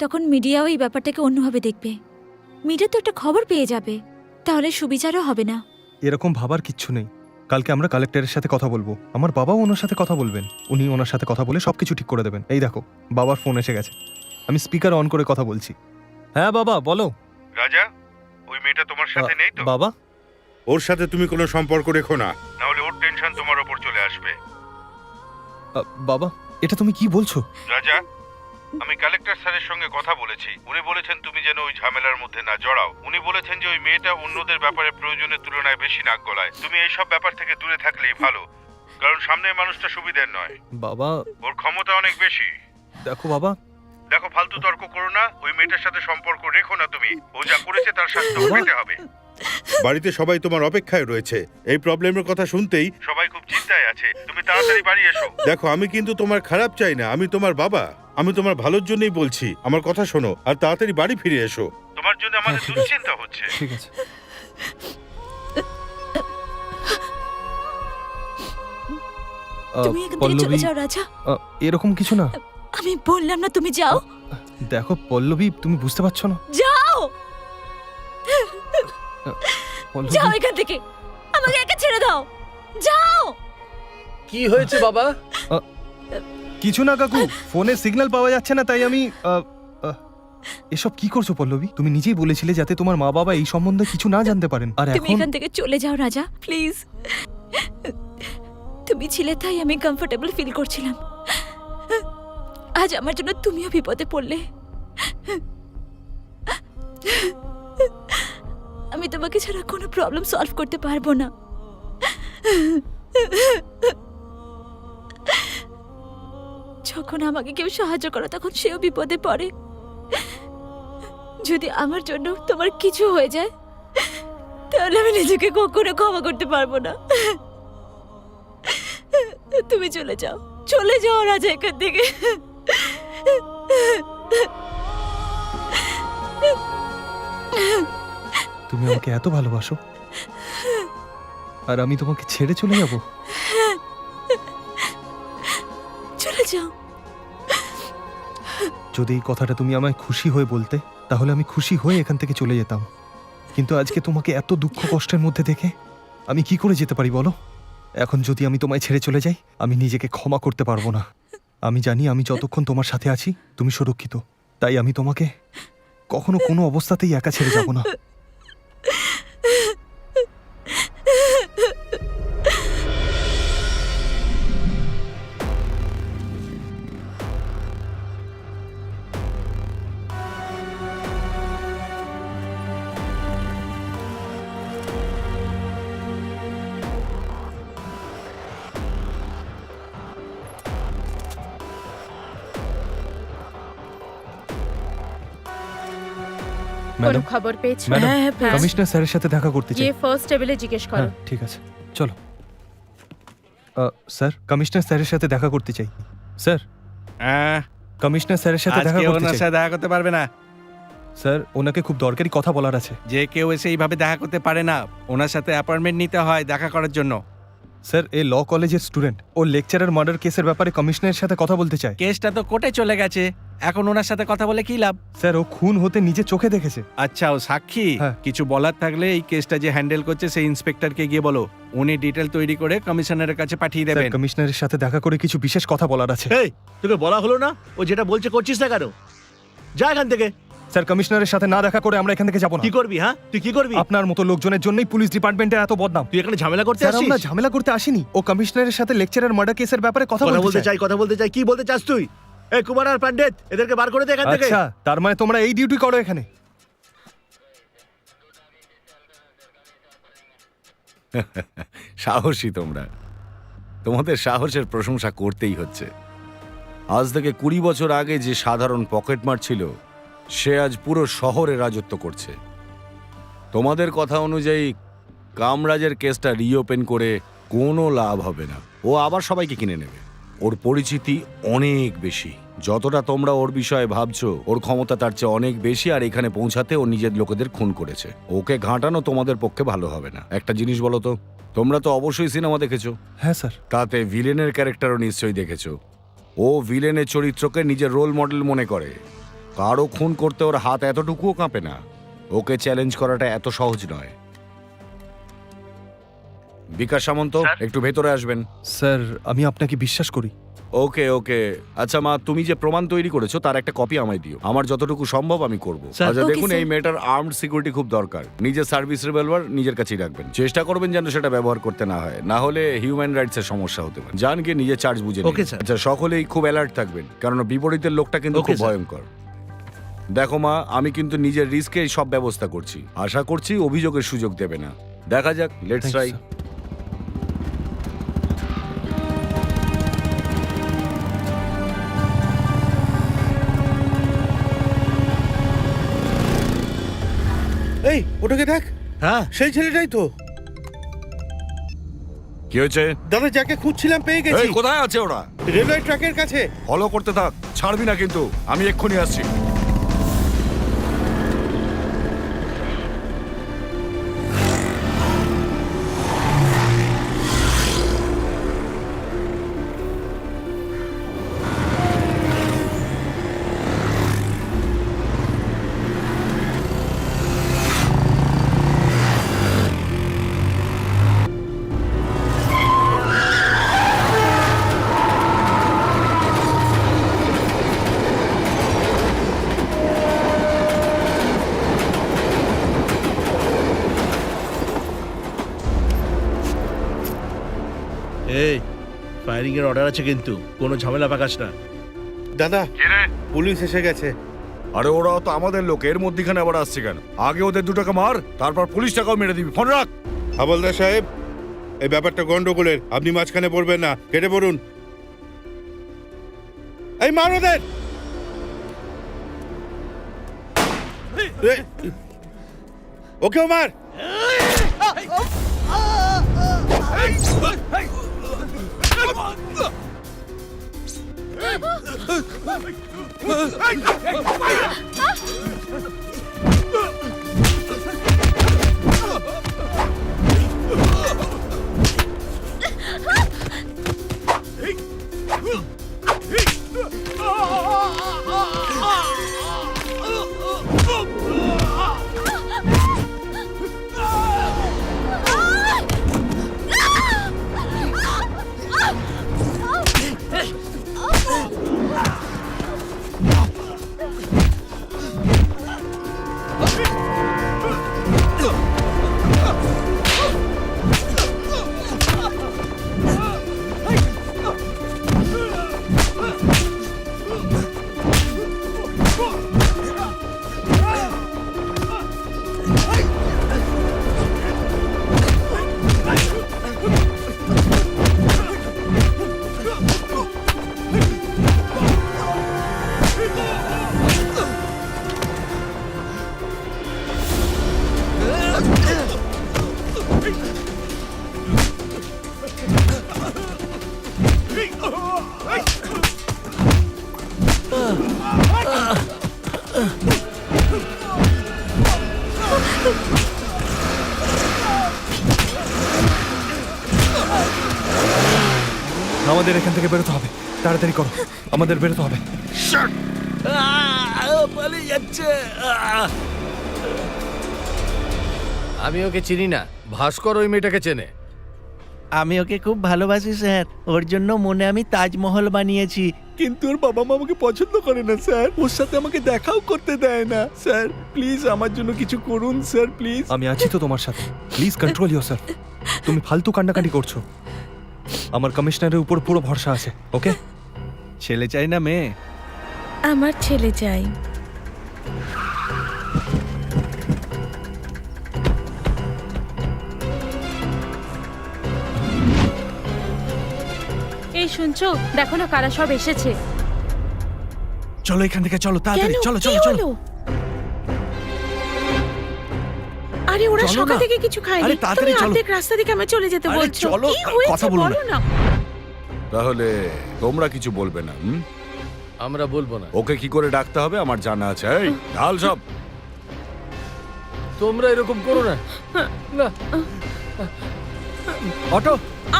তখন মিডিয়াও এই ব্যাপারটাকে অন্যভাবে দেখবে। মিডিয়া তো একটা খবর পেয়ে যাবে, তাহলে সুবিচারও হবে না। এরকম ভাবার কিচ্ছু নেই। কালকে আমরা কালেক্টরের সাথে কথা বলবো। আমার বাবাও ওনার সাথে কথা বলবেন। উনি ওনার সাথে কথা বলে সবকিছু ঠিক করে দেবেন। এই দেখো, বাবার ফোন এসে গেছে। আমি স্পিকার অন করে কথা বলছি। হ্যাঁ বাবা, বলো। রাজা, ওই মেয়েটা তোমার সাথে নেই তো? বাবা, ওর সাথে তুমি কোনো সম্পর্ক রেখো না, নাহলে ওর টেনশন তোমার ওপর চলে আসবে। বাবা, এটা তুমি কি বলছো? রাজা, আমি কালেক্টর স্যারের সঙ্গে কথা বলেছি। উনি বলেছেন তুমি যেন ওই ঝামেলার মধ্যে না জড়াও। উনি বলেছেন যে ওই মেয়েটা অন্যদের ব্যাপারে প্রয়োজনের তুলনায় বেশি নাক গলায়। তুমি এইসব ব্যাপার থেকে দূরে থাকলেই ভালো, কারণ সামনের মানুষটা সুবিধের নয়। বাবা, ওর ক্ষমতা অনেক বেশি। দেখো বাবা, দেখো, ফালতু তর্ক করো না। ওই মেয়েটার সাথে সম্পর্ক রেখো না তুমি। ও যা করেছে তার শাস্তি পেতে হবে। বাড়িতে সবাই তোমার অপেক্ষায় রয়েছে। এই প্রবলেমের কথা শুনতেই সবাই খুব চিন্তায় আছে। তুমি তাড়াতাড়ি বাড়ি এসো। দেখো, আমি কিন্তু তোমার খারাপ চাই না। আমি তোমার বাবা। আমি তোমার ভালোর জন্যই বলছি। আমার কথা শোনো আর তাড়াতাড়ি বাড়ি ফিরে এসো। তোমার জন্য আমাদের দুশ্চিন্তা হচ্ছে। ঠিক আছে। তুমি এখান থেকে চলে যাও রাজা। এরকম কিছু না। আমি বললাম না তুমি যাও। দেখো পল্লবী, তুমি বুঝতে পারছো না। যাও, পল্লবী, যাও এখান থেকে। আমাকে একা ছেড়ে দাও, যাও। কি হয়েছে বাবা? কিছু না কাকু, ফোনে সিগন্যাল পাওয়া যাচ্ছে না, তাই আমি এসব কি করছো পল্লবী? তুমি নিজেই বলেছিলে যাতে তোমার মা বাবা এই সম্বন্ধে কিছু না জানতে পারেন। আর তুমি এখন এখান থেকে চলে যাও রাজা, প্লিজ। তুমি ছিলে তাই আমি কমফোর্টেবল ফিল করছিলাম। আজ আমার জন্য তুমিও বিপদে পড়লে। আমি তোমাকে ছাড়া কোনো প্রবলেম সলভ করতে পারবো না। যখন আমাকে কেউ সাহায্য করে তখন সেও বিপদে পড়ে। যদি আমার জন্য তোমার কিছু হয়ে যায় তাহলে আমি নিজেকে কখনো ক্ষমা করতে পারবো না। তুমি চলে যাও, চলে যাও রাজা এখান থেকে। তুমি আমাকে এত ভালোবাসো আর আমি তোমাকে ছেড়ে চলে যাব? চলে যাও। যদি এই কথাটা তুমি আমায় খুশি হয়ে বলতে তাহলে আমি খুশি হয়ে এখান থেকে চলে যেতাম। কিন্তু আজকে তোমাকে এত দুঃখ কষ্টের মধ্যে দেখে আমি কি করে যেতে পারি বলো? এখন যদি আমি তোমায় ছেড়ে চলে যাই আমি নিজেকে ক্ষমা করতে পারবো না। আমি জানি আমি যতক্ষণ তোমার সাথে আছি তুমি সুরক্ষিত, তাই আমি তোমাকে কখনো কোনো অবস্থাতেই একা ছেড়ে যাব না। কোনো ম্যাডাম, খবর পেয়েছো? ম্যাডাম, হ্যাঁ, কমিশনার স্যারের সাথে দেখা করতে চাই। গিয়ে ফার্স্ট টেবিলে জিজ্ঞেস করো। হ্যাঁ, ঠিক আছে, চলো। স্যার, কমিশনার স্যারের সাথে দেখা করতে চাই। স্যার, কমিশনার স্যারের সাথে দেখা আজকে করতে ওনার চাই। সাথে দেখা করতে পারবে না। স্যার, ওনাকে খুব দরকারি কথা বলার আছে। যে কেউ এসে এইভাবে দেখা করতে পারে না, ওনার সাথে অ্যাপয়েন্টমেন্ট নিতে হয় দেখা করার জন্য। স্যার, এই ল কলেজের স্টুডেন্ট ও লেকচারার মার্ডার কেসের ব্যাপারে কমিশনারের সাথে কথা বলতে চায়। কেসটা তো কোর্টে চলে গেছে, এখন ওনার সাথে কথা বলে কি লাভ? স্যার, ও খুন হতে নিজে চোখে দেখেছে। আচ্ছা, ও সাক্ষী? হ্যাঁ। কিছু বলার থাকলে এই কেসটা যে হ্যান্ডেল করছে সেই ইন্সপেক্টরকে গিয়ে বলো। উনি ডিটেল তৈরি করে কমিশনারের কাছে পাঠিয়ে স্যার, দেবেন। কমিশনারের সাথে দেখা করে কিছু বিশেষ কথা বলার আছে। এই তোকে বলা হলো না ও যেটা বলছে করছিস না কেন? যা এখান থেকে। স্যার কমিশনারের সাথে না দেখা করে আমরা এখান থেকে যাবো না। কি করবি? হ্যাঁ, তুই কি করবি? আপনার মতো লোকজনের জন্যই পুলিশ ডিপার্টমেন্টের এত বদনাম। তুই এখানে ঝামেলা করতে স্যার আসিস? আমরা ঝামেলা করতে আসিনি, ও কমিশনারের সাথে লেকচারার মার্ডার কেসের ব্যাপারে কথা বলতে চাই। কথা বলতে চাই। কি বলতে চাস তুই? এই কুমার আর পণ্ডিত, এদেরকে বার করে দে এখান থেকে। আচ্ছা, তার মানে তোমরা এই ডিউটি করো এখানে? সাহসী তোমরা, তোমাদের সাহসের প্রশংসা করতেই হচ্ছে। আজ থেকে 20 বছর আগে যে সাধারণ পকেটমার ছিল, সে আজ পুরো শহরে রাজত্ব করছে। তোমাদের কথা অনুযায়ী কামরাজের কেসটা রিওপেন করে কোনো লাভ হবে না। ও আবার সবাইকে কিনে নেবে। ওর পরিচিতি অনেক বেশি। যতটা তোমরা ওর বিষয়ে ভাবছো, ওর ক্ষমতা তার চেয়ে অনেক বেশি। আর এখানে পৌঁছাতে ও নিজের লোকেদের খুন করেছে। ওকে ঘাঁটানো তোমাদের পক্ষে ভালো হবে না। একটা জিনিস বলো তো, তোমরা তো অবশ্যই সিনেমা দেখেছো। হ্যাঁ স্যার। তাতে ভিলেনের ক্যারেক্টারও নিশ্চয়ই দেখেছো। ও ভিলেনের চরিত্রকে নিজের রোল মডেল মনে করে। কারো খুন করতে ওর হাত এতটুকুও কাঁপে না। ওকে চ্যালেঞ্জ করাটা এত সহজ নয়। বিকাশ সামন্ত, একটু ভেতরে আসবেন। স্যার আমি আপনাকে বিশ্বাস করি। ওকে ওকে। আচ্ছা মা, তুমি যে প্রমাণ তৈরি করেছো তার একটা কপি আমায় দিও। আমার যতটুকু সম্ভব আমি করব। স্যার। আচ্ছা ওকে, দেখুন, স্যার। এই মেয়েটার আর্মড সিকিউরিটি খুব দরকার। নিজের সার্ভিস রিভলভার নিজের কাছেই রাখবেন। চেষ্টা করবেন যেন সেটা ব্যবহার করতে না হয়, না হলে হিউম্যান রাইটস এর সমস্যা হতে পারে। জান গিয়ে নিজের চার্জ বুঝে নিন। ওকে, স্যার। আচ্ছা সকলেই খুব অ্যালার্ট থাকবেন, কারণ বিপরীতের লোকটা কিন্তু ওকে, খুব স্যার। ভয়ঙ্কর। দেখো মা, আমি কিন্তু নিজের রিস্কে সব ব্যবস্থা করছি। আশা করছি অভিযোগের সুযোগ দেবে না। দেখা যাক, let's Thank you, try. sir. এই ওটাকে দেখ, হ্যাঁ, সেই ছেলেটাই তো। কি হয়েছে? দাদা, যাকে খুঁজছিলাম পেয়ে গেছি। এই, কোথায় আছে ওরা? রেলওয়ে ট্র্যাকের কাছে। ফলো করতে থাক, ছাড়বি না কিন্তু। আমি এক্ষুনি আসছি। এই ফায়ারিং এর অর্ডার আছে কিন্তু কোনো ঝামেলা পাকাস না। দাদা, পুলিশ এসে গেছে। আরে ওরা তো আমাদের লোক, এর মধ্যেখানে আবার আসছে কেন? আগে ওদের দুটাকে মার, তারপর পুলিশটাকেও মেরে দিবি। ফোন রাখ। হাবলদার সাহেব, এই ব্যাপারটা গন্ডগোলের। আপনি মাঝখানে পড়বেন না, কেটে পড়ুন। এই মার ওদের। ওকেও মার। আমাদের এখান থেকে বেরোতে হবে, তাড়াতাড়ি করো, আমাদের বেরোতে হবে। পালিয়ে যাচ্ছে। আমি ওকে চিনি না, ভাস্কর ওই মেয়েটাকে চেনে। আমি ওকে খুব ভালোবাসি স্যার, ওর জন্য মনে আমি তাজমহল বানিয়েছি। কিন্তু ওর বাবা মা আমাকে পছন্দ করে না স্যার, ওর সাথে আমাকে দেখাও করতে দেয় না। স্যার প্লিজ আমার জন্য কিছু করুন স্যার, প্লিজ। আমি আছি তো তোমার সাথে, প্লিজ কন্ট্রোল ইয়োরসেলফ। তুমি ফালতু কান্নাকাটি করছো। আমার কমিশনারের উপর পুরো ভরসা আছে, ওকে? ছেলে চাই না মেয়ে? আমার ছেলে চাই। এই শুনছো, দেখো না কারা সব এসেছে। চলো এখান থেকে, চলো তাড়াতাড়ি, চলো কি চলো চলো। হলো? আরে ওরা চলো সকাল না। থেকে কিছু খায়নি, আরে তাড়াতাড়ি তুমি চলো। অর্ধেক রাস্তা থেকে আমি চলে যেতে আরে বলছো। চলো, কি হয়েছে কথা বলো বলো না। তাহলে তোমরা কিছু বলবে না? আমরা বলবো না। ওকে কি করে ডাকতে হবে আমার জানা আছে। এই ঢাল সব। তোমরা এরকম করো না। না, অটো,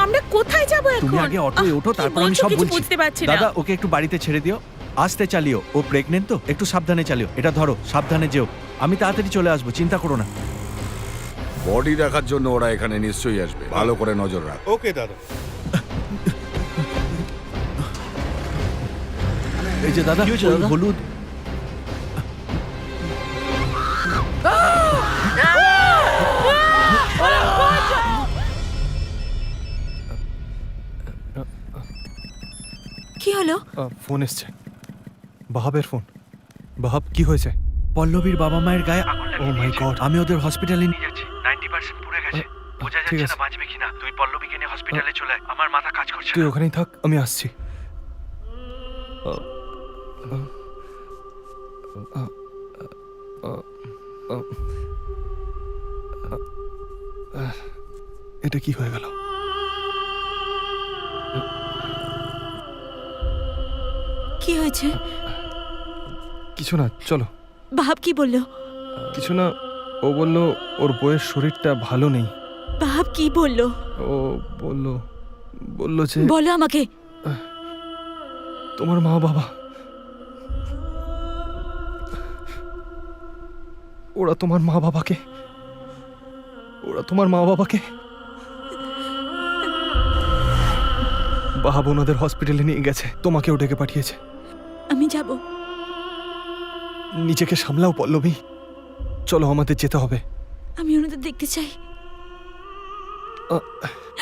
আমরা কোথায় যাব এখন? তুমি আগে অটোয় ওঠো, কি তারপর আমি বলছো সব কিছু বলছি। বুঝতে পারছি না। দাদা ওকে একটু বাড়িতে ছেড়ে দিও, আস্তে চালিও, ও প্রেগনেন্ট তো, একটু সাবধানে চালিও। এটা ধরো, সাবধানে যেও, আমি তাড়াতাড়ি চলে আসবো, চিন্তা করো না। বডি দেখার জন্য ওরা এখানে নিশ্চয়ই আসবে, ভালো করে নজর রাখ। ওকে দাদা। এই যে দাদা, কি হয়েছে ওই দাদা? হলুদ। কি হলো? ফোন এসছে, বাহাবের ফোন। বাহাব, কি হয়েছে? পল্লবীর বাবা মায়ের গায়ে ও মাই গড। আমি ওদের হসপিটালে নিয়ে যাচ্ছি, 90% পুড়ে গেছে, বোঝা ঠিক যাচ্ছে আছে। না বাঁচবে কিনা। তুই পল্লবীকে নিয়ে হসপিটালে চলে আয়, আমার মাথা কাজ করছে তুই না। ওখানেই থাক, আমি আসছি। এটা কি হয়ে গেল? কি হয়েছে? কিছু না, চলো। বাহাব কি বললো? কিছু না, ও বলল ওর বউয়ের শরীরটা ভালো নেই। বাহাব কি বললো? ও বলল যে বলো আমাকে। তোমার মা বাবা, ওরা তোমার মা বাবাকে বাহাব ওনাদের হসপিটালে নিয়ে গেছে, তোমাকেও ডেকে পাঠিয়েছে। আমি যাব। নিজেকে সামলাও পল্লবী, চলো আমাদের যেতে হবে। আমি ওনাদের দেখতে চাই।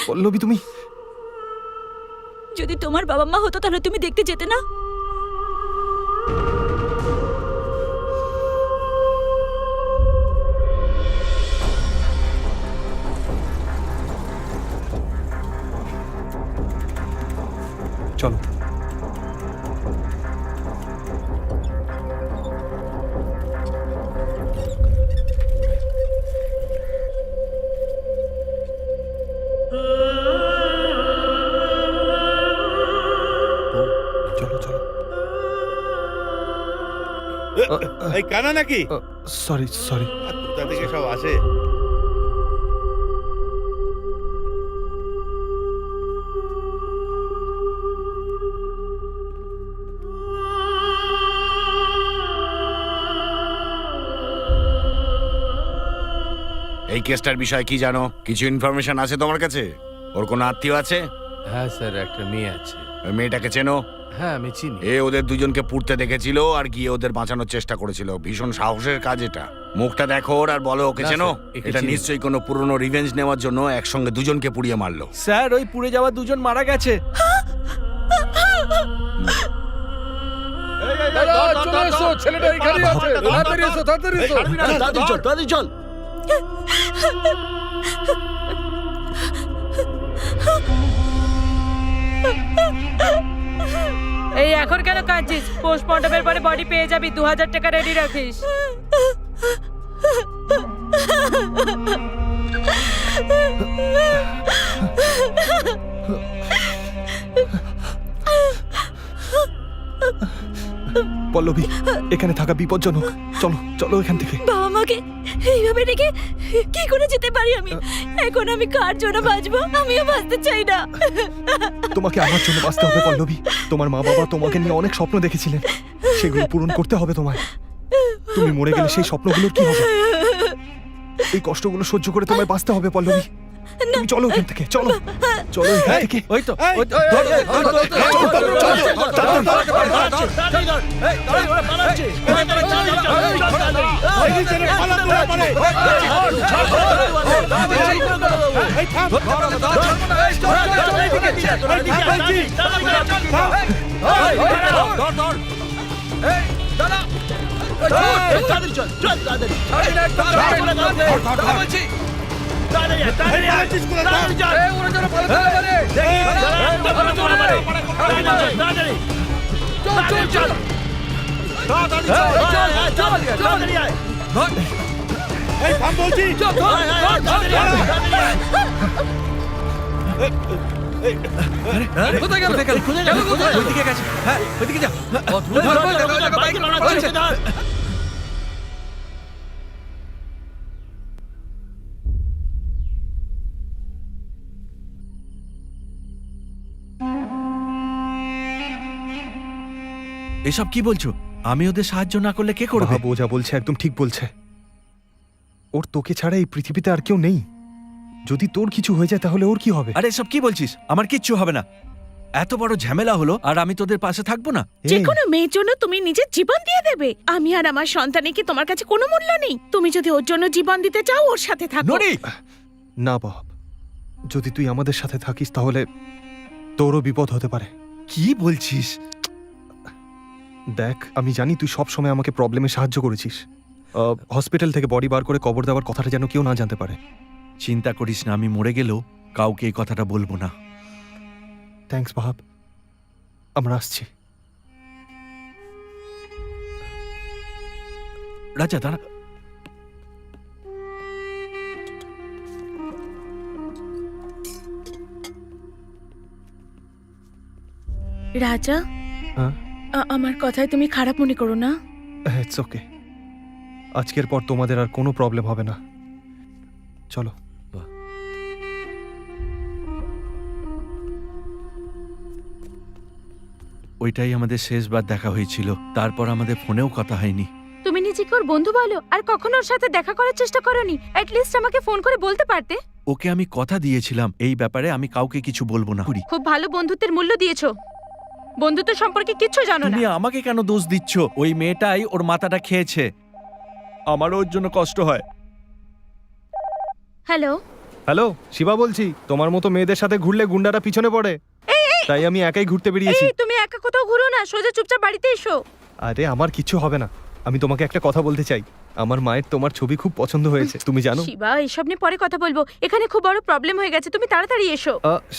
পল্লবী, তুমি যদি তোমার বাবা মা হতো তাহলে তুমি দেখতে যেতে না? চলো। চলো চলো। এই কানা নাকি? Sorry sorry. কোথা থেকে সব আসে? এই কেসটার বিষয়ে কি জানো? কিছু ইনফরমেশন আছে তোমার কাছে? ওর কোনো আত্মীয় আছে? হ্যাঁ স্যার, একটা মেয়ে আছে। ওই মেয়েটাকে চেনো? হ্যাঁ আমি চিনি। এ ওদের দুজনকে পুড়তে দেখেছিল আর গিয়ে ওদের বাঁচানোর চেষ্টা করেছিল। ভীষণ সাহসের কাজ এটা। মুখটা দেখো ওর আর বলো ওকে না, চেনো? স্যার, একে এটা চিনি। নিশ্চয়ই কোনো পুরনো রিভেঞ্জ নেওয়ার জন্য একসঙ্গে দুজনকে পুড়িয়ে মারলো। স্যার ওই পুড়ে যাওয়া দুজন মারা গেছে। দাদা, চলে এসো, ছেলেটা এখানেই আছে। তাড়াতাড়ি এসো, তাড়াতাড়ি এসো। তাড়াতাড়ি চল, তাড়াতাড়ি চল। এই এখন কেন কাঁদছিস? পোস্টমর্টমের পরে বডি পেয়ে যাবি, 2000 টাকা রেডি রাখিস। পল্লবী, এখানে থাকা বিপজ্জনক, চলো চলো এখান থেকে। বাবা মাকে এইভাবে রেখে কি করে যেতে পারি আমি? এখন আমি কার জন্য বাঁচবো? আমিও বাঁচতে চাই না। তোমাকে আমার জন্য বাঁচতে হবে পল্লবী। তোমার মা বাবা তোমাকে নিয়ে অনেক স্বপ্ন দেখেছিলেন, সেগুলো পূরণ করতে হবে তোমায়। তুমি মরে গেলে সেই স্বপ্নগুলোর কি হবে? এই কষ্টগুলো সহ্য করে তোমায় বাঁচতে হবে পল্লবী। তুমি চলো এখান থেকে, চলো চলো এখান থেকে। ওই তো ওই তো ধর, ধর, ধর, ধর, কোথায় গেল? ওইদিকে গেছে। হ্যাঁ, ওইদিকে যা। এসব কি বলছো? আমি ওদের সাহায্য না করলে কে করবে? বাবা, ও যা বলছে একদম ঠিক বলছে। ওর তোকে ছাড়া এই পৃথিবীতে আর কেউ নেই। যদি তোর কিছু হয়ে যায় তাহলে ওর কি হবে? আরে এসব কি বলছিস? আমার কিচ্ছু হবে না। এত বড় ঝামেলা হলো আর আমি তোদের পাশে থাকবো না? যে কোনো মেয়ের জন্য তুমি নিজের জীবন দিয়ে দেবে? আমি আর আমার সন্তানের কি তোমার কাছে কোনো মূল্য নেই? তুমি যদি ওর জন্য জীবন দিতে চাও, ওর সাথে থাকো। নরি, না বাবা, যদি তুই আমাদের সাথে থাকিস তাহলে তোরও বিপদ হতে পারে। কি বলছিস? দেখ, আমি জানি তুই সব সময় আমাকে প্রবলেমে সাহায্য করেছিস। হসপিটাল থেকে বডি বার করে কবর দেওয়ার কথাটা যেন কেউ না জানতে পারে। চিন্তা করিস না, আমি মরে গেলেও কাউকে এই কথাটা বলবো না। থ্যাঙ্কস বাহাব, আমরা আসছি। রাজা দাঁড়া। রাজা, হ্যাঁ, আমার কথায় তুমি খারাপ মনে করো না? It's okay. আজকের পর তোমাদের আর কোনো প্রবলেম হবে না। চলো। ওইটাই আমাদের শেষবার দেখা হয়েছিল, তারপর আমাদের ফোনেও কথা হয়নি। তুমি নিজেকে ওর বন্ধু বলো, আর কখনো ওর সাথে দেখা করার চেষ্টা করোনি? অ্যাট লিস্ট আমাকে ফোন করে বলতে পারতে। ওকে আমি কথা দিয়েছিলাম এই ব্যাপারে আমি কাউকে কিছু বলবো না। খুব ভালো বন্ধুত্বের মূল্য দিয়েছো। বন্ধুত্ব সম্পর্কে কিচ্ছু জানো না। তুমি আমাকে কেন দোষ দিচ্ছ? ওই মেয়েটাই ওর মাথাটা খেয়েছে। আমারও ওর জন্য কষ্ট হয়। হ্যালো, হ্যালো, শিবা বলছি। তোমার মতো মেয়েদের সাথে ঘুরলে গুন্ডারা পিছনে পড়ে, তাই আমি একাই ঘুরতে বেরিয়েছি। এই তুমি একা কোথাও ঘুরো না, সোজা চুপচাপ বাড়িতে এসো। আরে আমার কিছু হবে না। আমি তোমাকে একটা কথা বলতে চাই। আমার মায়ের তোমার ছবি খুব পছন্দ হয়েছে, তুমি জানো। শিবা, এসব নিয়ে পরে কথা বলবো। এখানে খুব বড় প্রবলেম হয়ে গেছে, তুমি তাড়াতাড়ি এসো।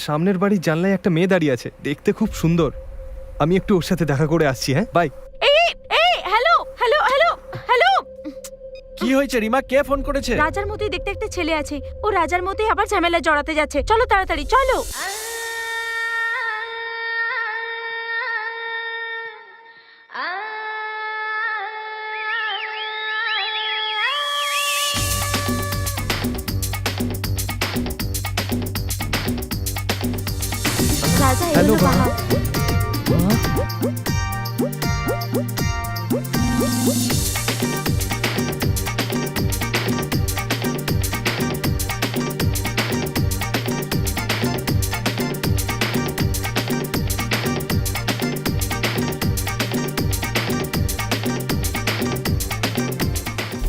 সামনের বাড়ির জানলায় একটা মেয়ে দাঁড়িয়ে আছে, দেখতে খুব সুন্দর। আমি একটু ওর সাথে দেখা করে আসছি। হ্যাঁ, বাই। এই এই হ্যালো হ্যালো হ্যালো হ্যালো। কি হয়েছে রিমা? কে ফোন করেছে? রাজার মতোই দেখতে একটা ছেলে আছে, ও রাজার মতোই আবার ঝামেলায় জড়াতে যাচ্ছে। চলো তাড়াতাড়ি চলো। রাজা, হ্যালো এলো বাবা।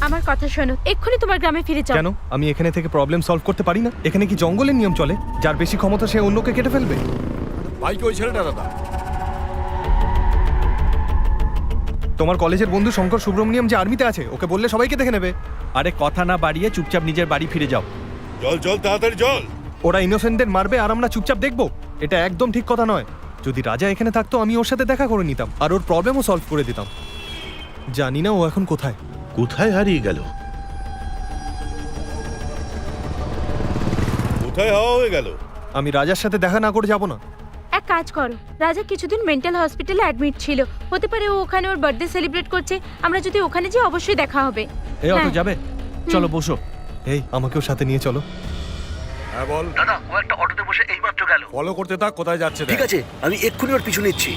আমার কথা শোনো, এক্ষুনি তোমার গ্রামে ফিরে যাও। কেন? আমি এখানে থেকে প্রবলেম সলভ করতে পারি না? এখানে কি জঙ্গলের নিয়ম চলে? যার বেশি ক্ষমতা সে অন্যকে কেটে ফেলবে? ভাইকে ওই ছেলেটা দাদা। তোমার কলেজের বন্ধু শঙ্কর সুব্রমণিয়াম যে আর্মিতে আছে, ওকে বললে সবাইকে দেখে নেবে। আরে কথা না বাড়িয়ে চুপচাপ নিজের বাড়ি ফিরে যাও। জল জল তাড়াতাড়ি জল। ওরা ইনোসেন্টদের মারবে আর আমরা চুপচাপ দেখবো? এটা একদম ঠিক কথা নয়। যদি রাজা এখানে থাকতো আমি ওর সাথে দেখা করে নিতাম আর ওর প্রবলেমও সলভ করে দিতাম। জানি না ও এখন কোথায়। কোথায় হারিয়ে গেল? কোথায় হওয়া হয়ে গেল? আমি রাজার সাথে দেখা না করে যাব না। এক কাজ করো, রাজা কিছুদিন মেন্টাল হসপিটালে অ্যাডমিট ছিল, হতে পারে ও ওখানে ওর বার্থডে সেলিব্রেট করছে। আমরা যদি ওখানে যাই অবশ্যই দেখা হবে। এই অটো হ্যাঁ। যাবে? চলো বসো। এই, আমাকেও সাথে নিয়ে চলো। হ্যাঁ বল। দাদা, ও একটা অটোতে বসে এইমাত্র গেল। ফলো করতে থাক, কোথায় যাচ্ছে দেখ। ঠিক আছে, আমি এক্ষুনি ওর পিছু নিচ্ছি।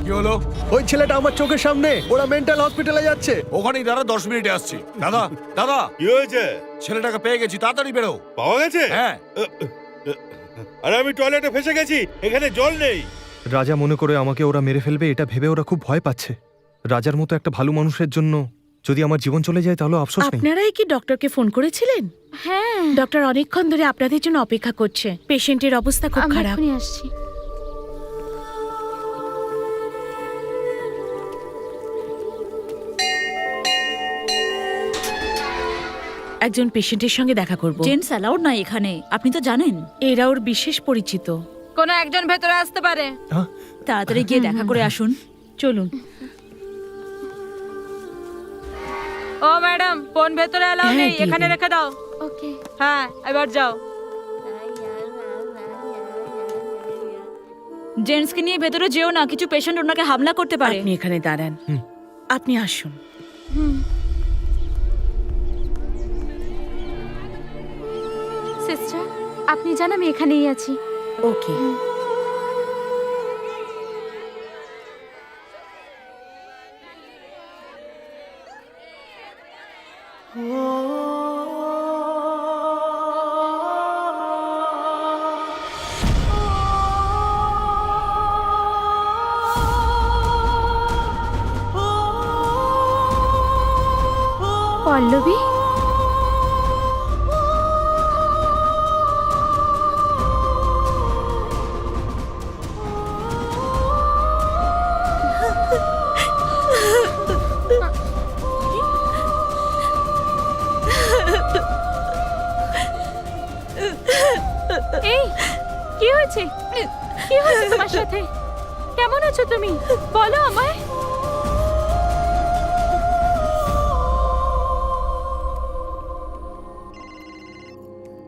কি হলো? ওই ছেলেটা আমার চোখের সামনে, ওরা মেন্টাল হসপিটালে যাচ্ছে। ওখানেই দাদা, 10 মিনিটে আসছি। দাদা দাদা, কি হয়েছে? ছেলেটাকে পেয়ে গেছি, তাড়াতাড়ি বেরো। পাওয়া গেছে? হ্যাঁ। আরে আমি টয়লেটে ফেসে গেছি, এখানে জল নেই। রাজা মনে করে আমাকে ওরা মেরে ফেলবে, এটা ভেবে ওরা খুব ভয় পাচ্ছে। রাজার মতো একটা ভালো মানুষের জন্য যদি আমার জীবন চলে যায় তাহলে আফসোস নেই। আপনারাই কি ডক্টরকে ফোন করেছিলেন? হ্যাঁ, ডক্টর অনেকক্ষণ ধরে আপনাদের জন্য অপেক্ষা করছে। পেশেন্টের অবস্থা খুব আমি খারাপ। এক্ষুনি আসছি। একজন পেশেন্টের সঙ্গে দেখা করব। জেন্টস অ্যালাউড নাই এখানে, আপনি তো জানেন। এরা ওর বিশেষ পরিচিত। কোনো একজন ভেতরে আসতে পারে? তাড়াতাড়ি গিয়ে দেখা করে আসুন। চলুন। ও ম্যাডাম, ফোন ভেতরে এলাও হ্যাঁ, নেই, দিয়ে এখানে দিন। রেখে দাও। ওকে। হ্যাঁ, এবার যাও। জেন্টসকে নিয়ে ভেতরে যেও না, কিছু পেশেন্ট ওনাকে হামলা করতে পারে। আপনি এখানে দাঁড়ান। আপনি আসুন। সিস্টার, আপনি জান আমি এখানেই আছি। ওকে। পল্লবী, এই কি হয়েছে? কি হয়েছে তোমার সাথে? কেমন আছো তুমি? বলো আমায়।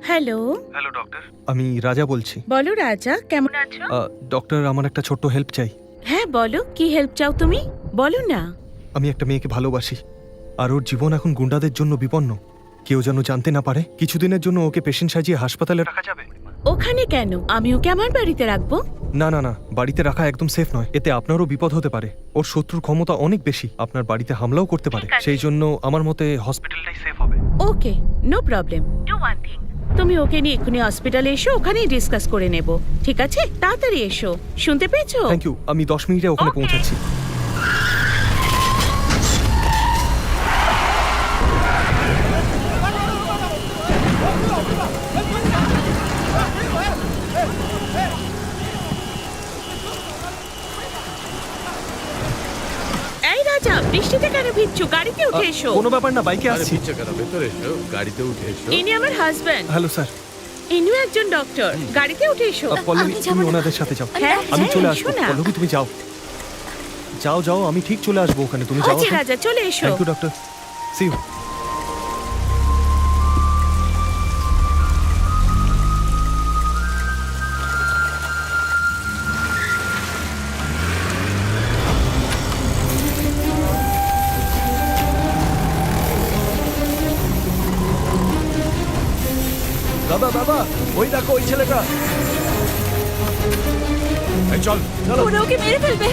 হ্যালো, আমি রাজা বলছি। বলো রাজা, কেমন আছো? ডক্টর, আমার একটা ছোট্ট হেল্প চাই। হ্যাঁ বলো, কি হেল্প চাও তুমি? বলো না। আমি একটা মেয়েকে ভালোবাসি, আর ওর জীবন এখন গুন্ডাদের জন্য বিপন্ন। কেউ যেন জানতে না পারে। কিছুদিনের জন্য ওকে পেশেন্ট সাজিয়ে হাসপাতালে রাখা যাবে? ওখানে কেন? আমি ওকে আমার বাড়িতে রাখবো। না না না, বাড়িতে রাখা একদম সেফ নয়। এতে আপনারও বিপদ হতে পারে। ওর শত্রুর ক্ষমতা অনেক বেশি, আপনার বাড়িতে হামলাও করতে পারে। সেই জন্য আমার মতে হসপিটালটাই সেফ হবে। Okay, no problem. Do one thing, তুমি ওকে নিয়ে এক্ষুনি হসপিটালে এসো, ওখানেই ডিসকাস করে নেব। ঠিক আছে, তাড়াতাড়ি এসো। শুনতে পেয়েছো? থ্যাংক ইউ, আমি 10 মিনিটে ওখানে পৌঁছাচ্ছি। এই রাজা, বৃষ্টিতে কেন ভিজছো? গাড়িতে উঠে এসো। কোনো ব্যাপার না, বাইকে আরে আসছি। পিচ্ছে কেন? ভেতরে এসো, গাড়িতে উঠে এসো। ইনি আমার হাজবেন্ড। Hello sir. ইনিও একজন ডক্টর। গাড়িতে উঠে এসো। পল্লবী, আমি যাবো তুমি না। ওনাদের সাথে যাও। হ্যাঁ, আমি হ্যাঁ, চলে এসো আসবো। না। পল্লবী, তুমি যাও যাও যাও, আমি ঠিক চলে আসবো ওখানে। তুমি যাও। আচ্ছা রাজা, চলে এসো। Thank you doctor, see you. দাদা দাদা, ওই দেখো ওই ছেলেটা। এই চল। ওরা ওকে মেরে ফেলবে।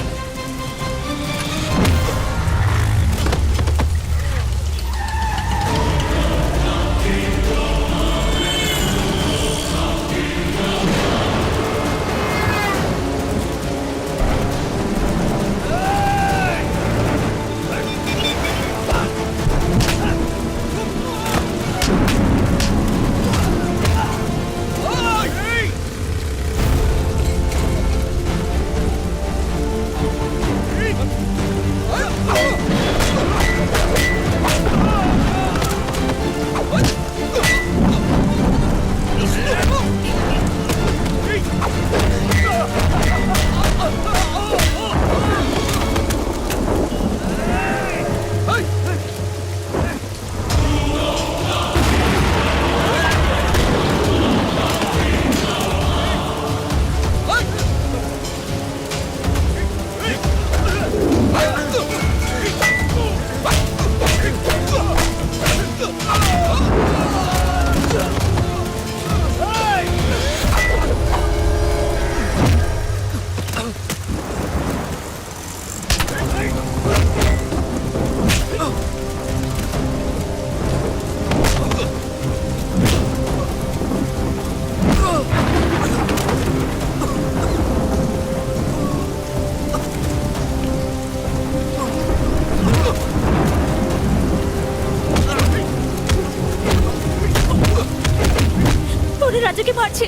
যাচ্ছে।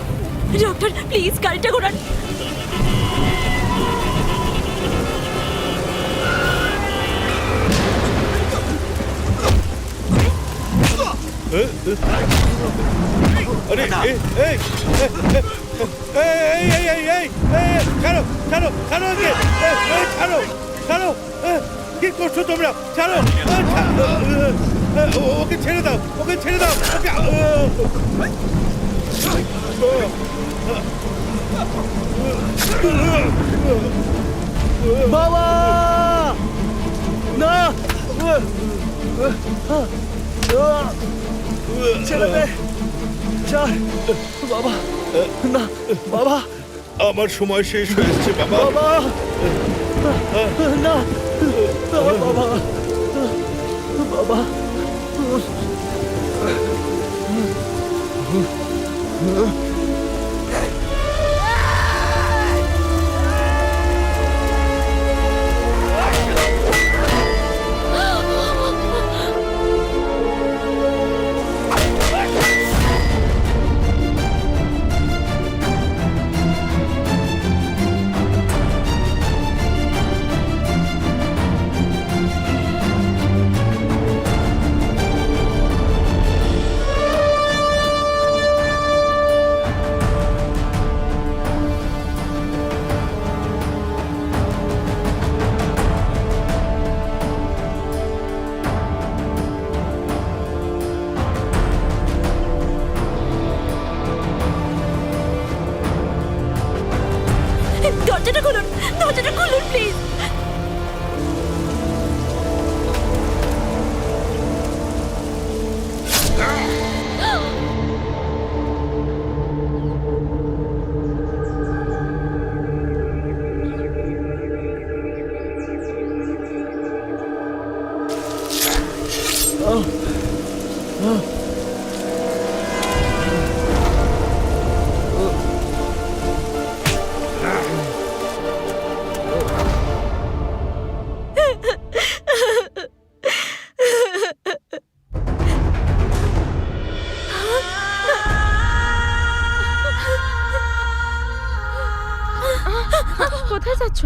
ডক্টর প্লিজ গাড়িটা ঘোরান। আরে এই এই এই এই এই এই ছাড়ো ছাড়ো ছাড়ো ওকে, এই ছাড়ো ছাড়ো, কি করছো তোমরা? ছাড়ো, ওকে ছেড়ে দাও, ওকে ছেড়ে দাও, ওকে। বাবা না, ছেড়ে দে, ছাড় বাবা, না বাবা, আমার সময় শেষ হয়ে এসেছে বাবা। বাবা না, বাবা বাবা, দরজাটা খুলুন, দরজাটা খুলুন প্লিজ। কোথায় যাচ্ছ?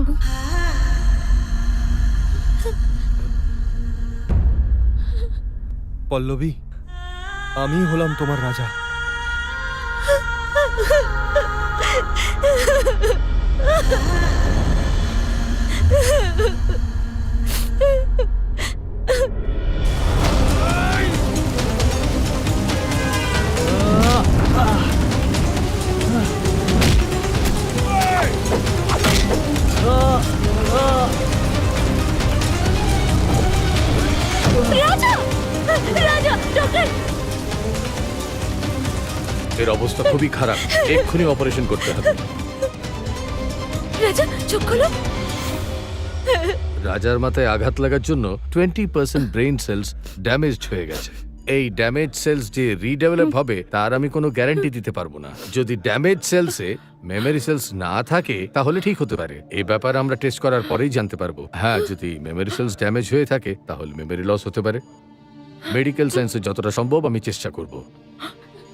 পল্লবী, আমি হলাম তোমার রাজা। রাজা, রাজা, ডক্টর। এর অবস্থা খুবই খারাপ, এক্ষুনি অপারেশন করতে হবে। রাজা চোখ খোলো। রাজার মাথায় আঘাত লাগার জন্য 20% ব্রেইন সেলস ড্যামেজড হয়ে গেছে। এই ড্যামেজ সেলস যে রিডেভেলপ হবে তার আমি কোনো গ্যারান্টি দিতে পারবো না। যদি ড্যামেজ সেলসে মেমরি সেলস না থাকে তাহলে ঠিক হতে পারে। এই ব্যাপারে আমরা টেস্ট করার পরেই জানতে পারবো। হ্যাঁ, যদি মেমরি সেলস ড্যামেজ হয়ে থাকে তাহলে মেমরি লস হতে পারে। মেডিকেল সায়েন্সে যতটা সম্ভব আমি চেষ্টা করব।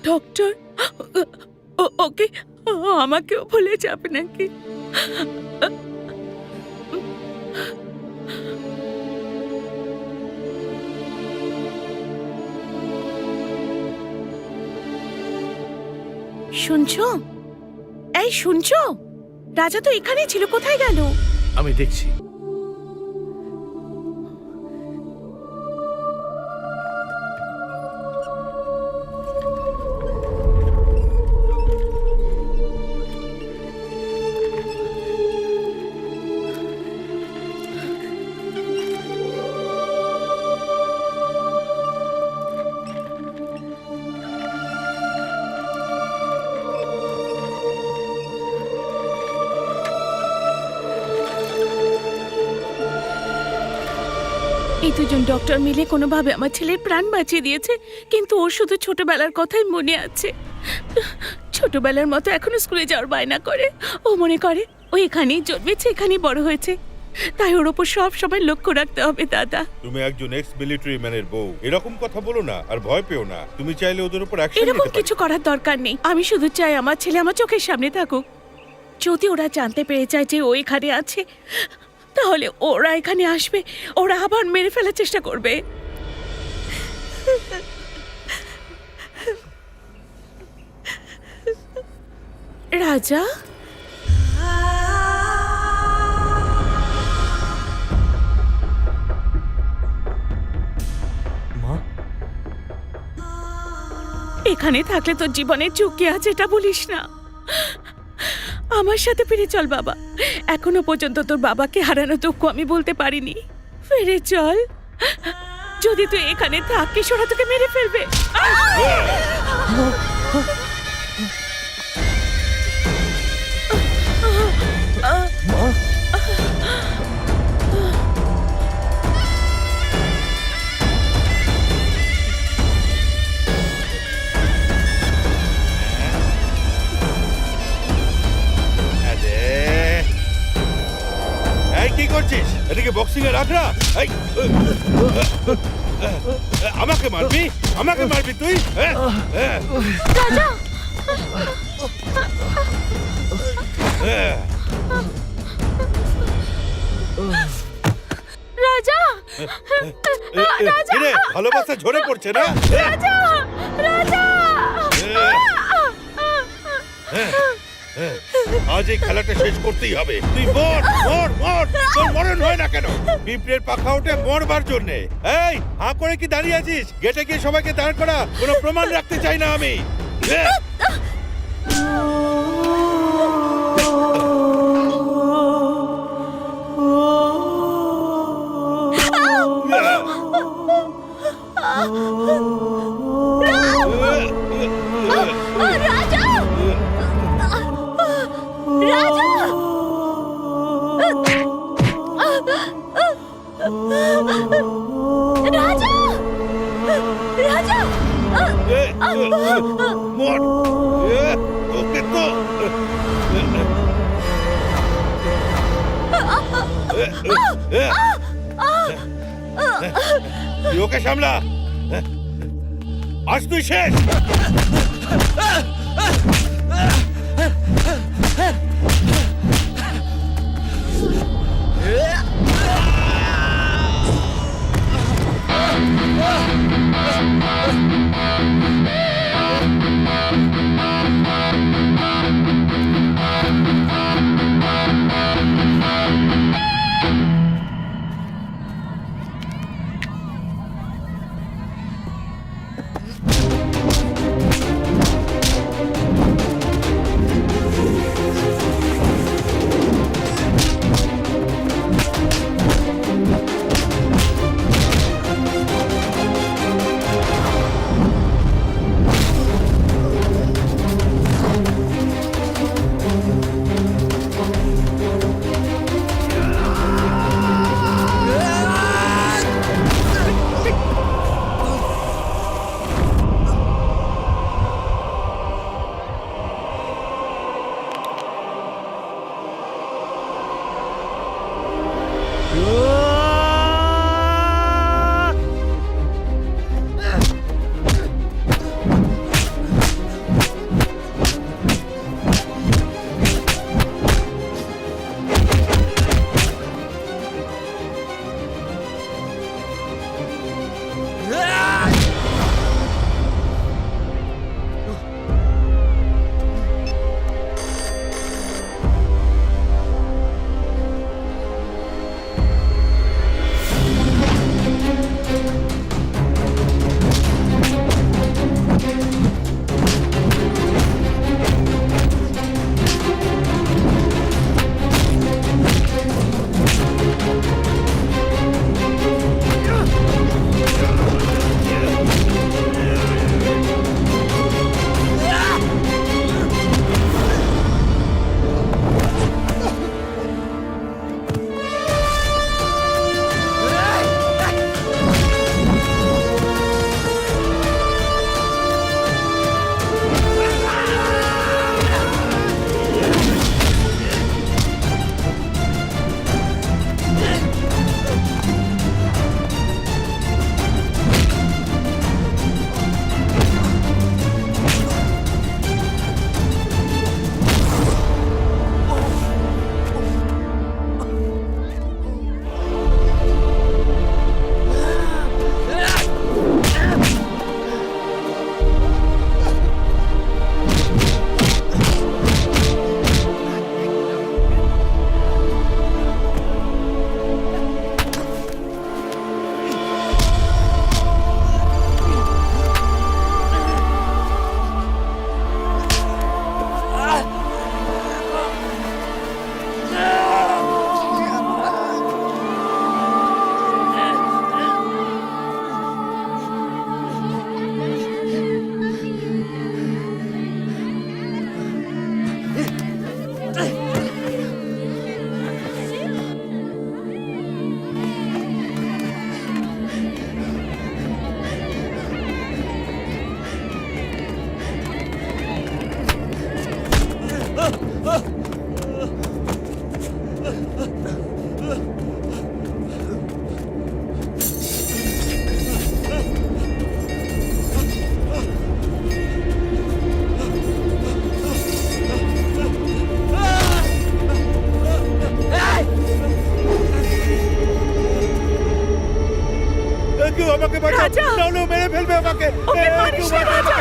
ডক্টর, ওকে আমাকেও ভুলে যাবে নাকি? শুনছো? এই শুনছো? রাজা তো এখানেই ছিল, কোথায় গেল? আমি দেখছি। এই দুজন ডক্টর মিলে কোনোভাবে আমার ছেলের প্রাণ বাঁচিয়ে দিয়েছে, কিন্তু ওর শুধু ছোটবেলার কথাই মনে আছে। ছোটবেলার মতো এখনো স্কুলে যাওয়ার বায়না করে। ও মনে করে ও এখানেই জন্মেছে, এখানেই বড় হয়েছে। তাই ওর ওপর সব সময় লক্ষ্য রাখতে হবে দাদা। তুমি একজন এক্স মিলিটারি ম্যানের বউ, এরকম কথা বলো না আর ভয় পেও না। তুমি চাইলে ওদের উপর অ্যাকশন এরকম নিতে পারো। কিছু করার দরকার নেই। আমি শুধু চাই আমার ছেলে আমার চোখের সামনে থাকুক। যদি ওরা জানতে পেরে যায় যে ও এখানে আছে, তাহলে ওরা এখানে আসবে, ওরা আবার মেরে ফেলার চেষ্টা করবে। রাজা, মা, এখানে থাকলে তোর জীবনের ঝুঁকি আছে, এটা বলিস না। আমার সাথে ফিরে চল বাবা। এখনো পর্যন্ত তোর বাবাকে হারানো দুঃখ আমি বলতে পারিনি। ফিরে চল। যদি তুই এখানে থাকিস ওরা তোকে মেরে ফেলবে। এই কি করছিস? এদিকে বক্সিং এর আখড়া। এই আমাকে মারবি? আমাকে মারবি তুই? রাজা, রাজা, কিরে, ভালোবাসা ঝরে পড়ছে না? রাজা, রাজা। আজ এই খেলাটা শেষ করতেই হবে। তুই মর মর মর, তোর মরণ হয় না কেন? পিঁপড়ের পাখা ওঠে মরবার জন্যে। এই হাঁ করে কি দাঁড়িয়ে আছিস? গেটে গিয়ে সবাইকে দাঁড় করা, কোনো প্রমাণ রাখতে চাই না আমি। রাজা, রাজা, রাজা, রাজা। মর ওকে তো তুই ওকে সামলা। আজ তুই শেষ। নাহলে ও মেরে ফেলবে আমাকে। ওকে মারিস না, রাজা।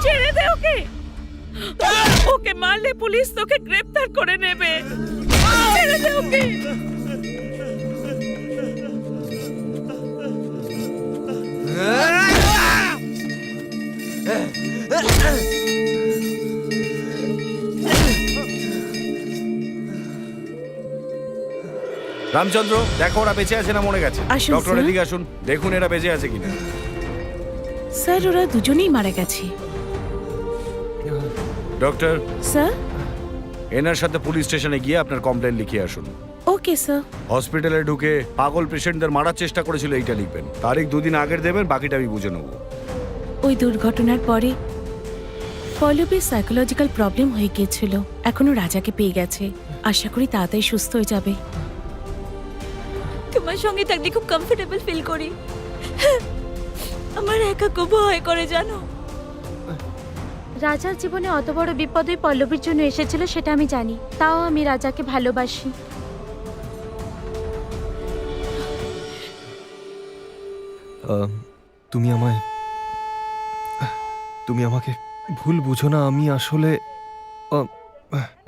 ছেড়ে দে ওকে। ওকে মারলে পুলিশ তোকে গ্রেফতার করে নেবে। ছেড়ে দে ওকে। রামচন্দ্র, দেখো ওরা বেঁচে আছে না মরে গেছে। আসুন, ডক্টর স্যার। এদিকে আসুন, দেখুন এরা বেঁচে আছে কিনা। স্যার ওরা দুজনেই মারা গেছে। Doctor, sir. এনার সাথে পুলিশ স্টেশনে গিয়ে আপনার কমপ্লেন লিখিয়ে আসুন। Okay sir. হসপিটালে ঢুকে পাগল পেশেন্টদের মারার চেষ্টা করেছিল এইটা লিখবেন। তারিখ 2 দিন আগের দেবেন, বাকিটা আমি বুঝে নেবো। ওই দুর্ঘটনার পরে পল্লবীর সাইকোলজিক্যাল প্রবলেম হয়ে গিয়েছিল। এখনো রাজাকে পেয়ে গেছে। আশা করি তাড়াতাড়ি সুস্থ হয়ে যাবে। তোমার সঙ্গে থাকলে খুব কমফোর্টেবল ফিল করি। আমার একা খুব ভয় করে জানো। রাজার জীবনে অত বড় বিপদ ওই পল্লবীর জন্য এসেছিল সেটা আমি জানি, তাও আমি রাজাকে ভালোবাসি। তুমি আমাকে ভুল বুঝো না। আমি আসলে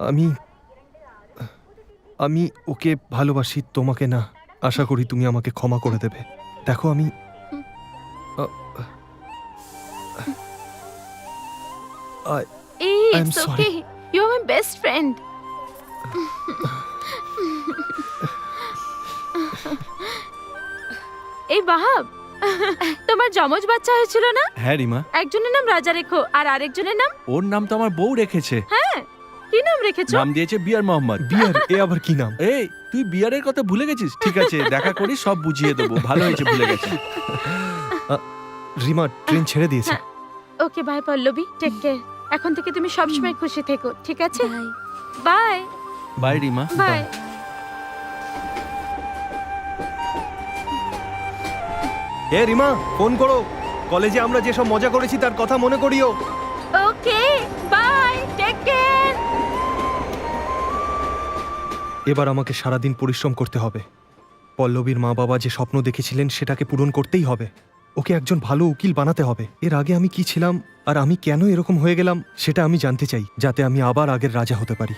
আমি আমি ওকে ভালোবাসি, তোমাকে না। আশা করি তুমি আমাকে ক্ষমা করে দেবে। দেখো আমি I'm It's sorry. okay. You're my best friend. এই বাহাব, তোমার যমজ বাচ্চা হয়েছিল না? হ্যাঁ রিমা, একজনের নাম রাজা রেখো আর আরেকজনের নাম? ওর নাম তো আমার বউ রেখেছে। হ্যাঁ, কি নাম রেখেছো? নাম দিয়েছে বিয়ার মোহাম্মদ। বিয়ার? এ আবার কি নাম? এই তুই বিয়ারের কথা ভুলে গেছিস? ঠিক আছে, দেখা করি সব বুঝিয়ে দেবো। ভালো হয়েছে ভুলে গেছিস। রিমা ট্রেন ছেড়ে দিয়েছে। Okay bye Pallavi, take care. এখন থেকে তুমি সবসময় খুশি থেকো, ঠিক আছে? Bye. Bye bye Rima. Bye. এ রিমা, ফোন করো। কলেজে আমরা যেসব মজা করেছি তার কথা মনে করিও। Okay bye, take care. এবার আমাকে সারাদিন পরিশ্রম করতে হবে। পল্লবীর মা বাবা যে স্বপ্ন দেখেছিলেন সেটাকে পূরণ করতেই হবে। ওকে একজন ভালো উকিল বানাতে হবে। এর আগে আমি কি ছিলাম আর আমি কেন এরকম হয়ে গেলাম সেটা আমি জানতে চাই, যাতে আমি আবার আগের রাজা হতে পারি।